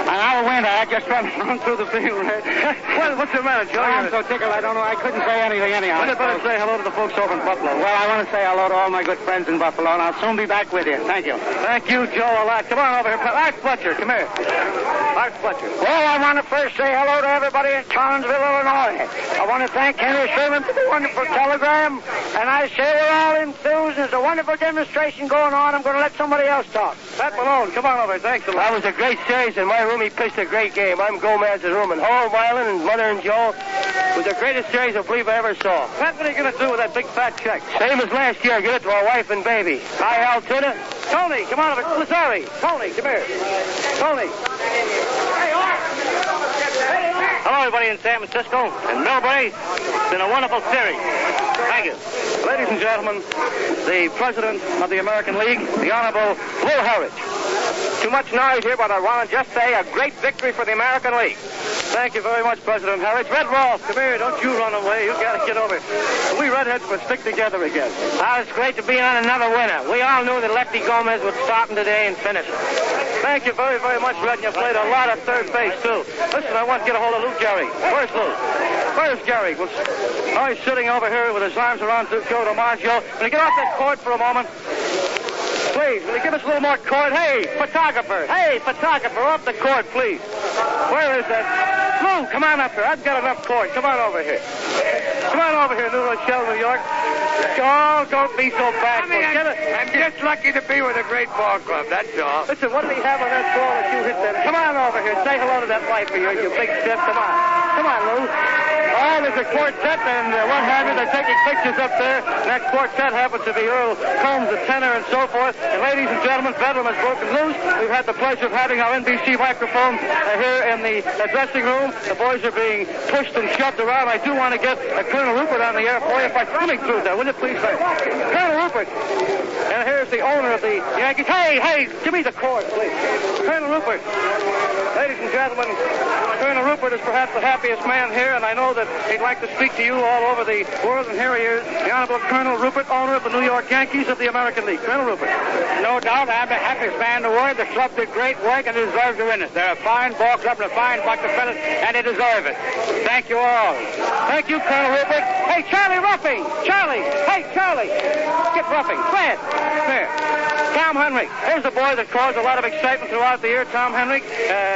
An hour winter, I just run through the field. What's the matter, Joe? I'm so tickled, I don't know. I couldn't say anything anyhow. Well, you better say hello to the folks over in Buffalo. Well, I want to say hello to all my good friends in Buffalo, and I'll soon be back with you. Thank you. Thank you, Joe, a lot. Come on over here. Art Fletcher, come here. Art Fletcher. Well, I want to first say hello to everybody in Collinsville, Illinois. I want to thank Henry Sherman for the wonderful telegram, and I say we're all enthused. There's a wonderful demonstration going on. I'm going to let somebody else talk. Pat Malone, come on over. Thanks a lot. That was a great series. In my room, he pitched a great game. I'm Gomez's room, and Hall, Weiland, and Mother and Joe was the greatest series I believe I ever saw. Pat, what are you going to do with that big fat check? Same as last year. Give it to my wife and baby. Hi, Al Tina. Tony, come on over. Lazzeri. Tony, come here. Tony. Hello, everybody in San Francisco and Millbrae. It's been a wonderful series. Thank you. Ladies and gentlemen, the president of the American League, the Honorable Lou Harridge. Too much noise here, but I want to just say a great victory for the American League. Thank you very much, President Harridge. Red Rolfe, come here. Don't you run away. You got to get over. We redheads will stick together again. Well, it's great to be on another winner. We all knew that Lefty Gomez would start him today and finish him. Thank you very, very much, Red. You played a lot of third base, too. Listen, I want to get a hold of Lou Gehrig. Where's Lou? Where's Gehrig? Oh, he's sitting over here with his arms around Joe DiMaggio. Can you get off that court for a moment? Please, will you give us a little more court? Hey, photographer, off the court, please. Where is that? Lou, come on up here. I've got enough court. Come on over here. Come on over here, New Rochelle, New York. Oh, don't be so bashful. I'm just lucky to be with a great ball club, that's all. Listen, what do you have on that ball that you hit that? Come on over here. Say hello to that wife of yours, you big stiff. Come on. Come on, Lou. Oh, there's a quartet and what have you. They're taking pictures up there. And that quartet happens to be Earl Combs, the tenor, and so forth. And ladies and gentlemen, Bedlam has broken loose. We've had the pleasure of having our NBC microphone here in the dressing room. The boys are being pushed and shoved around. I do want to get Colonel Rupert on the air for you. If I coming through there, will you please, sir? Colonel Rupert. And here's the owner of the Yankees. Hey, give me the cord, please. Colonel Rupert. Ladies and gentlemen, Colonel Rupert is perhaps the happiest man here, and I know that he'd like to speak to you all over the world, and here he is, the Honorable Colonel Rupert, owner of the New York Yankees of the American League. Colonel Rupert. No doubt, I'm the happiest man in the world. The club did great work and deserves to win it. They're a fine ball club and a fine bunch of fellas, and they deserve it. Thank you all. Thank you, Colonel Rupert. Hey, Charlie Ruffing! Charlie! Hey, Charlie! Get Ruffing. Fred! There. Tom Henry. Here's a boy that caused a lot of excitement throughout the year, Tom Henry.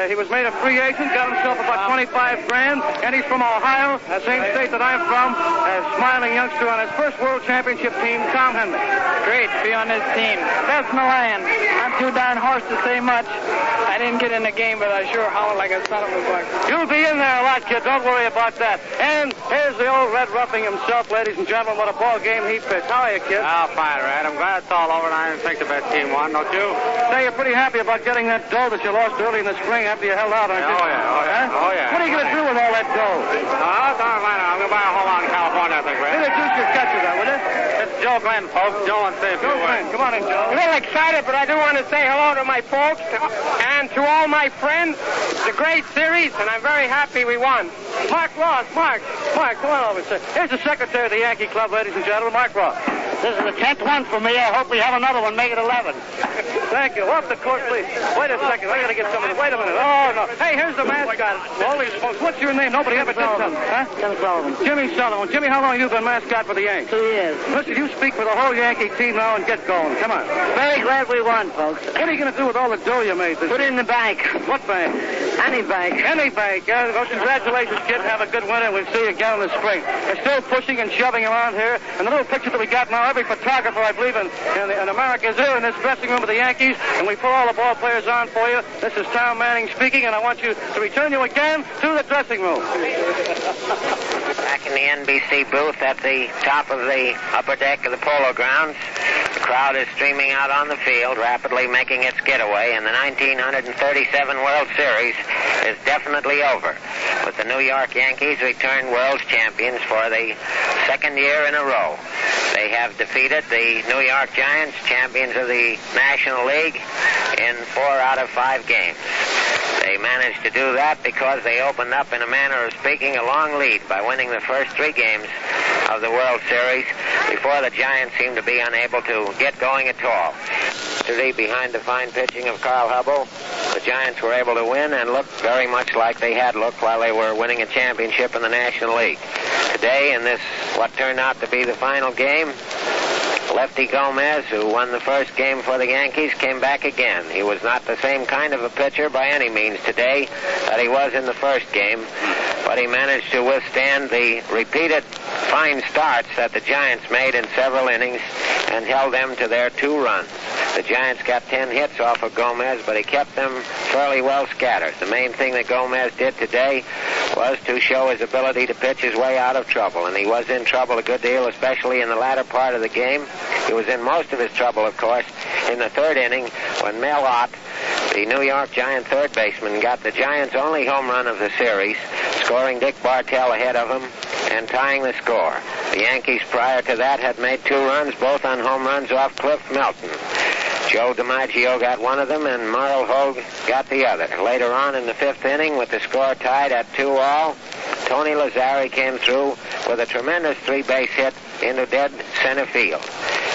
He was made a free agent, got himself about 25 grand, and he's from Ohio, the same state that I'm from. A smiling youngster on his first World Championship team, Tom Henry. Great to be on this team. Best in the land. I'm too darn hoarse to say much. I didn't get in the game, but I sure howled like a son of a buck. You'll be in there a lot, kid. Don't worry about that. And here's the old Red Ruffing himself, ladies and gentlemen. What a ball game he pitched. How are you, kid? Oh, fine, Red. I'm glad it's all over, and I think the best team won, don't you? Say, you're pretty happy about getting that dough that you lost early in the spring after you held out, aren't you? Oh, yeah. Huh? Oh, yeah. What are you going to do with all that dough? I'm going to buy a home out in California, I think, Red. Introduce your catcher, there, will you? It's Joe Glenn, folks. Joe wants to say a few Joe words. Glenn. Come on in, Joe. A little excited, but I do want to say hello to my folks and to all my friends. It's a great series, and I'm very happy we won. Mark Ross. Mark, come on over, sir. Here's the secretary of the Yankee Club, ladies and gentlemen, Mark Ross. This is the 10th one for me. I hope we have another one. Make it 11. Thank you. Off the court, please. Wait a second. I got to get somebody. Wait a minute. Oh, no. Hey, here's the mascot. Holy smokes. What's your name? Nobody ever did something. Huh? Jimmy Sullivan. Jimmy Sullivan. Jimmy, how long have you been mascot for the Yankees? 2 years. Listen, you speak for the whole Yankee team now and get going. Come on. Very glad we won, folks. What are you going to do with all the dough you made? Put it in the bank. What bank? Any bank. Any bank. Well, congratulations, kid. Have a good winter. We'll see you again in the spring. We're still pushing and shoving around here. And the little picture that we got now, every photographer, I believe, in America is here in this dressing room of the Yankees. And we put all the ball players on for you. This is Tom Manning speaking, and I want you to return you again to the dressing room. Back in the NBC booth at the top of the upper deck of the Polo Grounds, the crowd is streaming out on the field, rapidly making its getaway, and the 1937 World Series is definitely over, with the New York Yankees returned world champions for the second year in a row. They have defeated the New York Giants, champions of the National League, in 4 out of 5 games. They managed to do that because they opened up, in a manner of speaking, a long lead by winning the first 3 games of the World Series before the Giants seemed to be unable to get going at all. Today, behind the fine pitching of Carl Hubble, the Giants were able to win and looked very much like they had looked while they were winning a championship in the National League. Today, in this, what turned out to be the final game, Lefty Gomez, who won the first game for the Yankees, came back again. He was not the same kind of a pitcher by any means today that he was in the first game, but he managed to withstand the repeated fine starts that the Giants made in several innings and held them to their 2 runs. The Giants got 10 hits off of Gomez, but he kept them fairly well scattered. The main thing that Gomez did today was to show his ability to pitch his way out of trouble, and he was in trouble a good deal, especially in the latter part of the game. He was in most of his trouble, of course, in the 3rd inning when Mel Ott, the New York Giant third baseman, got the Giants' only home run of the series, scoring Dick Bartell ahead of him and tying the score. The Yankees prior to that had made 2 runs, both on home runs off Cliff Melton. Joe DiMaggio got one of them, and Merle Hogue got the other. Later on in the 5th inning, with the score tied at 2-all, Tony Lazzeri came through with a tremendous 3-base hit into dead center field.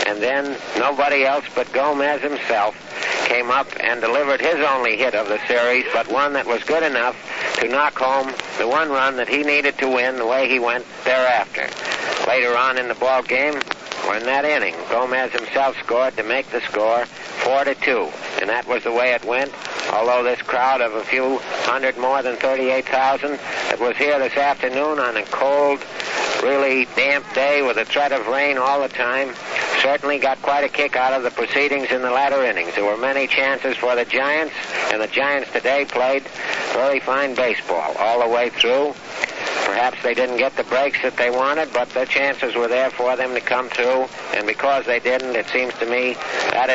And then nobody else but Gomez himself came up and delivered his only hit of the series, but one that was good enough to knock home the 1 run that he needed to win the way he went thereafter. Later on in the ball game, or in that inning, Gomez himself scored to make the score 4-2, and that was the way it went. Although this crowd of a few hundred more than 38,000 that was here this afternoon on a cold, really damp day with a threat of rain all the time certainly got quite a kick out of the proceedings in the latter innings. There were many chances for the Giants, and the Giants today played very fine baseball all the way through. Perhaps they didn't get the breaks that they wanted, but the chances were there for them to come through, and because they didn't, it seems to me that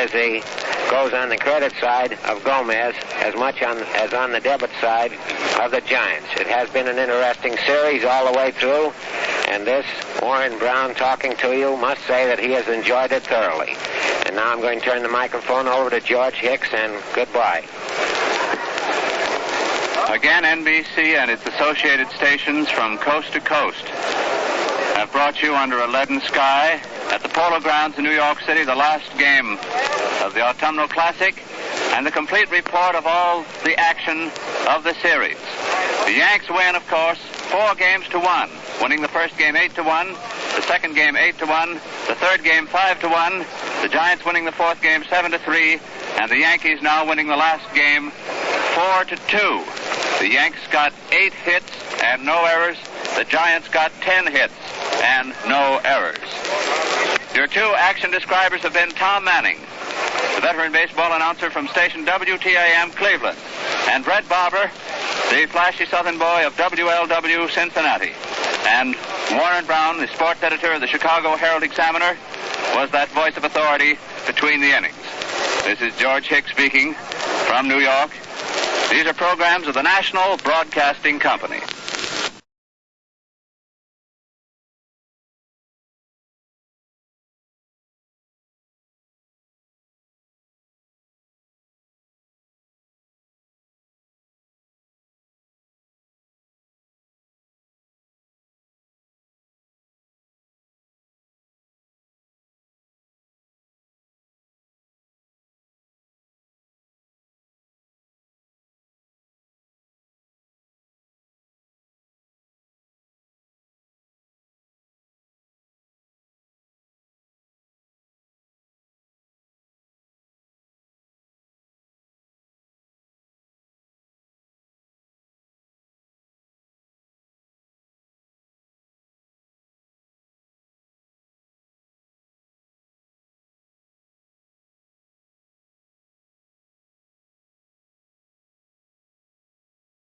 goes on the credit side of Gomez as much as on the debit side of the Giants. It has been an interesting series all the way through, and this Warren Brown talking to you must say that he has enjoyed it thoroughly. And now I'm going to turn the microphone over to George Hicks, and goodbye. Again, NBC and its associated stations from coast to coast have brought you under a leaden sky at the Polo Grounds in New York City, the last game of the Autumnal Classic, and the complete report of all the action of the series. The Yanks win, of course, 4-1, winning the first game 8-1, the second game 8-1, the third game 5-1, the Giants winning the fourth game 7-3, and the Yankees now winning the last game 4-2. The Yanks got 8 hits and no errors. The Giants got 10 hits and no errors. Your two action describers have been Tom Manning, the veteran baseball announcer from station WTAM Cleveland, and Brett Barber, the flashy Southern boy of WLW Cincinnati. And Warren Brown, the sports editor of the Chicago Herald-Examiner, was that voice of authority between the innings. This is George Hicks speaking from New York. These are programs of the National Broadcasting Company.